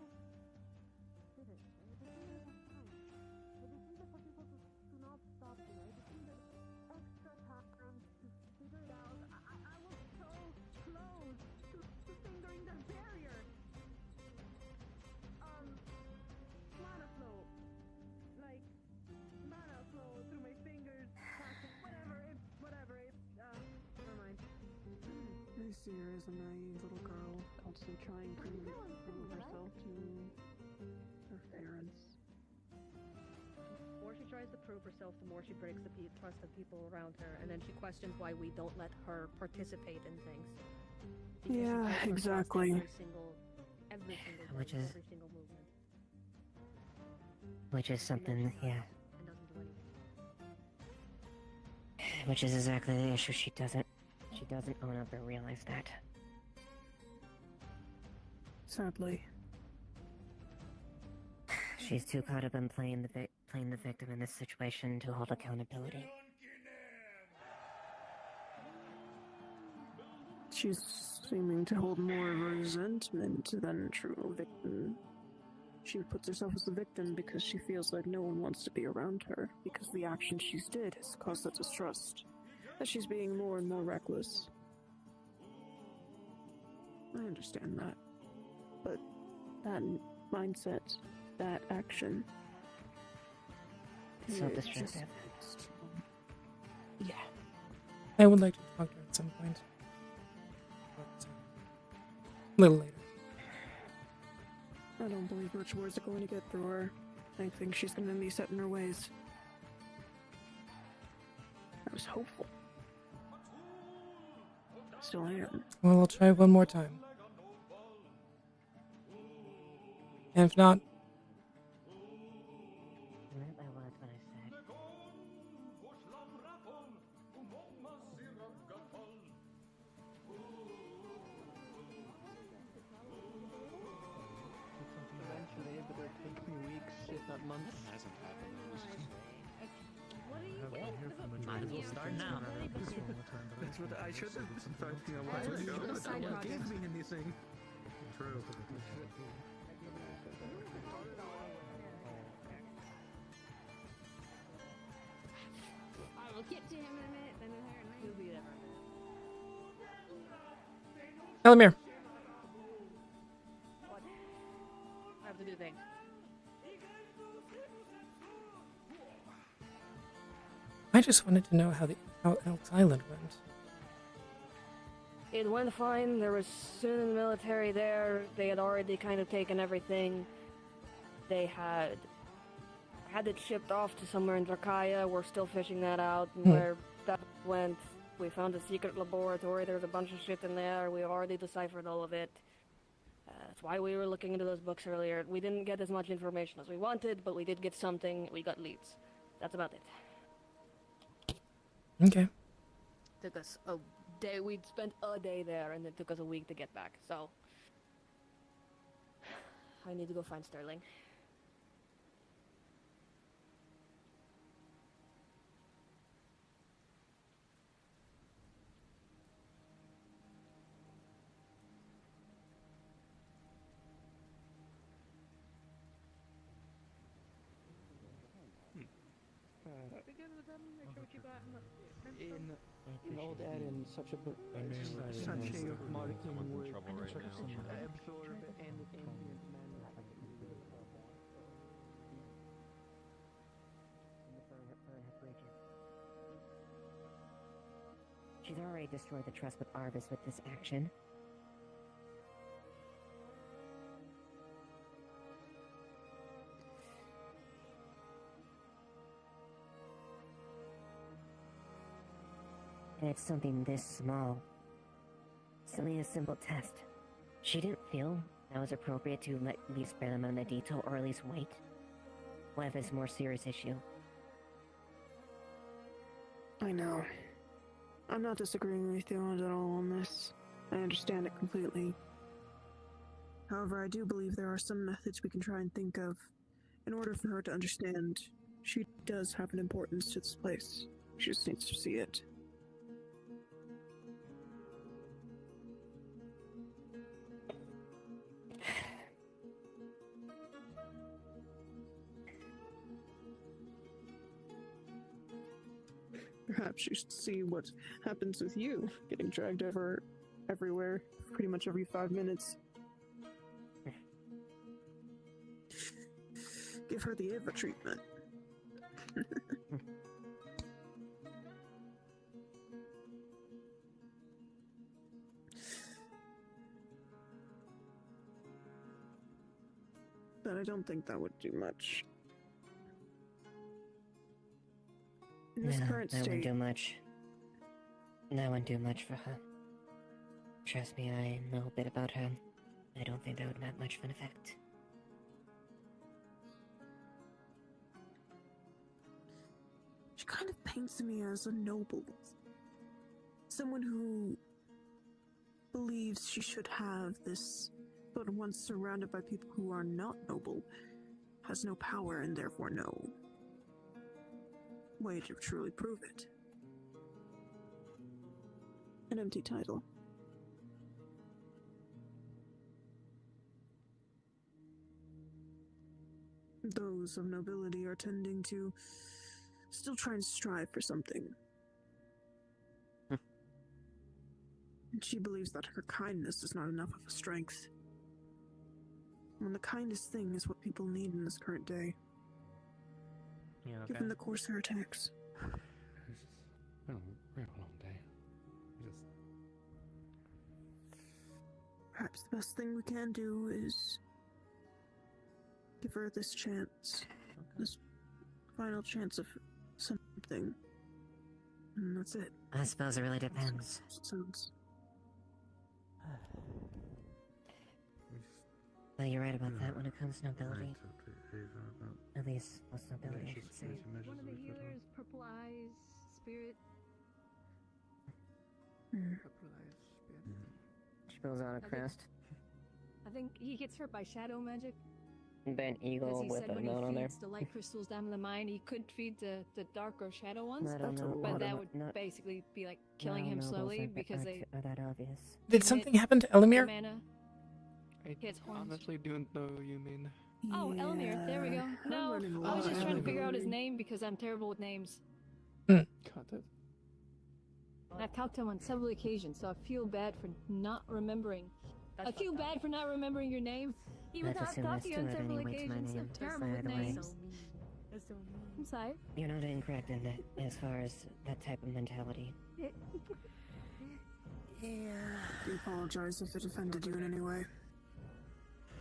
I see her as a naive little girl, constantly trying to prove herself to her parents. The more she tries to prove herself, the more she breaks the trust of people around her, and then she questions why we don't let her participate in things. Because she Yeah, puts her trust exactly. Every single Which day, is- every single movement. Which is something, yeah. And doesn't do anything. Which is exactly the issue. She doesn't own up or realize that. Sadly. She's too caught up in playing the victim in this situation to hold accountability. She's seeming to hold more resentment than true victim. She puts herself as the victim because she feels like no one wants to be around her, because the action she's did has caused that distrust, that she's being more and more reckless. I understand that. But that mindset, that action... It's self-destructive. Yeah. I would like to talk to her at some point. But, a little later. I don't believe much words are going to get through her. I think she's going to be set in her ways. I was hopeful. Still am. Well, I'll try one more time. And if not, I meant my words when I said. Eventually, but it takes me weeks, if not months. That hasn't happened. Might as well start now. That's what I should have started, you know, That's what you what should have done. engaged me in these things. True. I will get to him in a minute, then her and he'll be there for a minute. Elamir. What? I have to do things. I just wanted to know how Elk's Island went. It went fine. There was soon in the military there. They had already kind of taken everything. They had it shipped off to somewhere in Drakaya. We're still fishing that out. And where that went, we found a secret laboratory. There's a bunch of shit in there. We already deciphered all of it. That's why we were looking into those books earlier. We didn't get as much information as we wanted, but we did get something. We got leads. That's about it. Okay. Took us a day. We'd spent a day there, and it took us a week to get back. So I need to go find Sterling. In old Eden, such a marking would absorb an ambient manner. She's already destroyed the trust with Arvis with this action. And it's something this small. It's only a simple test. She didn't feel that was appropriate to at least spare them on the detail, or at least wait. What if it's a more serious issue? I know. I'm not disagreeing with you at all on this. I understand it completely. However, I do believe there are some methods we can try and think of in order for her to understand she does have an importance to this place. She just needs to see it. Perhaps you should see what happens with you, getting dragged everywhere, pretty much every 5 minutes. Give her the Eva treatment. But I don't think that would do much. In this current that state, wouldn't do much. That wouldn't do much for her. Trust me, I know a bit about her. I don't think that would have much of an effect. she kind of paints me as a noble. Someone who believes she should have this, but once surrounded by people who are not noble, has no power and therefore no way to truly prove it. An empty title. Those of nobility are tending to still try and strive for something. And she believes that her kindness is not enough of a strength. When the kindest thing is what people need in this current day. Yeah, okay. Given the Corsair attacks. It's been a real long day. Perhaps the best thing we can do is give her this chance. This final chance of something. And that's it. I suppose it really depends. Sounds. Well, you're right about that when it comes to nobility. At least, most nobility, I should say. One of the healers, Purple Eyes, Spirit. She pulls out a crest. I think he gets hurt by shadow magic. Bent eagle Because he with said a when note on he there. feeds the light crystals down in the mine, he could feed the darker shadow ones. I don't know. But that would basically be like killing him slowly because they. Are that obvious? Did something happen to Elamir? I honestly don't know what you mean. Oh, Elamir, there we go. No, I was just trying to figure out his name because I'm terrible with names. Got it. I've talked to him on several occasions, so I feel bad for not remembering. I feel bad for not remembering your name. Even though I've talked to you on several occasions, I'm terrible with names. I'm sorry. You're not incorrect in that, as far as that type of mentality. I apologize if it offended you in any way.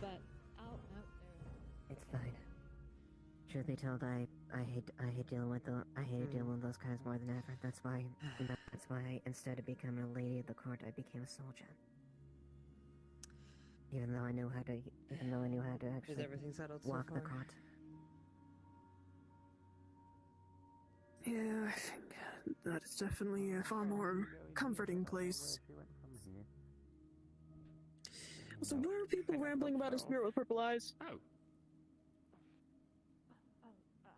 But out there. It's fine. Truth be told, I hate dealing with dealing with those guys more than ever. That's why instead of becoming a lady of the court, I became a soldier. Even though I knew how to actually everything settled so walk the far? court. Yeah, I think that is definitely a far more comforting place. So why are people rambling about a spirit with purple eyes? Oh. I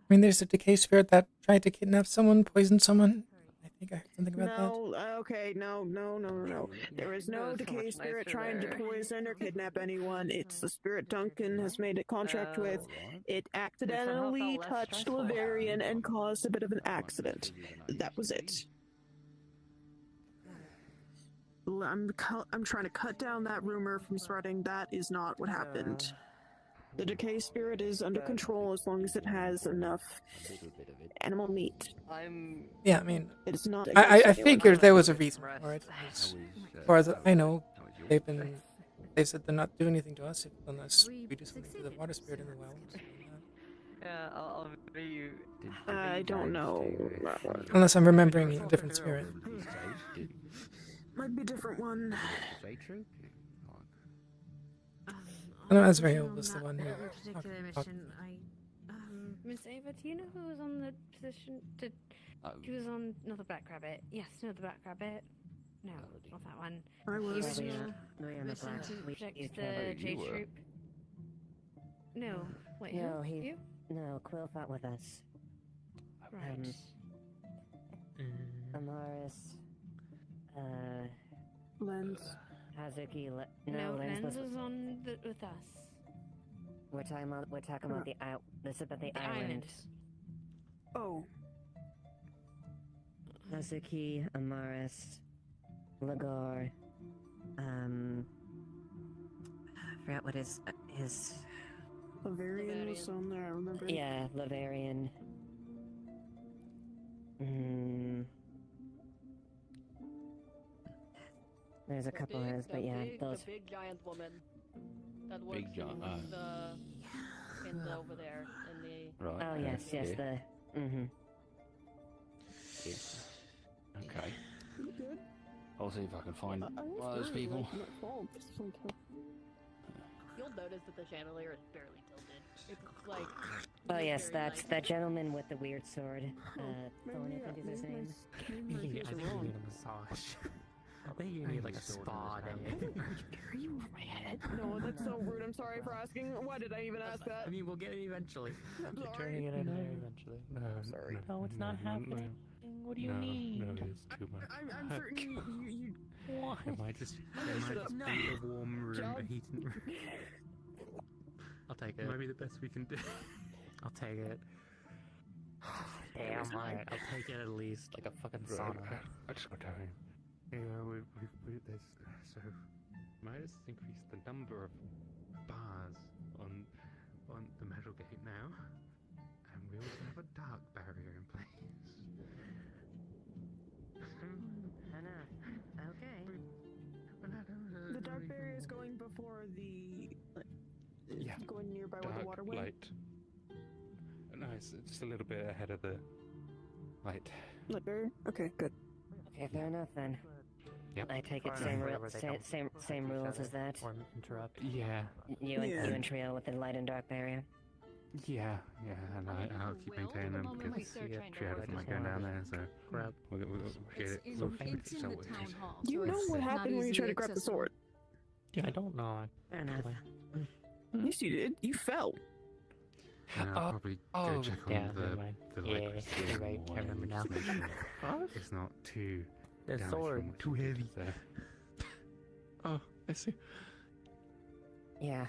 mean, there's a decay spirit that tried to kidnap someone, poison someone. I think I heard something about that. No, okay, no. There is no decay spirit trying to poison or kidnap anyone. It's the spirit Duncan has made a contract with. It accidentally touched Laverian and caused a bit of an accident. That was it. I'm trying to cut down that rumor from spreading. That is not what happened. The decay spirit is under control as long as it has enough animal meat. Yeah, I mean, it's not. I figured there was a reason for it. As far as I know, they said they're not doing anything to us unless we do something to the water spirit in the well. Yeah, I'll meet you. I don't know. Unless I'm remembering a different spirit. Might be a different one. I know Azrael was the one who particular mission. Miss Ava, do you know who was on the position to? Who was on not the Black Rabbit? Yes, no, the Black Rabbit. No, not that one. I was. Mission to protect the J Troop. No, wait. No, who? You? No, Quill fought with us. Right. Amaris, Lens. Hazuki, No, Lens Lens was on with us. We're talking about the this is about the island. Oh. Hazuki, Amaris, Lagar, I forgot what his Laverian was on there, I remember. Yeah, Laverian. There's a couple others, but yeah, those. The big giant woman that works in over there in the. Right. Oh yes, yes, yeah. Okay. Good. I'll see if I can find one of those people. You'll notice that the chandelier is barely tilted. It's like. Oh yes, that's that gentleman with the weird sword. Thorn, I think is his name. I think you need a massage. I think you need like a spa day. Are you over my head? No, that's so rude. I'm sorry for asking. Why did I even ask that? I mean, we'll get it eventually. I'm You're sorry. turning it in there eventually. No, sorry. No, it's not happening. What do you need? No, it's too much. I'm certain you What? It might just be a warm room, a heating room. I'll take it. Might be the best we can do. I'll take it. Damn, alright. I'll take it at least like a fucking sauna. I just got time. Yeah, we there's so might just increase the number of bars on the metal gate now, and we also have a dark barrier in place. Okay. The dark barrier is going before the. Yeah. Going nearby where the Dark water went. light. No, it's just a little bit ahead of the light. Light barrier. Okay, good. Okay, fair enough then. Yep. I take it same rules as that. Or interrupt. Yeah. You and Trio with the light and dark barrier. Yeah, and I'll keep maintaining them because Trio doesn't like going down there, so we'll get it. It's in the town hall. Do you know what happened when you tried to grab the sword? Yeah, I don't know. Fair enough. Yes, you did. You fell. And I'll probably go check on the yeah, steel right. I remember now. just make sure it's not too The damaged sword. from what too heavy. So. Oh, I see. Yeah.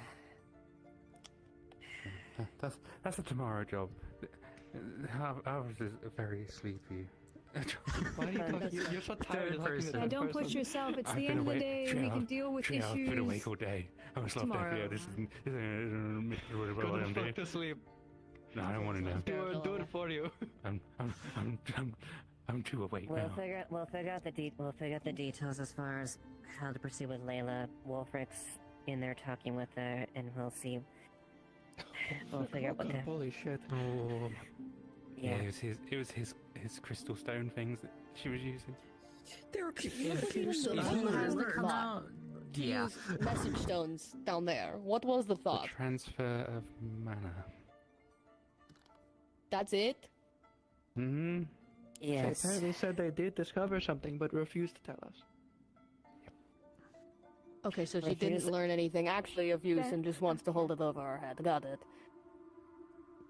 That's a tomorrow job. Ours is very sleepy. Why do you talk? You're so tired. Yeah, don't push yourself. It's the end of the day. We can deal with issues. I've been awake all day. I was not tomorrow. there. This is Go the fuck to sleep. No, I don't want to know. Do it for you. I'm too awake We'll now. figure out the details as far as how to proceed with Layla. Wolfric's in there talking with her, and we'll see. We'll figure out what the. Holy shit. Oh. Yeah. It was his crystal stone things that she was using. There are people come out. Yeah. Message stones down there. What was the thought? Transfer of mana. That's it? Hmm. Yes. They apparently said they did discover something, but refused to tell us. Okay, so she didn't learn anything actually of use and just wants to hold it over her head. Got it.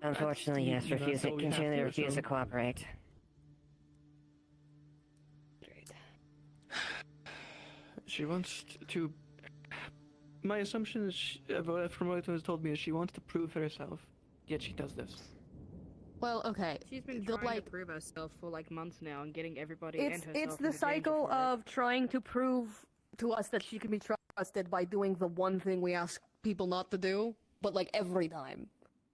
Unfortunately, yes. Continually refuse to cooperate. She wants to. My assumption is, from what was told me, is she wants to prove herself. Yet she does this. Well, okay. She's been trying to prove herself for like months now and getting everybody and herself It's the into danger cycle for it. of trying to prove to us that she can be trusted by doing the one thing we ask people not to do, but like every time.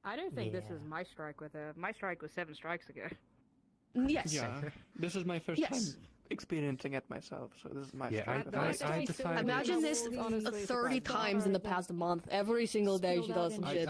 I don't think this is my strike with her. My strike was 7 strikes ago. Yes. Yeah. This is my first time experiencing it myself, so this is my strike. I decided. Imagine this 30 times in the past month. Every single day she does some shit.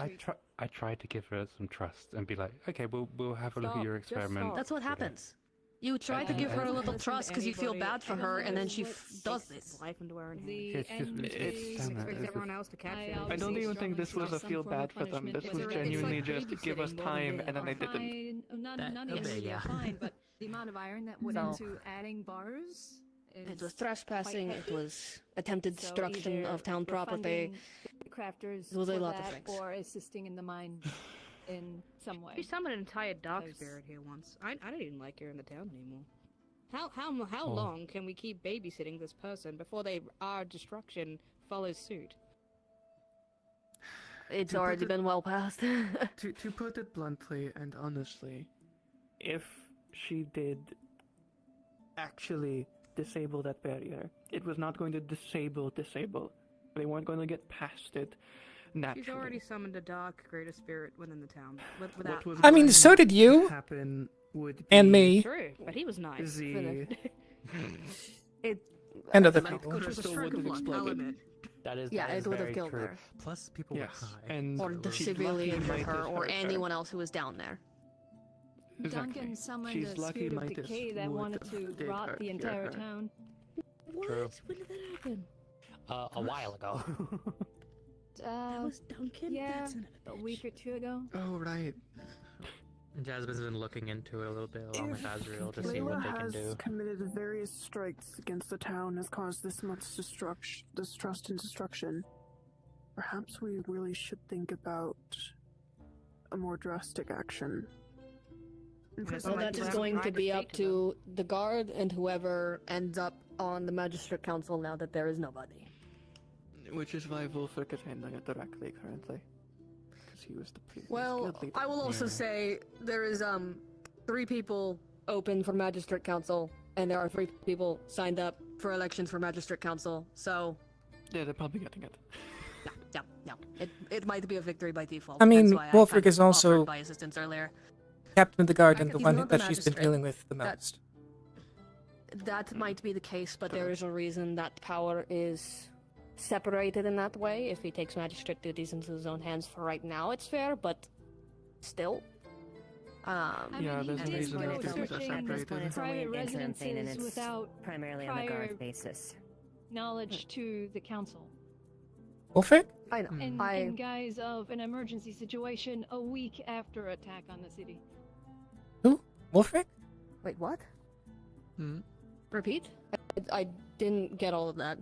I tried to give her some trust and be like, okay, we'll have a look at your experiment. That's what happens. You try to give her a little trust because you feel bad for her, and then she does this. Life into her hand. It's expects everyone else to catch it. I don't even think this was a feel bad for them. This was genuinely just to give us time, and then they didn't. None of it are fine, but the amount of iron that went into adding bars. It was trespassing. It was attempted destruction of town property. Crafters It was a for lot of that, things. or assisting in the mine in some way. She summoned an entire dark There's- spirit here once. I don't even like her in the town anymore. How Oh. long can we keep babysitting this person before our destruction follows suit? It's To already put it- been well past. To put it bluntly and honestly, if she did actually disable that barrier, it was not going to disable. They weren't going to get past it naturally. She's already summoned a dark greater spirit within the town. Without I mean, so did you. Happen would And be me. True, but he was nice. The And other like, people. crystal would have exploded. That is Yeah, that is it would have very killed true. her. Plus, people Yes, were high. and Or she's severely lucky injured Midas her, or hurt her. anyone else who was down there. Duncan summoned She's a lucky spirit of Midas decay that would wanted have to did rot hurt the entire her. town. True. When did that happen? A while ago. That was Duncan? Yeah, That's a week or two ago. Oh right. Jasmine's been looking into it a little bit along with If Azrael to see Layla what they can has do. committed various strikes against the town, has caused this much distrust and destruction. Perhaps we really should think about a more drastic action. Well, that is going to be up to the guard and whoever ends up on the magistrate council now that there is nobody. Which is why Wolfric is handling it directly currently. Because he was the previous Well, guild leader. I will also say there is 3 people open for magistrate council, and there are 3 people signed up for elections for magistrate council. So, Yeah, they're probably getting it. no, it might be a victory by default. I mean, That's why Wolfric kind is of also offered by assistance earlier. Captain of the guard and the He's one not the that she's been magistrate. dealing with the That- most. That might be the case, but there is a reason that power is separated in that way. If he takes magistrate duties into his own hands for right now, it's fair, but still. Yeah, there's a and reason when that it's things are searching separated. It's only an private interim thing, and residences it's without primarily on the prior guard basis. knowledge to the council. Wolfric? I know. In guise of an emergency situation a week after attack on the city. Who? Wolfric? Wait, what? Hmm? Repeat? I didn't get all of that.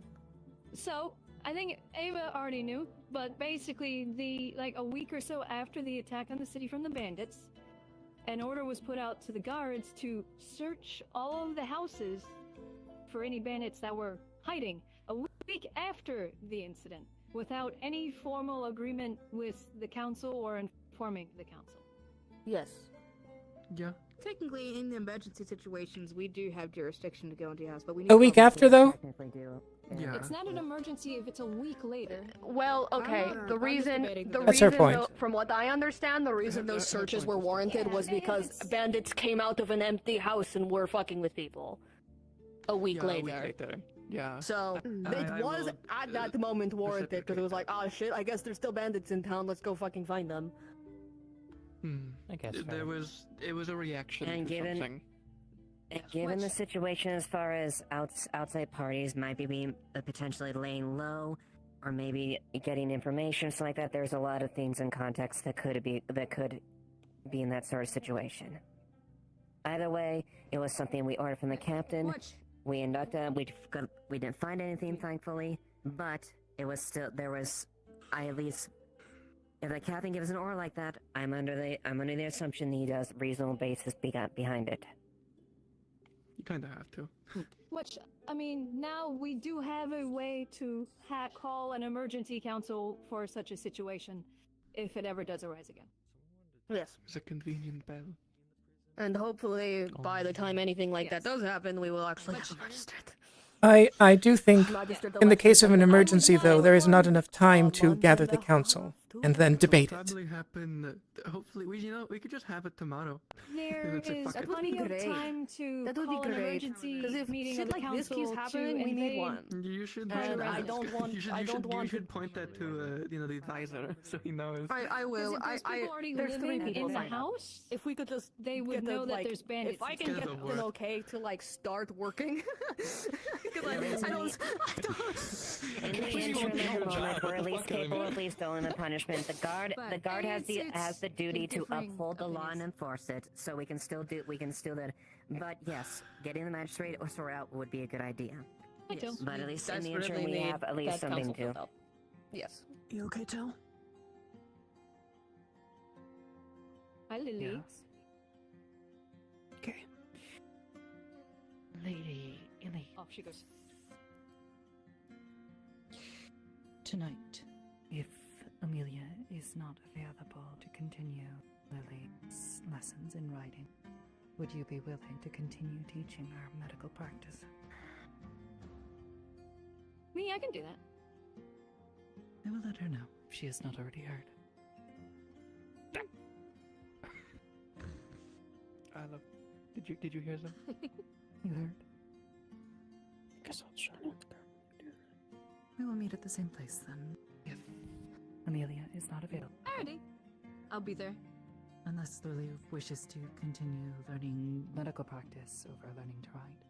So, I think Ava already knew, but basically, a week or so after the attack on the city from the bandits, an order was put out to the guards to search all of the houses for any bandits that were hiding a week after the incident, without any formal agreement with the council or informing the council. Yes. Yeah. technically, in emergency situations, we do have jurisdiction to go into your house, but we need A week after, though? Technically do. Yeah. It's not an emergency if it's a week later. Well, okay. The reason, That's her point. from what I understand, the reason those searches were warranted was because bandits came out of an empty house and were fucking with people. A week later. Yeah. So it was at that moment warranted because it was like, oh shit, I guess there's still bandits in town. Let's go fucking find them. I guess it was a reaction And to given- something. And given the situation as far as outside parties might be being potentially laying low, or maybe getting information, something like that, there's a lot of things in context that could be in that sort of situation. Either way, it was something we ordered from the captain. We inducted. We didn't find anything, thankfully, but it was still at least. If the captain gives an order like that, I'm under the assumption he does reasonable basis behind it. You kind of have to. Which, I mean, now we do have a way to call an emergency council for such a situation, if it ever does arise again. Yes. It's a convenient bell. And hopefully, by the time anything like that does happen, we will actually have registered. I do think, in the case of an emergency, though, there is not enough time to gather the council and then debate it. Probably happen. Hopefully, we could just have it tomorrow. There It's like, is fuck it. plenty of time to That would be call an great. emergency Because if meeting shit of the like this council keeps happening, to we need invade. one. You should. And I don't want. You should point that to the advisor so he knows. I will. Because if there's people already There's three living people in the signed up. house, If we could just they would get know the, that like, there's bandits. If I and can stuff. get an okay to like start working, because I don't. In the interim at the moment, we're at least capable of installing the punishment. The guard has the duty to uphold the law and enforce it, so we can still do that. But yes, getting the magistrate or sort out would be a good idea. Yes, But we at least in the desperately interim, we need have at least that something council to. help. Yes. You okay, Tal? Hi, Lily. Okay. Lady Illy. Off she goes. Tonight, if Amelia is not available to continue Lily's lessons in writing, would you be willing to continue teaching our medical practice? Me, I can do that. I will let her know if she has not already heard. Did you hear them? You heard? Guess I'll try not to. We will meet at the same place then, if Amelia is not available. Alrighty. I'll be there. Unless Lily wishes to continue learning medical practice over learning to write.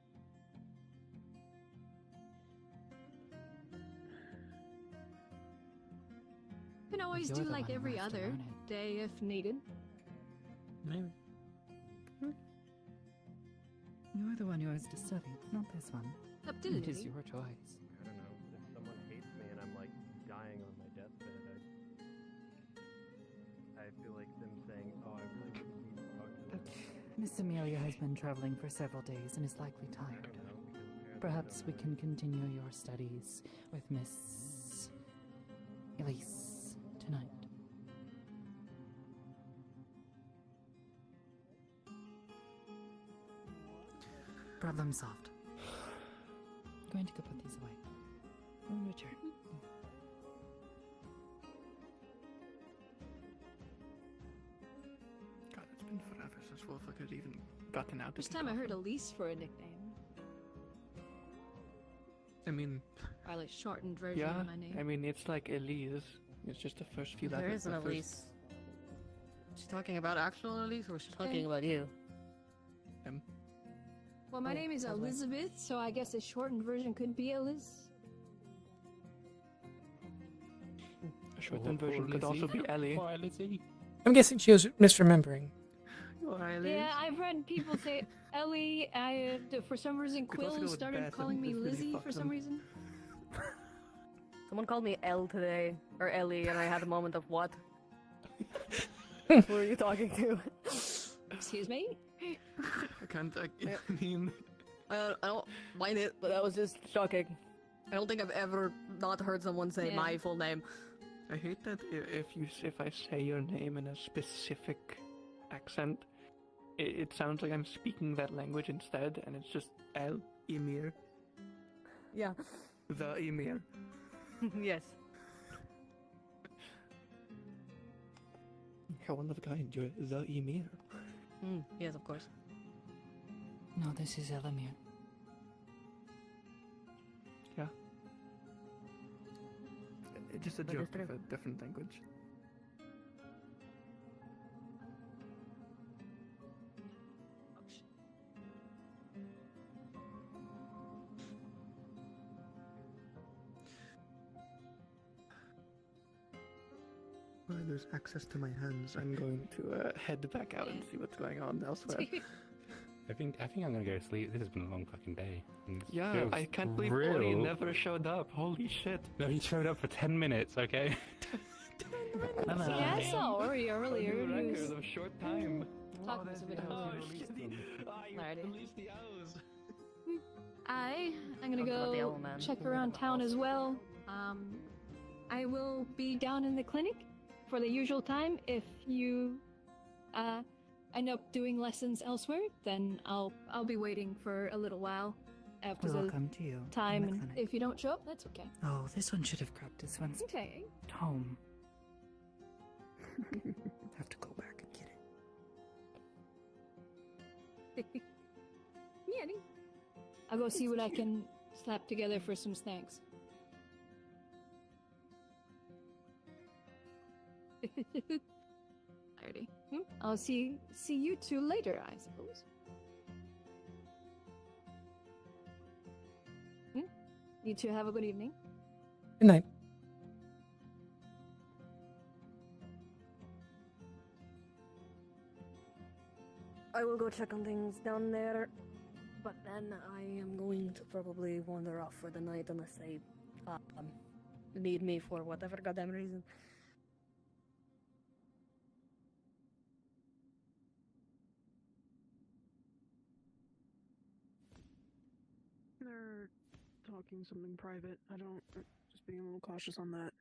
Can always You're do the like one who every has to other learn it. day if needed. Maybe. You're the one who has to study, not this one. Up to It is Lily. your choice. I don't know. If someone hates me and I'm like dying on my deathbed, I feel like them saying, "Oh, I really shouldn't be talking to them." Miss Amelia has been traveling for several days and is likely tired. Perhaps we can continue your studies with Miss Elise tonight. Problem solved. Going to go put these away. We'll return. God, it's been forever since Wolfwick had even gotten out. First time I heard Elise for a nickname. I mean, I like shortened version yeah. of my name. I mean, it's like Elise. It's just the first few There letters. is an the first- Elise. Is she talking about actual Elise or is she talking about you? Well, my Oh, name is by the way. Elizabeth, so I guess a shortened version could be Elise. A shortened version could also be Ellie. I'm guessing she was misremembering. Yeah, I've read people say Ellie. For some reason, Could also go Quill with started Beth calling and me just really Lizzie fuck for some them. reason. Someone called me Elle today, or Ellie, and I had a moment of what? Who are you talking to? Excuse me? I can't. I mean, I don't mind it, but that was just shocking. I don't think I've ever not heard someone say Yeah. my full name. I hate that if I say your name in a specific accent, It sounds like I'm speaking that language instead, and it's just El Emir. Yeah. The Emir. Yes. You're one of a kind. You're the Emir. Yes, of course. No, this is Elamir. Yeah. It's just a But joke it's true. of a different language. Well, there's access to my hands. I'm going to head back out and see what's going on elsewhere. I think I'm gonna go to sleep. This has been a long fucking day. And it Yeah, feels I can't believe real. Ori never showed up. Holy shit. No, he showed up for 10 minutes, okay? Yeah, I saw Ori earlier. A new He was record of short time. talking to somebody. Release the owls. I'm gonna Talk about the go owl man. check around town as well. I will be down in the clinic for the usual time. If you end up doing lessons elsewhere, then I'll be waiting for a little while after We'll the come to you. time. in the And clinic. if you don't show up, that's okay. Oh, this one should have grabbed this one's Okay. home. Have to go back and get it. Yeah. I'll go see what I can slap together for some snacks. Alrighty. I'll see you two later, I suppose. You two have a good evening. Good night. I will go check on things down there, but then I am going to probably wander off for the night unless they need me for whatever goddamn reason. They're talking something private. I don't. Just being a little cautious on that.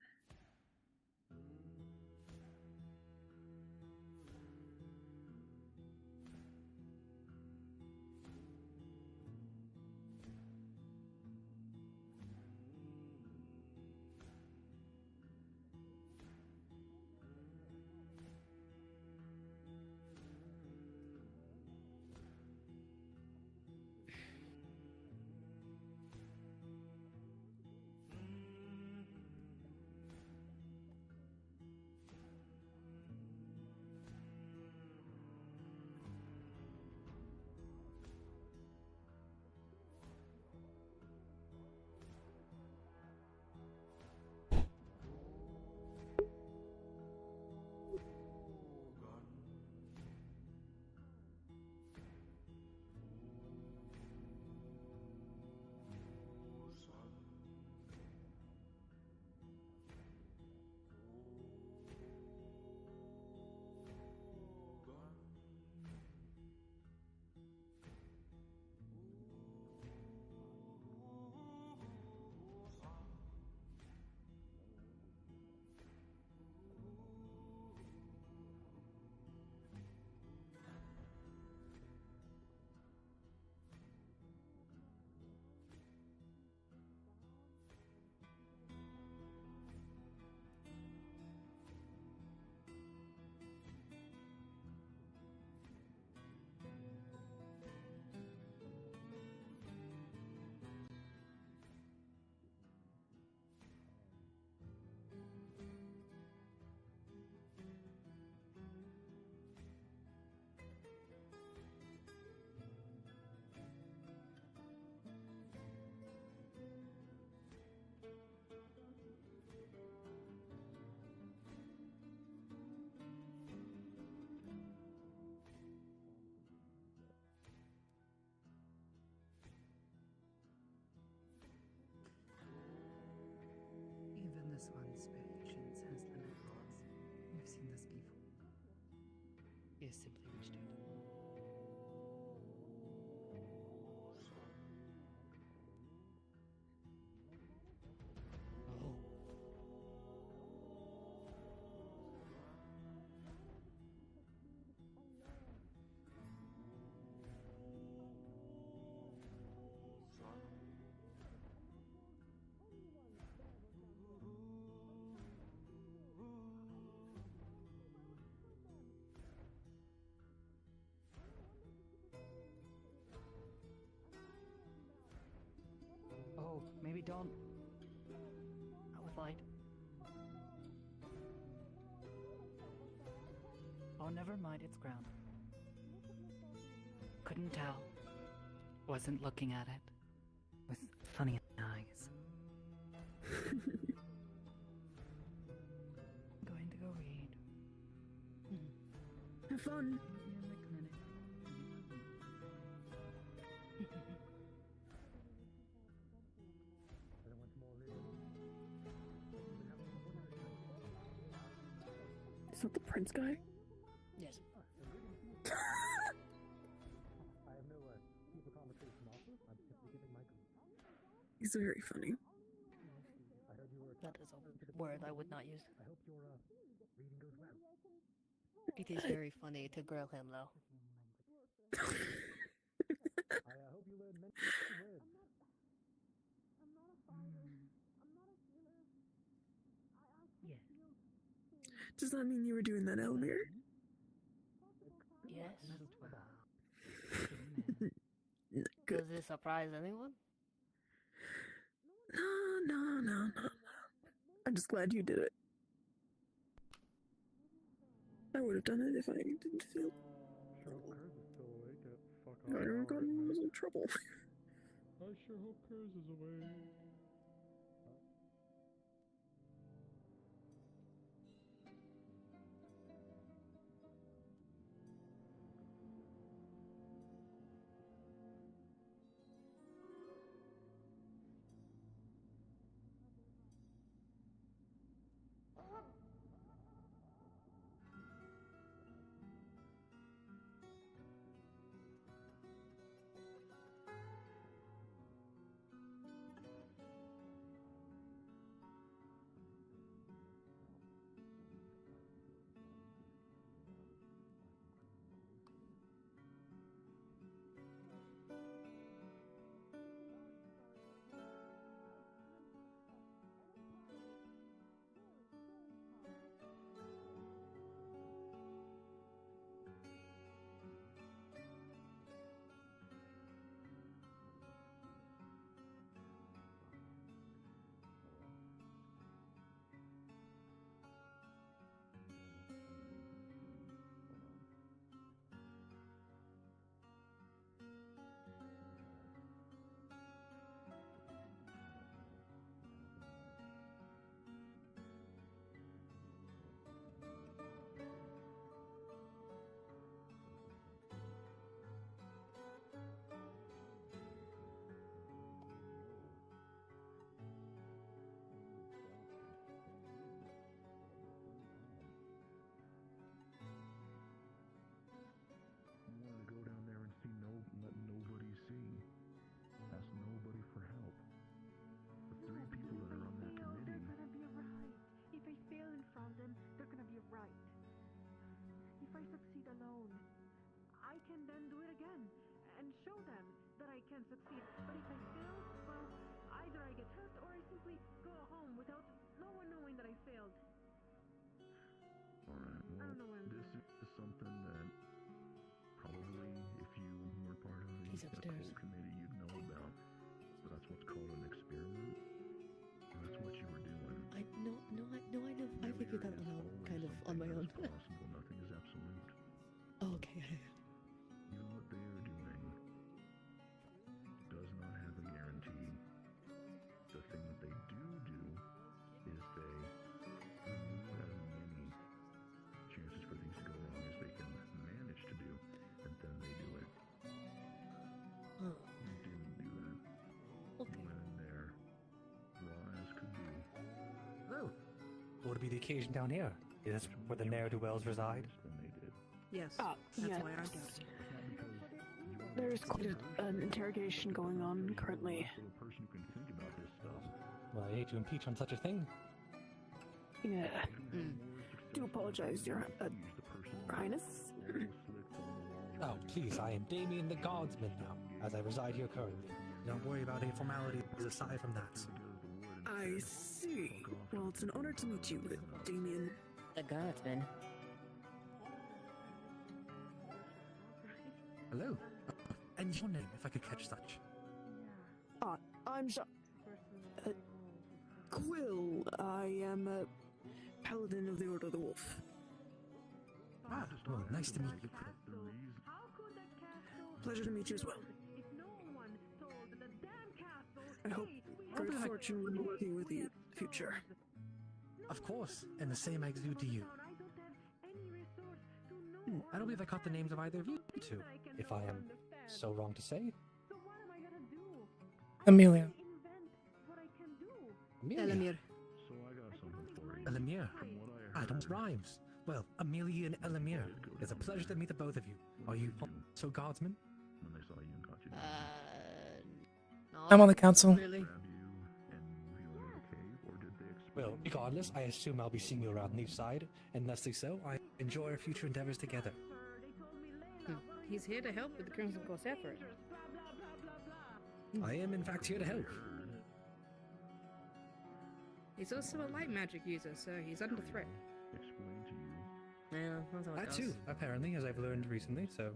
Even this one's patience has limits. We've seen this before. He has simply reached out. Oh. Maybe don't. Not with light. Oh, never mind, it's ground. Couldn't tell. Wasn't looking at it. With funny eyes. Going to go read. Have fun. Is that the prince guy? Yes. I have no deeper conversation offer. I'm simply giving my greetings. He's very funny. I heard you were. That is a word I would not use. I hope your reading goes well. It is very funny to grill him, though. I hope you learn many words. Yes. Does that mean you were doing that, Elmer? Yes. Good. Does this surprise anyone? No. I'm just glad you did it. I would have done it if I didn't feel. Sure hope Kurz is still awake. Get fuck I off. would have gotten in trouble. I sure hope Kurz is awake. can then do it again and show them that I can succeed. But if I fail, well, either I get hurt or I simply go home without no one knowing that I failed. Alright, I don't know well, when. this is something that probably if you were part of He's that upstairs. whole committee you'd know about. So that's what's called an experiment. And that's what you were doing. I know. I figured that one out kind of on my own. Possible, nothing is absolute. Oh, okay. Even what they are doing does not have a guarantee. The thing that they do is they remove as many chances for things to go wrong as they can manage to do, and then they do it. Huh. You didn't do that. Okay. You went in there raw as could be. Hello. What would be the occasion down here? Is this where the ne'er-do-wells reside? Yes. Yes. That's why I doubt it. There's quite an interrogation going on currently. Well, I hate to impeach on such a thing. Yeah. Do apologize, Your Highness. Oh, please, I am Damien the Godsman now, as I reside here currently. Don't worry about any formalities aside from that. I see. Well, it's an honor to meet you, Damien. The Godsman. Hello. And your name, if I could catch such. I'm Quill, I am a paladin of the Order of the Wolf. Ah, well, nice to meet you, Quill. Pleasure to meet you as well. I hope good fortune will be working with you in the future. Of course, and the same I exude to you. I don't believe I caught the names of either of you two, if I am so wrong to say. Amelia. Elamir. So I got something for you. Elamir. From what I heard, Adams rhymes. Well, Amelia and Elamir. It's a pleasure to meet the both of you. Are you also guardsmen? when they saw you and caught you. I'm on the council. Really? Well, regardless, I assume I'll be seeing you around Leefside, and lastly so, I enjoy our future endeavors together. He's here to help with the Crimson Cross effort. I am in fact here to help. He's also a light magic user, so he's under threat. Explain to you Yeah, that's how it That goes. too, apparently, as I've learned recently, so...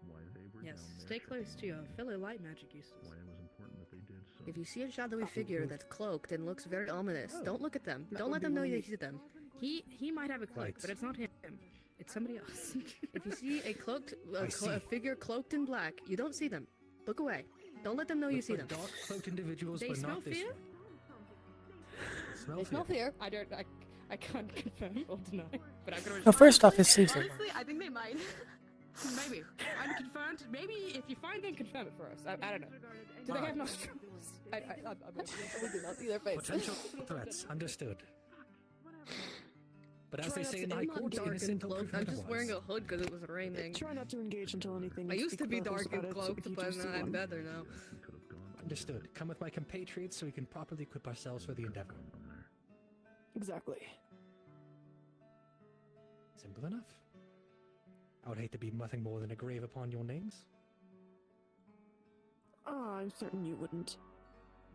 why they were Yes, down there, stay close to your fellow light magic users. why it was important that they did so. If you see a shadowy figure that's cloaked and looks very ominous, Oh. don't look at them. That Don't would let be them know really you see them. He might have a cloak, Right. but it's not him. It's somebody else. If you see a I see. a figure cloaked in black, you don't see them. Look away. Don't let them know you Look see for them. dark cloaked individuals, They but smell not this fear? one. Smell They smell fear. fear. I can't confirm or deny, but I'm gonna. Well, first off, his sleeves are Honestly, I think they might. Maybe. Unconfirmed. Maybe if you find them, confirm it for us. I don't know. Do they have nostrils? I do not see their face. Potential threats, understood. But as Try they not say to- in I'm High not Court, dark and innocent or cloaked. proven I'm just wearing a otherwise. hood because it was raining. Try not to engage until anything. I used to speak be with others dark and about it cloaked, if you but do see I'm one. better now. Understood. Come with my compatriots so we can properly equip ourselves for the endeavor. Exactly. Simple enough. I would hate to be nothing more than a grave upon your names. Ah, I'm certain you wouldn't.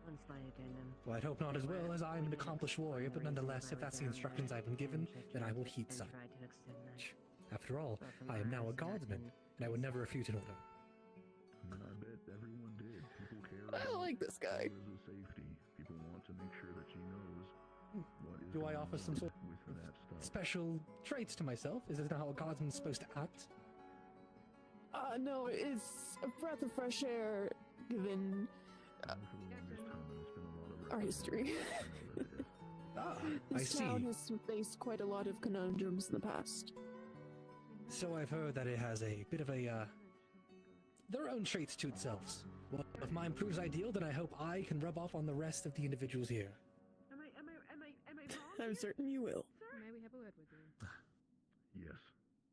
One slight addendum. Well, I'd hope not as well, as I am an accomplished warrior, but nonetheless, if that's the instructions I've been given, then I will heed such. After all, I am now a guardsman, and I would never refuse an order. I mean, I bet everyone did. People care I about like this guy. Liza's safety. People want to make sure that she knows what is Do I going offer some on sort with that stuff. special traits to myself? Is this not how a guardsman's supposed to act? No, it's a breath of fresh air given For the longest time, there's been a lot of our history. Ah, I This see. town has faced quite a lot of conundrums in the past. So I've heard that it has a bit of a, their own traits to itself. Well, if mine proves ideal, then I hope I can rub off on the rest of the individuals here. I'm certain you will. May we have a word with you? Yes.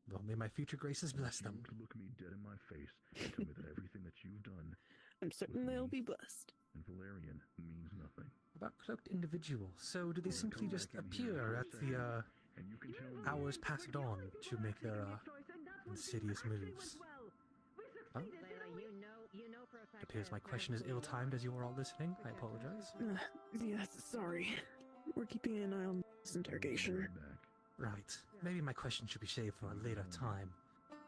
Well, may my future graces bless them. To look me dead in my face and tell me that everything that you've done I'm certain they'll be blessed. in Valerian means nothing. About cloaked individuals, so do they simply just appear at the, hours passed on to make their, insidious moves? Huh? It appears my question is ill-timed as you are all listening. I apologize. Yes, sorry. We're keeping an eye on this interrogation. Right. Maybe my question should be saved for a later time.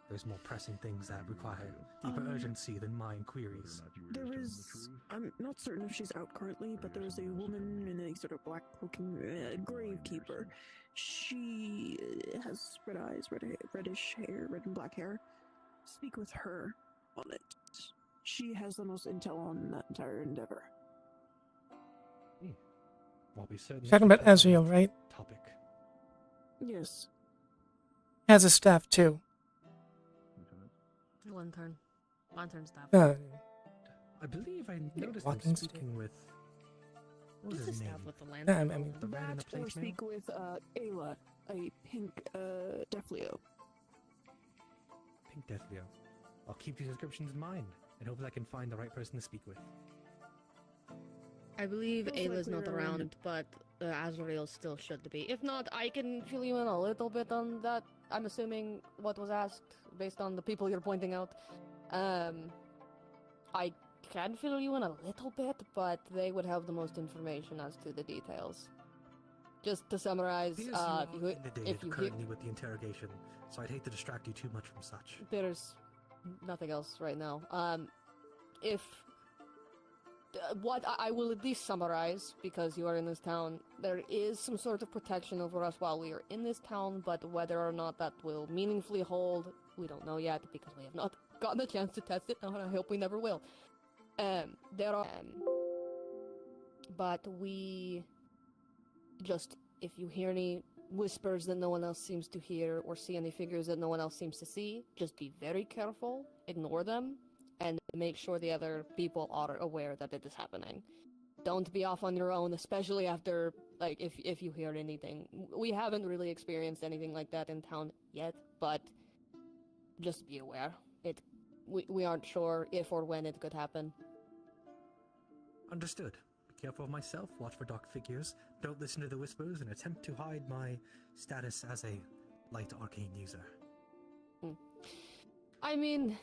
There's more pressing things that require deeper urgency than my inquiries. There is... I'm not certain if she's out currently, but there is a woman in a sort of black cloaking gravekeeper. She has red eyes, reddish hair, red and black hair. Speak with her on it. She has the most intel on that entire endeavor. I'll be certain. Talking about Ezreal, right? Topic. Yes. Has a staff too. Lantern. Lantern staff. I believe I noticed walking him speaking with. What was What's his the name? staff with the Yeah, lantern? I mean, The red and the That or plate mail? speak with Ayla, a pink Defleo. Pink Deathleo. I'll keep these descriptions in mind, and hopefully I can find the right person to speak with. I believe Most Ayla's likely not around- around, but Azrael still should be. If not, I can fill you in a little bit on that. I'm assuming what was asked based on the people you're pointing out. I can fill you in a little bit, but they would have the most information as to the details. Just to summarize, Appears you are if you inundated currently with the interrogation, so I'd hate to distract you too much from such. there's nothing else right now. If what I will at least summarize, because you are in this town, there is some sort of protection over us while we are in this town, but whether or not that will meaningfully hold, we don't know yet, because we have not gotten a chance to test it, and I hope we never will. There are... but we... just, if you hear any whispers that no one else seems to hear, or see any figures that no one else seems to see, just be very careful, ignore them, and make sure the other people are aware that it is happening. Don't be off on your own, especially after, like, if you hear anything. We haven't really experienced anything like that in town yet, but just be aware. We aren't sure if or when it could happen. Understood. Be careful of myself, watch for dark figures, don't listen to the whispers, and attempt to hide my status as a light arcane user. I mean,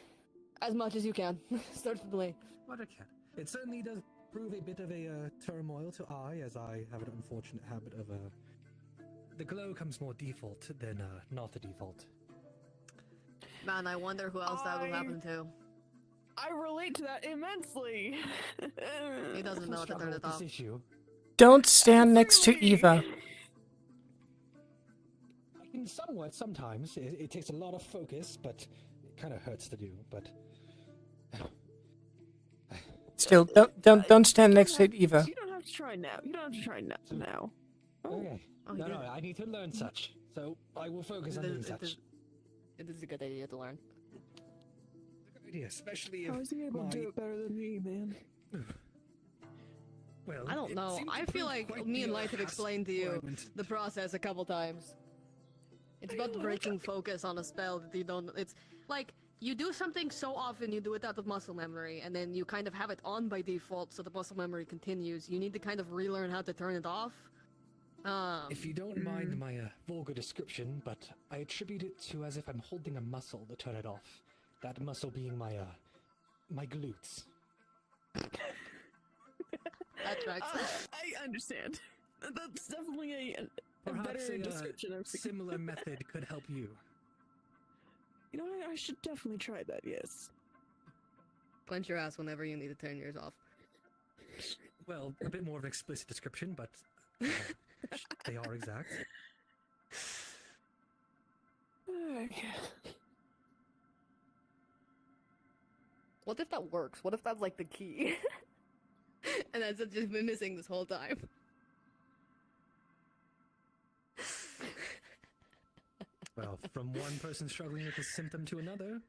as much as you can, certainly. What I can. It certainly does prove a bit of a turmoil to I, as I have an unfortunate habit of the glow comes more default than not the default. Man, I wonder who else that will happen to. I relate to that immensely. He doesn't know how to turn it off. Don't stand next to Eva. I can somewhat sometimes. It takes a lot of focus, but it kind of hurts to do. But Still, don't stand next to Eva. You don't have to try now. You don't have to try now. Okay. No, I need to learn such. So I will focus on doing such. It is a good idea to learn. Idea, especially if how is he able to do it better than me, man? Well, I don't know. I feel like me and Light have explained to you the process a couple times. It's about breaking focus on a spell that you don't... It's like, you do something so often, you do it out of muscle memory, and then you kind of have it on by default, so the muscle memory continues. You need to kind of relearn how to turn it off. If you don't mind my vulgar description, but I attribute it to as if I'm holding a muscle to turn it off. That muscle being my glutes. That tracks. I understand. That's definitely a Perhaps better description. A similar method could help you. You know what? I should definitely try that, yes. Clench your ass whenever you need to turn yours off. Well, a bit more of an explicit description, but they are exact. What if that works? What if that's like the key? And that's just been missing this whole time. Well, from one person struggling with a symptom to another,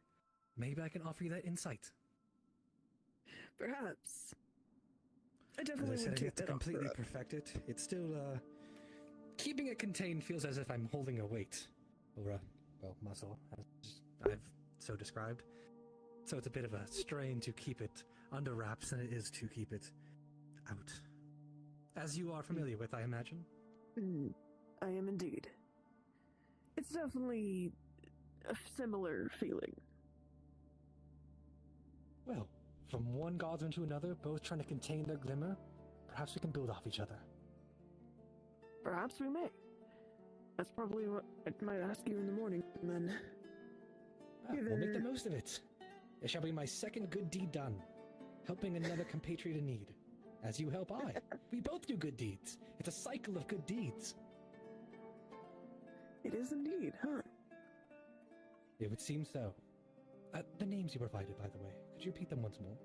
maybe I can offer you that insight. Perhaps. I definitely As I said, would I keep get to that completely offer up. perfect it. It's still, keeping it contained feels as if I'm holding a weight. Or a, well, muscle, as I've so described. So it's a bit of a strain to keep it under wraps than it is to keep it out. As you are familiar with, I imagine? I am indeed. It's definitely a similar feeling. Well, from one godsman to another, both trying to contain their glimmer, perhaps we can build off each other. Perhaps we may. That's probably what I might ask you in the morning, then. We'll make the most of it. It shall be my second good deed done, helping another compatriot in need. As you help I. We both do good deeds. It's a cycle of good deeds. It is indeed, huh? It would seem so. The names you provided, by the way, could you repeat them once more?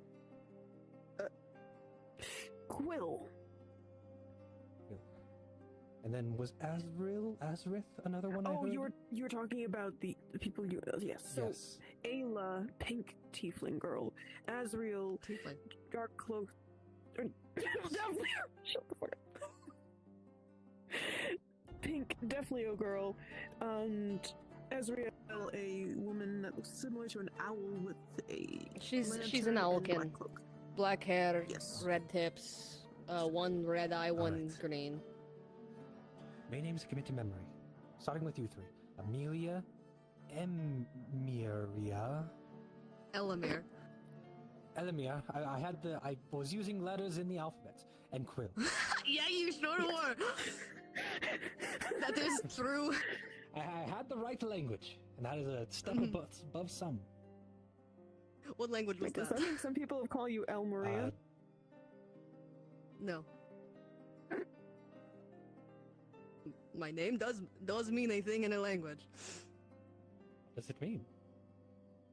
Quill. And then was Azrith another one I Oh, heard? you were talking about the people you... yes. So, Yes. Ayla, pink tiefling girl. Azriel, tiefling. Dark cloak... Shut the fuck up. Pink Defleo girl, and Azriel, a woman that looks similar to an owl with a... She's an lantern and owlkin. black cloak. Black hair, Yes. red tips, one red eye, one green. May names commit to memory. Starting with you three. Amelia, Emiria, Elamir. Elamir. I was using letters in the alphabet. And Quill. Yeah, you sure were. That is true. I had the right language, and that is a step above some. What language was Wait, does that? that mean some people call you El Maria? No. My name does mean a thing in a language. What does it mean?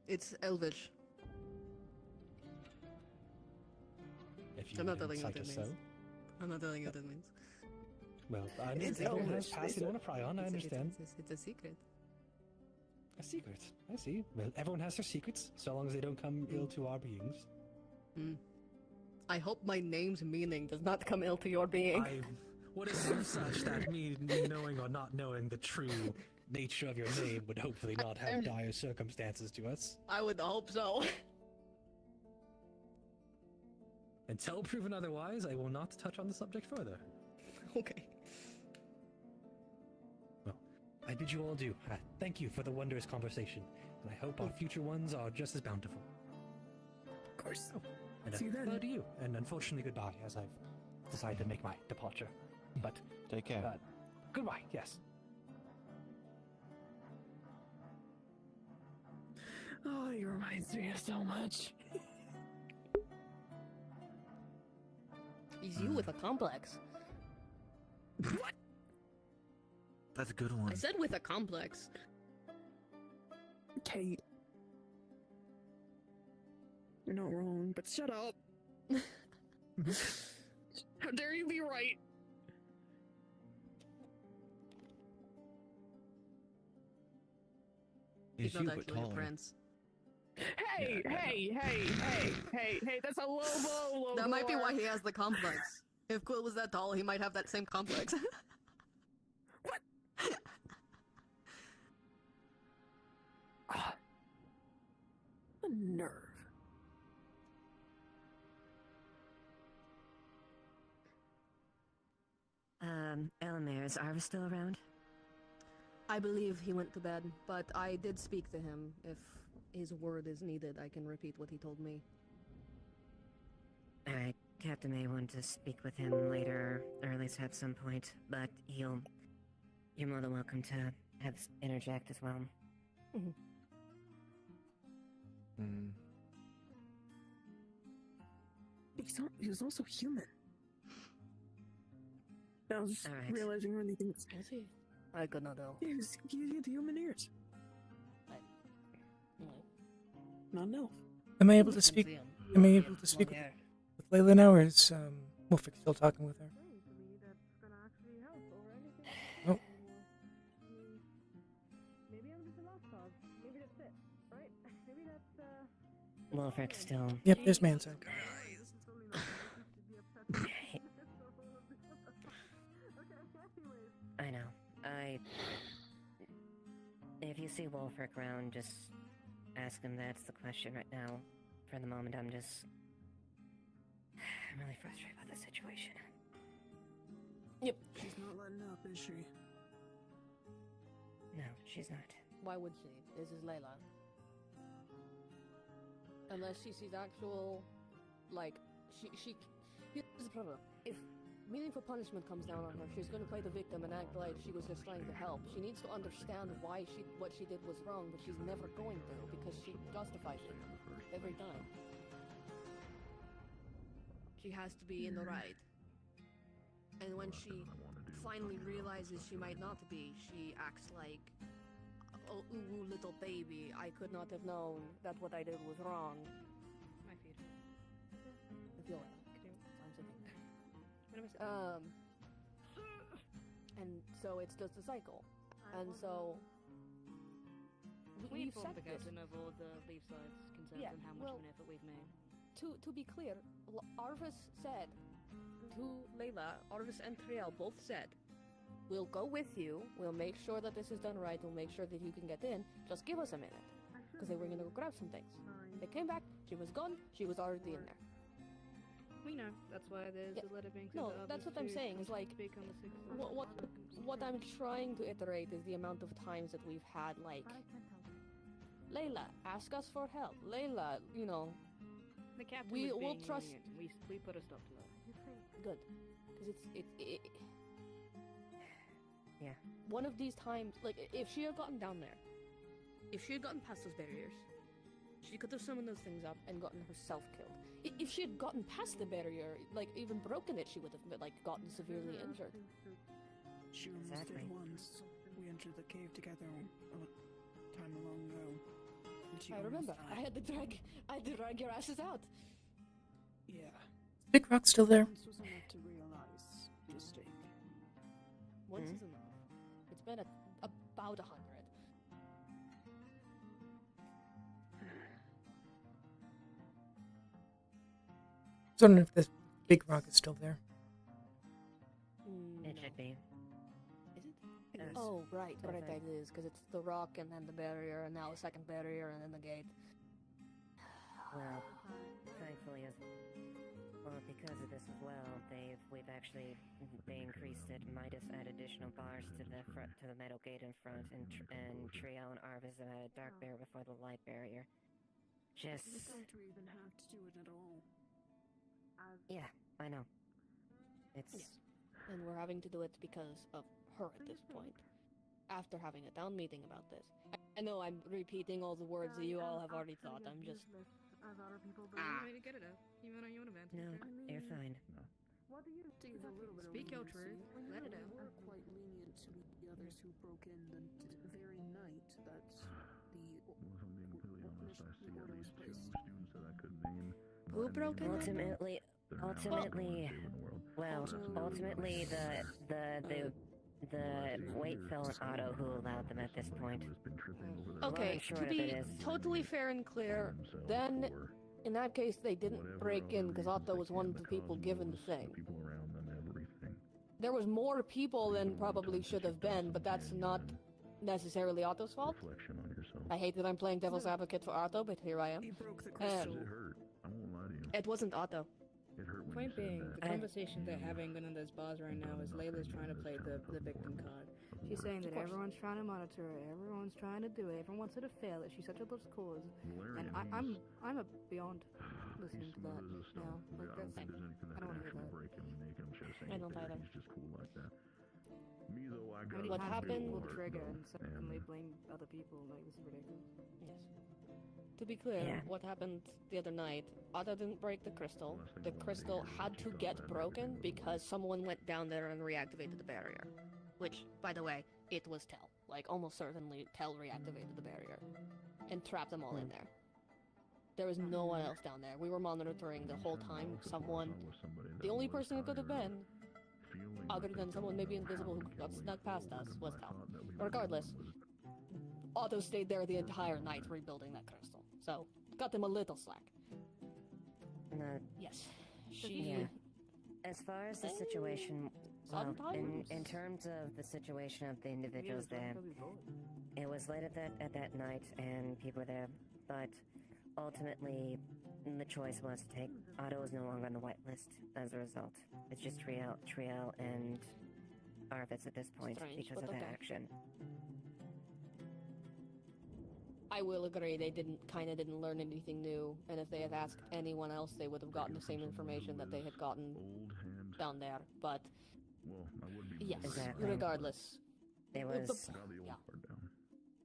It's Elvish. If you I'm not would telling you what incite that us means. so. I'm not telling you what that means. Well, I mean, It's everyone has Elvish, past they they want to said. pry on, I understand. It's a secret. A secret, I see. Well, everyone has their secrets, so long as they don't come ill to our beings. I hope my name's meaning does not come ill to your being. I would assume such that me knowing or not knowing the true nature of your name would hopefully not have dire circumstances to us. I would hope so. Until proven otherwise, I will not touch on the subject further. Okay. Well, I bid you all adieu. Thank you for the wondrous conversation, and I hope our future ones are just as bountiful. Of course. Oh, and See you then. to you, and unfortunately goodbye, as I've decided to make my departure. But take care. Goodbye. Yes. Oh, he reminds me of so much. He's you with a complex. What? That's a good one. I said with a complex. Kate. You're not wrong, but shut up. How dare you be right? He's not actually a prince. Hey, that's a low blow. That might be why he has the complex. If Quill was that tall, he might have that same complex. What? The nerve. Elamir, is Arva still around? I believe he went to bed, but I did speak to him. If his word is needed, I can repeat what he told me. Alright, Captain may want to speak with him later, or at least at some point, but you're more than welcome to interject as well. He was also human. I was just realizing when he thinks. Is he? I could not tell. He had human ears. Not an elf. Am I able to speak? Am I able to speak with Layla now, or is Wolfric still talking with her? Oh. Wolfric still. Yep, there's Manson. I know. If you see Wolfric around, just ask him that's the question right now. For the moment, I'm really frustrated about the situation. Yep. She's not letting up, is she? No, she's not. Why would she? This is Layla. Unless she sees actual, here's the problem. If meaningful punishment comes down on her, she's going to play the victim and act like she was just trying to help. She needs to understand why what she did was wrong, but she's never going to, because she justifies it every time. She has to be in the right. And when she finally realizes she might not be, she acts like, oh, ooh, little baby, I could not have known that what I did was wrong. My feet. I feel like I'm sitting there. And so it's just a cycle. And so We we've informed set the this. captain of all the Leefside's concerns Yeah, and how much well, of an effort we've made. To be clear, Arvis said to Layla, Arvis and Triel both said, we'll go with you, we'll make sure that this is done right, we'll make sure that you can get in, just give us a minute. Because they were going to go grab some things. They came back, she was gone, she was already in there. We know. That's why there's Yeah. a letter being sent No, to that's others what I'm to saying, is like, speak on the 6th. what I'm trying to iterate is the amount of times that we've had, like, Layla, ask us for help. Layla, The captain we was will being trust. lenient. We put a stop to that. Good, because it. Yeah. One of these times, like, if she had gotten down there, if she had gotten past those barriers, she could have summoned those things up and gotten herself killed. If she had gotten past the barrier, like even broken it, she would have like gotten severely injured. She almost did once. We entered the cave together a time long ago. And she I almost remember. died. I had to drag your asses out. Yeah. Big Rock still there? Once was enough to realize the mistake. Once is enough. It's been about 100. I don't know if this Big Rock is still there. It should be. Is it? Oh, right, it is, because it's the rock and then the barrier, and now a second barrier, and then the gate. Well, thankfully, because of this as well, they increased it. Midas add additional bars to the metal gate in front, and Trio and Arvis added dark barrier before the light barrier. Just We don't even have to do it at all. yeah, I know. It's Yes. And we're having to do it because of her at this point. After having a town meeting about this. I know I'm repeating all the words that you all have already thought. I'm just... You want me to get it out. You want to vent. no, you're fine. What do you think? A little bit of Speak your leniency. truth. Let it out. We're quite lenient to the others who broke in the very night that the Well, if I'm being completely honest, I see at least two students that I could name. Who broke in? Ultimately, the weight fell on Otto, who allowed them at this point. Okay, to be totally fair and clear, then in that case they didn't break in because Otto was one of the people given the thing. There was more people than probably should have been, but that's not necessarily Otto's fault. I hate that I'm playing devil's advocate for Otto, but here I am. It hurt. I won't lie to you. It wasn't Otto. It hurt when Point you being, said the that. conversation they're having on those bars right now is Layla's trying to play the victim card. She's saying that everyone's trying to monitor her, everyone's trying to do it, everyone wants her to fail, that she's such a lost cause. And I'm a beyond listening to that now. Like that's, I don't want to hear that. I don't either. He's just cool like that. Me though, I I got mean, What you have to happened- pull the trigger and suddenly blame other people. Like, this is ridiculous. Yes. To be clear, what happened the other night, Otto didn't break the crystal. The crystal had to get broken because someone went down there and reactivated the barrier. Which, by the way, it was Tell. Like, almost certainly Tell reactivated the barrier. And trapped them all in there. There was no one else down there. We were monitoring the whole time. Someone... The only person it could have been, other than someone maybe invisible who got snuck past us, was Tell. Regardless, Otto stayed there the entire night rebuilding that crystal. So, cut him a little slack. No. Yes. Yeah. As far as the situation, well, in terms of the situation of the individuals there, it was late at that night and people were there, but ultimately the choice was to take Otto is no longer on the whitelist as a result. It's just Triel and Arvis at this point because of that action. I will agree they didn't learn anything new, and if they had asked anyone else, they would have gotten the same information that they had gotten down there. But yes, Exactly. regardless, It was yeah.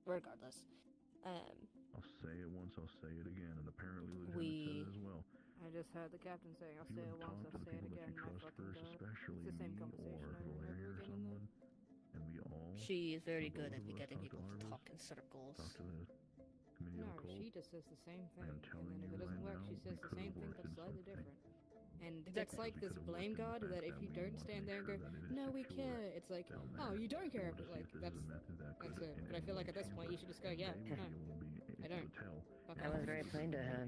Regardless, I'll say it once, I'll say it again, and apparently Lieutenant We- said as well. I just heard the captain saying, I'll You say it would once, talk to I'll the say it people that again, you my trust fucking first, God. especially It's the same me conversation or over and over Valeria or again, someone, and we all. she is very for good those at of us getting talk people to Arvis, talk in circles. Talk to the committee No, of the she cult. just says the same thing, I'm and telling then if you it doesn't right work, now, she says we the could same have thing worked but in slightly something. different. And that's like this blame god that if you don't stand there and go, no, we care, it's like, oh, you don't care, but like, that's it. But I feel like at this point you should just go, yeah, no, I don't. Fuck I was off. very plain to her.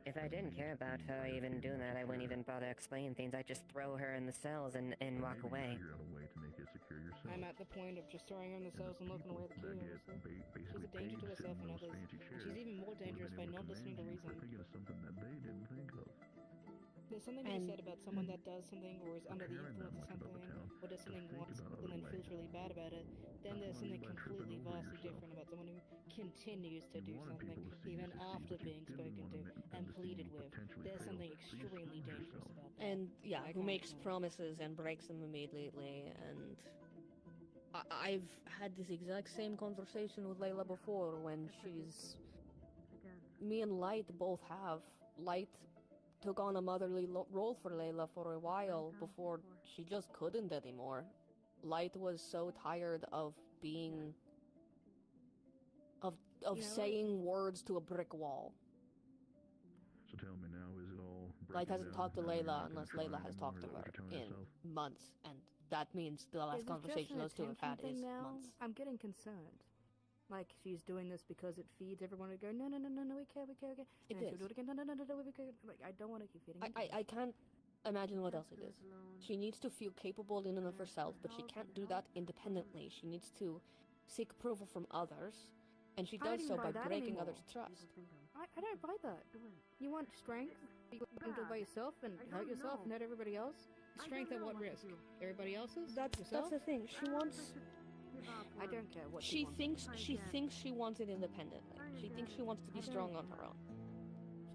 If I didn't care about her even doing that, I wouldn't even bother explaining things. I'd just throw her in the cells and walk away. I'm at the point of just throwing her in the cells and looking away the key, honestly. She's a danger to herself and others, and she's even more dangerous by not listening to reason. There's something to be said about someone that does something or is under the influence of something, or does something once and then feels really bad about it. Then there's something completely vastly different about someone who continues to do something even after being spoken to and pleaded with. There's something extremely dangerous about that. And yeah, who makes promises and breaks them immediately. And I've had this exact same conversation with Layla before when she's... Me and Light both have. Light took on a motherly role for Layla for a while before she just couldn't anymore. Light was so tired of being of saying words to a brick wall. So tell me now, is it all Light breaking hasn't down talked to now? You're Layla not gonna unless try Layla has anymore? talked Is to that what her you're telling in yourself? months, and that means the last Is it conversation just those two an have had attention is thing now? months. I'm getting concerned. Like she's doing this because it feeds everyone to go, no, no, no, no, no, we care, we care, we care. It And then is. she'll do it again, no, no, no, no, no, we care. Like I don't want to keep feeding. I can't imagine what else it is. She needs to feel capable in and of herself, but she can't do that independently. She needs to seek approval from others, and she I don't does even so buy by that breaking anymore. others' trust. I don't buy that. You want strength? You can do it by yourself and hurt yourself and hurt everybody else? Strength at what risk? Everybody else's? That's Yourself? the thing. She wants. I don't care what She wants. thinks she wants it independently. She thinks she wants to be strong on her own.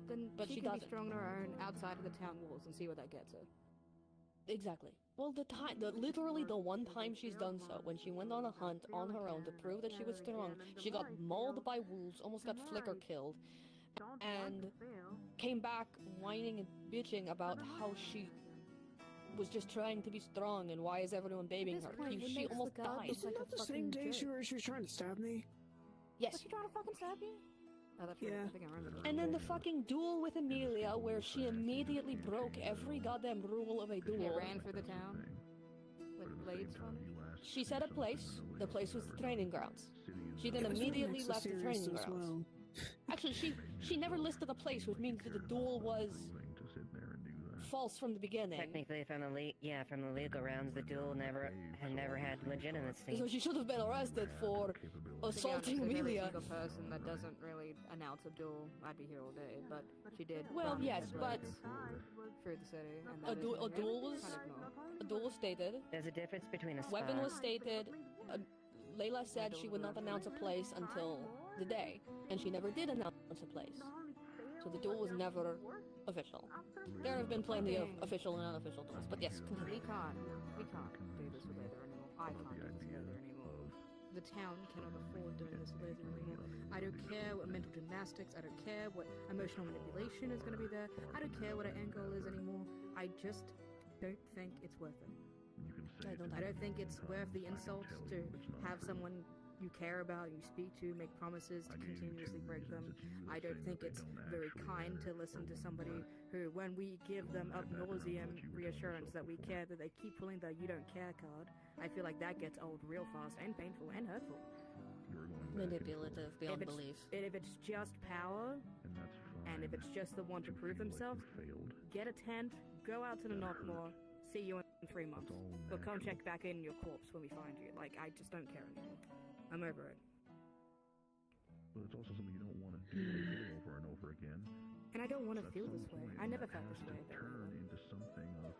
Then But she she can doesn't. be strong on her own outside of the town walls and see where that gets her. Exactly. Well, literally the one time she's done so, when she went on a hunt on her own to prove that she was strong, she got mauled by wolves, almost got Flicker killed, and came back whining and bitching about how she was just trying to be strong and why is everyone babying her. She almost died. Isn't that the same day she was trying to stab me? Yes. Was she trying to fucking stab you? Oh, that's right. I think I remember that. And then the fucking duel with Amelia, where she immediately broke every goddamn rule of a duel. Yeah, ran through the town with blades from it. She set a place. The place was the training grounds. She then immediately left the training grounds. Actually, she never listed a place, which means that the duel was false from the beginning. Technically, from the legal rounds, the duel had never had legitimacy. So she should have been arrested for assaulting To be honest, Amelia. every single person that doesn't really announce a duel, I'd be here all day. But she did. Well, run yes, with but blades through the city. And a that duel is was kind of ignored. a duel was stated. There's a difference between a Weapon spy. was stated. Layla said she would not announce a place until the day, and she never did announce a place. So the duel was never official. There have been plenty of official and unofficial duels, but yes, continue. We can't do this with Lather anymore. I can't do this with Lather anymore. The town cannot afford doing this with Lather anymore. I don't care what mental gymnastics, I don't care what emotional manipulation is going to be there. I don't care what her end goal is anymore. I just don't think it's worth it. I don't think it's worth the insults to have someone you care about, you speak to, make promises to continuously break them. I don't think it's very kind to listen to somebody who, when we give them ab nauseam reassurance that we care, that they keep pulling the you don't care card. I feel like that gets old real fast and painful and hurtful. Manipulative beyond If belief. if it's just power, and if it's just the want to prove themselves, get a tent, go out to the Knockmore, see you in 3 months. We'll come check back in your corpse when we find you. Like, I just don't care anymore. I'm over it. But it's also something you don't want to do over and over again. And I don't want to feel this way. I never felt this way. Turn into something of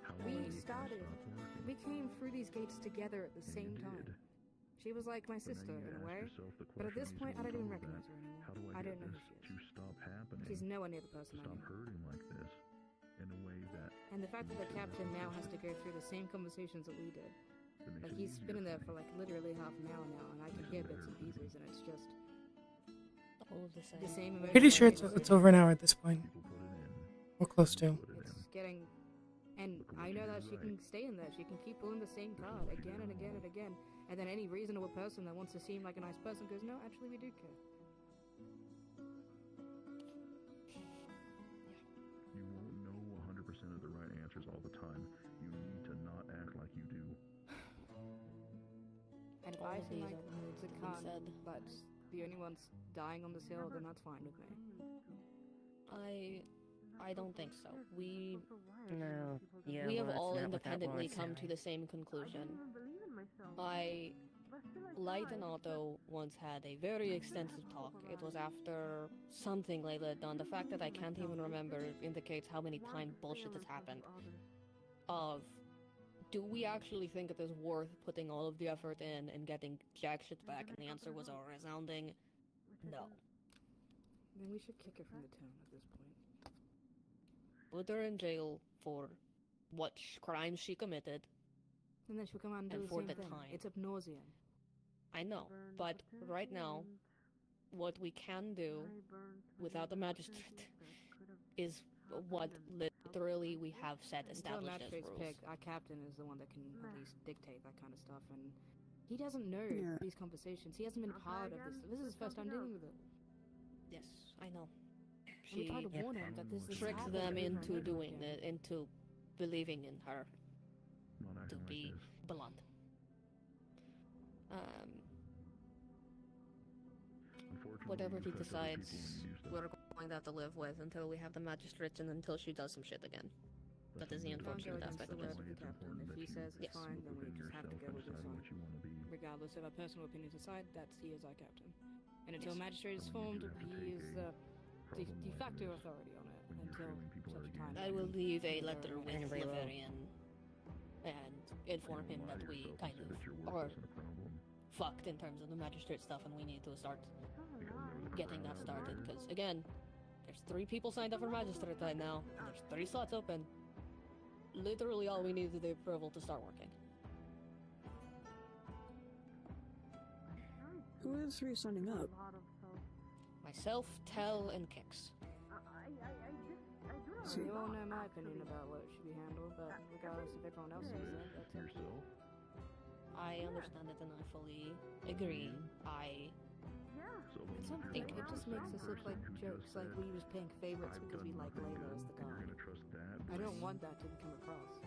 how We came through these gates together at the same time. She was like my sister in a way, but at this point I don't even recognize her anymore. I don't know who she is. To stop happening. She's nowhere near the person I Stop knew. hurting like this in a way that. And the fact that the captain now has to go through the same conversations that we did. Like, he's been in there for like literally half an hour now, and I can hear bits and pieces, and it's just all of the same. The same Pretty sure emotional it's over an hour at this point. Or close to. It's getting, and I know that she can stay in there. She can keep pulling the same card again and again and again, and then any reasonable person that wants to seem like a nice person goes, no, actually we do care. You won't know 100% of the right answers all the time. You need to not act like you do. And if All I of seem these like are the being con, said. but the only ones dying on this hill, then that's fine with me. I don't think so. No. Yeah, We have well, all that's not what that independently was. come to the same conclusion. Light and Otto once had a very extensive talk. It was after something Layla had done. The fact that I can't even remember indicates how many times bullshit has happened. Do we actually think it is worth putting all of the effort in and getting jack shit back? And the answer was a resounding no. Then we should kick her from the town at this point. Put her in jail for what crimes she committed. And then she'll come out and do And the for same the thing. time. It's ab nauseam. I know, but right now, what we can do without the magistrate is what literally we have set Until established as magistrates rules. pick, our captain is the one that can at least dictate that kind of stuff, and he doesn't know Yeah. these conversations. He hasn't been part of this. This is his first time dealing with it. Yes, I know. And we try to warn him that this is tricked happening them over and into over doing again. it, into believing in her. Not To acting like be this. blunt. Unfortunately, Whatever he you affect other people decides, when you do stuff. we're going to have to live with until we have the magistrates and until she does some shit again. That is the Don't go unfortunate against aspect the of this. word of the captain. If he says it's fine, then we just have to go with this one. Regardless of our personal opinions aside, he is our captain. And until a magistrate is formed, he is the de facto authority on it until such time. I will leave a letter with And we will- Laverian and inform him that we kind of are fucked in terms of the magistrate stuff and we need to start getting that started. Because, again, there's 3 people signed up for magistrate right now, and there's 3 slots open. Literally all we need is the approval to start working. Who is resigning up? Myself, Tell, and Kix. You all know my opinion about what should be handled, but regardless if everyone else says that, that's up to you. I understand it and I fully agree. At some point, it just makes us look like jokes, like we was paying favorites because we like Layla as the god. I don't want that to come across.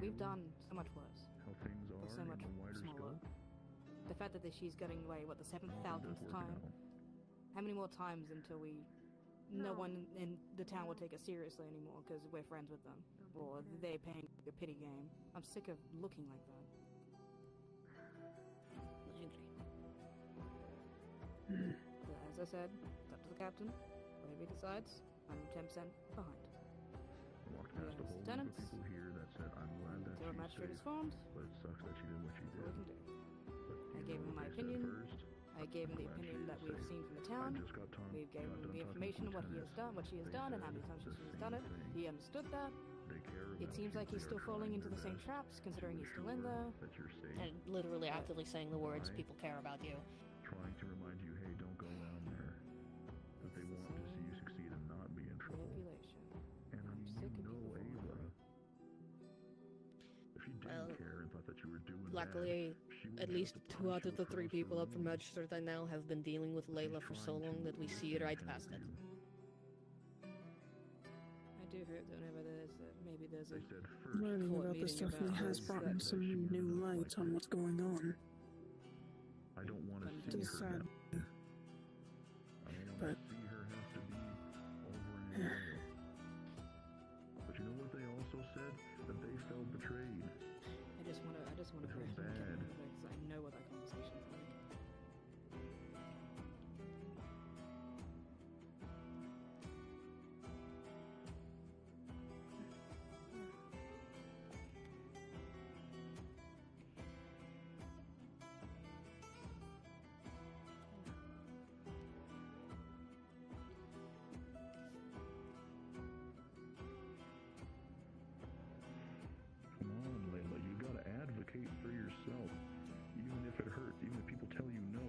We've done so much worse, or so much smaller. The fact that she's getting away, what, the 7,000th time? How many more times until no one in the town will take us seriously anymore because we're friends with them, or they're paying a pity game? I'm sick of looking like that. I agree. But as I said, it's up to the captain. Whatever he decides, I'm 10% behind. Walked We past a have whole group of lieutenants. people here that said, I'm glad that Until a she's magistrate is safe, formed, but it sucks that she did what she that's did. all we can do. I You gave know him what my they said opinion. first? I gave him the Glad opinion she that is we've safe. seen from the I town. just got We gave him the talking information to of what he has done, what she has They done, and how said many times the she's same done it. thing. He understood that. They care It about seems you. like he's They still are falling trying into the their same best traps, considering to he's still in ensure there. that you're safe. And literally actively saying the words, Right. people care about you. Trying to remind you, hey, don't go down there. That they want to see you succeed and not be in trouble. Manipulation. And I mean, sick of you know people Ava. If she didn't Well, care and thought that you were doing Luckily, bad, she would at have least to 2 punch out you of the 3 across the people up for room. magistrate right now have been dealing with Layla for so long that we see right past it. I do hope that whenever maybe there's a Learning court about this meeting definitely about has this, brought that in some new light on what's going on. I don't want to It see is her sad, now. I don't want but to see her have to be over in jail. But you know what they also said? That they felt betrayed. I just want to It's break bad. because I know what that conversation's like. Come on, Layla, you gotta advocate for yourself. Even if it hurts, even if people tell you no,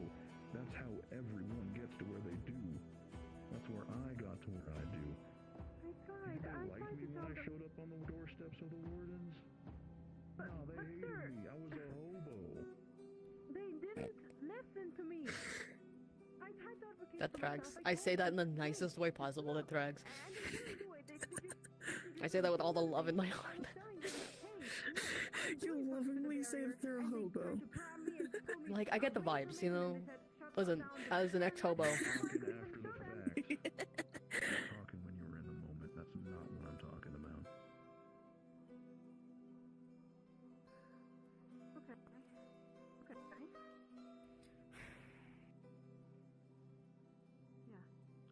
that's how everyone gets to where they do. That's where I got to where I do. Did they like me when I showed up on the doorsteps of the Wardens? No, they hated me. I was a hobo. They didn't listen to me. I tried to advocate That for drags. myself. I say that in the nicest way possible, that drags. I say that with all the love in my heart. You lovingly say that they're a hobo. Like, I get the vibes, you know? Listen, as an ex-hobo. Talking after the fact. Talking when you were in the moment. That's not what I'm talking about. Okay.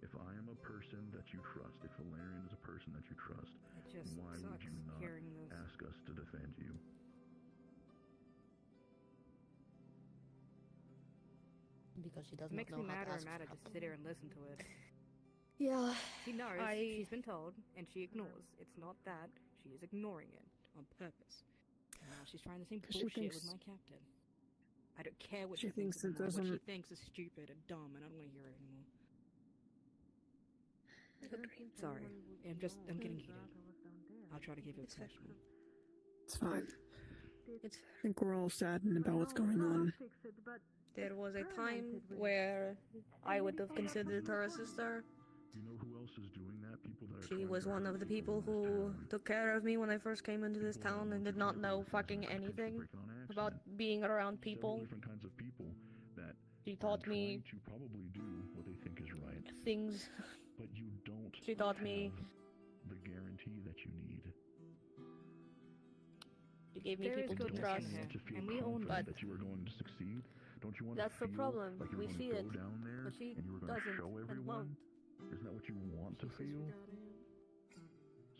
If I am a person that you trust, if Valerian is a person that you trust, It just why would sucks you not hearing this. ask us to defend you? Because she does It not makes know me how to madder ask and madder for just to help. sit here and listen to it. Yeah, She knows, I- she's been told, and she ignores. It's not that, she is ignoring it on purpose. And now she's trying the same 'Cause she bullshit thinks- with my captain. I don't care what she she thinks thinks it anymore. What she doesn't- thinks is stupid and dumb, and I don't want to hear it anymore. Sorry. I'm getting heated. I'll try to give you a session. It's fine. It's I think we're all saddened about what's going on. There was a time where I would have considered her a sister. You know who else is doing that? People that are She was one of the people who took care of me when I first came into this town and did not know fucking anything about being around people. different kinds of people that She taught me to probably do what they think is right. things. But you don't. She taught me. The guarantee that you need. She gave me people to trust, and we own that you are going to succeed. Don't you want that's to the feel problem. like you We were see going it, to go down there but she and you were going to doesn't show and everyone? won't. Isn't that what you want to feel?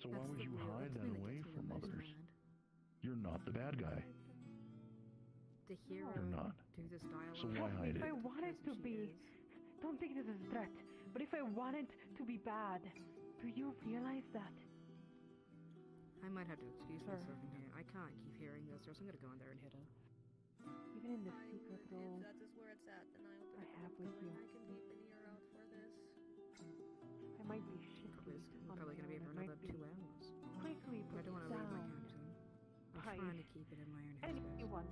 So why would you hide that away from others? You're not the bad guy. The hero. You're not. Do this dialogue. So why hide If I it? wanted to be, don't take this as a threat, but if I wanted to be bad, do you realize that? I might have to excuse myself in here. I can't keep hearing this, or else I'm gonna go in there and hit her. Even in the secret role If that is where it's at, then I have with you, I can keep an ear out for this. I might be shifty. Probably gonna be for another 2 hours. Quickly I put don't want to leave my down. captain. I'm Hi. trying to keep it in my own headspace. Anyone.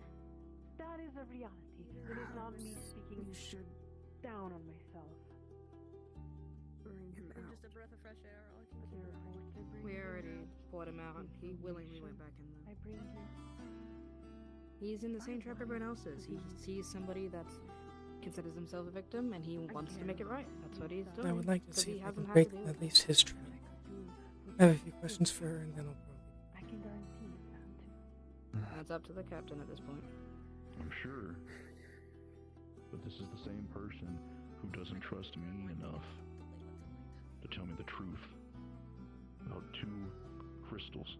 That is a reality. It is not me speaking down on myself. Bring him I'm out. just a breath of fresh air. All I can keep We already bought him out. He willingly went back in there. I bring you. He's in the same trap everyone else is. He sees somebody that considers himself a victim, and he wants to make it right. That's what he's doing. I would like to 'cause see he if I hasn't can had to break do at it. least his trap. I have a few questions for her, and then I'll probably. I can guarantee that. That's up to the captain at this point. I'm sure. But this is the same person who doesn't trust me enough to tell me the truth about 2 crystals.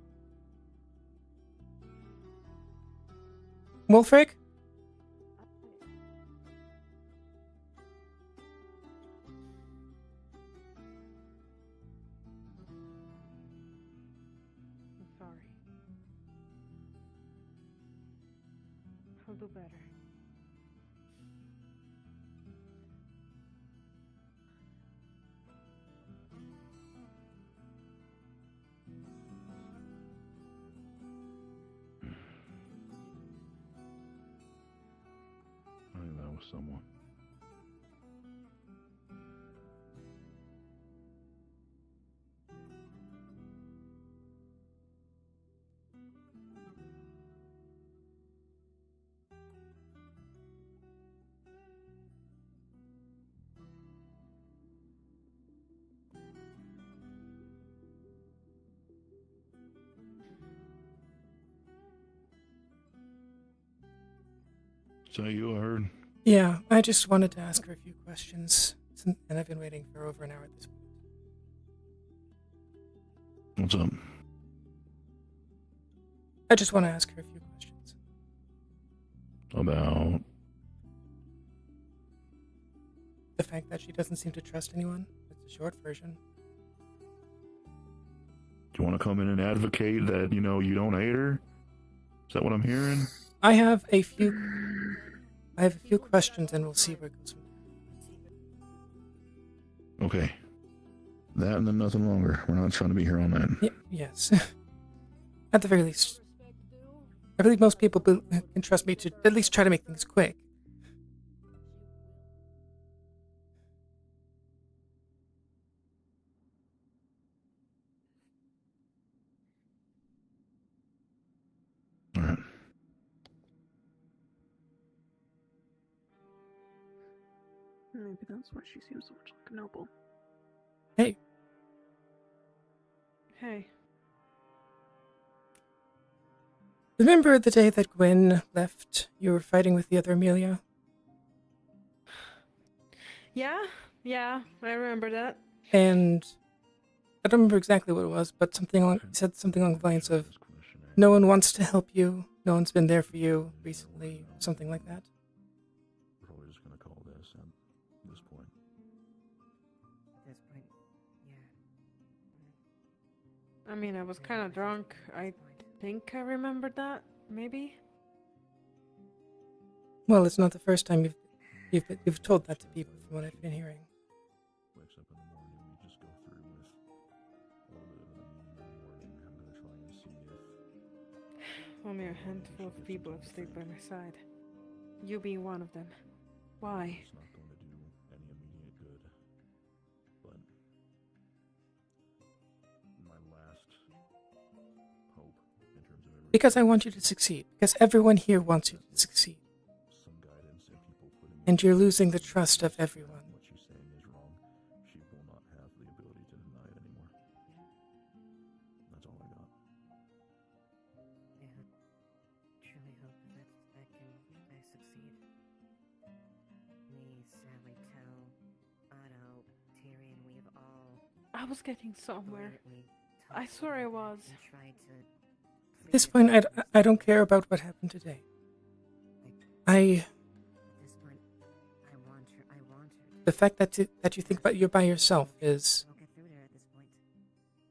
Wolfric? I'm sorry. I'll do better. I think that was someone. So you heard? Yeah, I just wanted to ask her a few questions, and I've been waiting for over an hour at this point. What's up? I just want to ask her a few questions. About The fact that she doesn't seem to trust anyone. It's a short version. do you want to come in and advocate that, you know, you don't hate her? Is that what I'm hearing? I have a few questions, and we'll see where it goes from there. Okay. That and then nothing longer. We're not trying to be here all night. Yes. At the very least. I believe most people can trust me to at least try to make things quick. Alright. Maybe that's why she seems so much like a noble. Hey. Hey. Remember the day that Gwen left? You were fighting with the other Amelia? Yeah, I remember that. And I don't remember exactly what it was, but you said something along the lines of, no one wants to help you, no one's been there for you recently, something like that. We're probably just going to call this at this point. At this point, yeah. I mean, I was kind of drunk. I think I remembered that, maybe? Well, it's not the first time you've told that to people from what I've been hearing. Wakes up in the morning, we just go through with Only a handful of people have stayed by my side. You being one of them. Why? It's not going to do any immediate good. But my last hope in terms of everything. Because I want you to succeed. Because everyone here wants you to succeed. Some guidance and people putting And you're losing the trust of everyone. what she's saying is wrong. She will not have the ability to deny it anymore. That's all I got. Yeah. Truly hope that I succeed. Me, Sally, Tell, Otto, Tyrion, we've all... I was getting somewhere. I swear I was. At this point, I don't care about what happened today. The fact that you think about you're by yourself is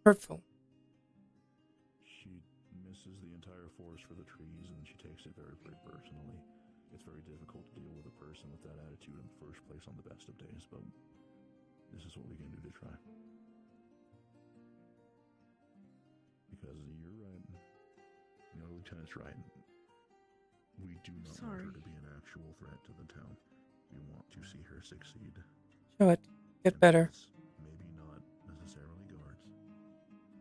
hurtful. She misses the entire forest for the trees, and she takes it very, very personally. It's very difficult to deal with a person with that attitude in the first place on the best of days, but this is what we can do to try. Because you're right. You know, Lieutenant's right. We do not want her to be an actual threat to the town. We want to see her succeed. Show it. Get better. Maybe not necessarily guards,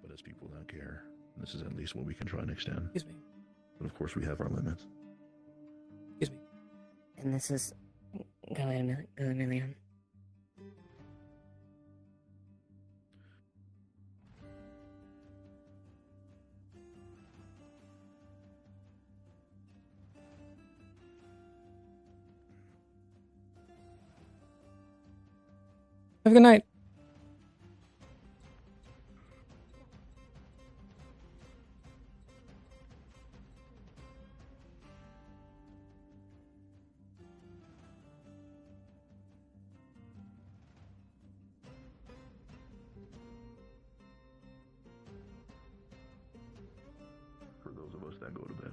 but as people that care. This is at least what we can try and extend. Excuse me. But of course we have our limits. Excuse me. And this is... Go ahead, Amelia. Have a good night. For those of us that go to bed.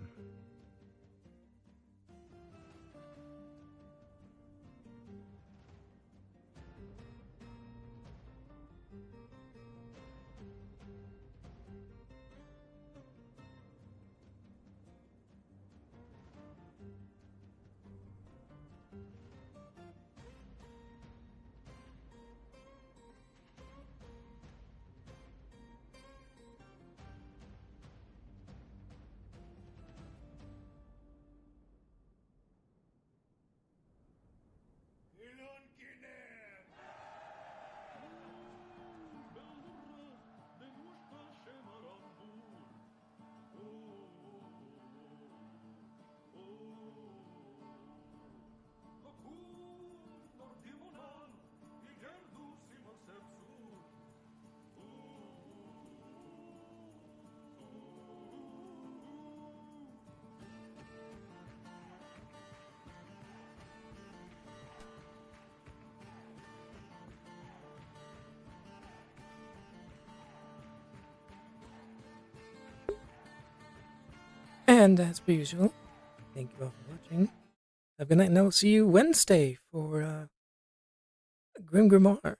And as per usual, thank you all for watching. Have a good night, and I will see you Wednesday for Grim Grimoire.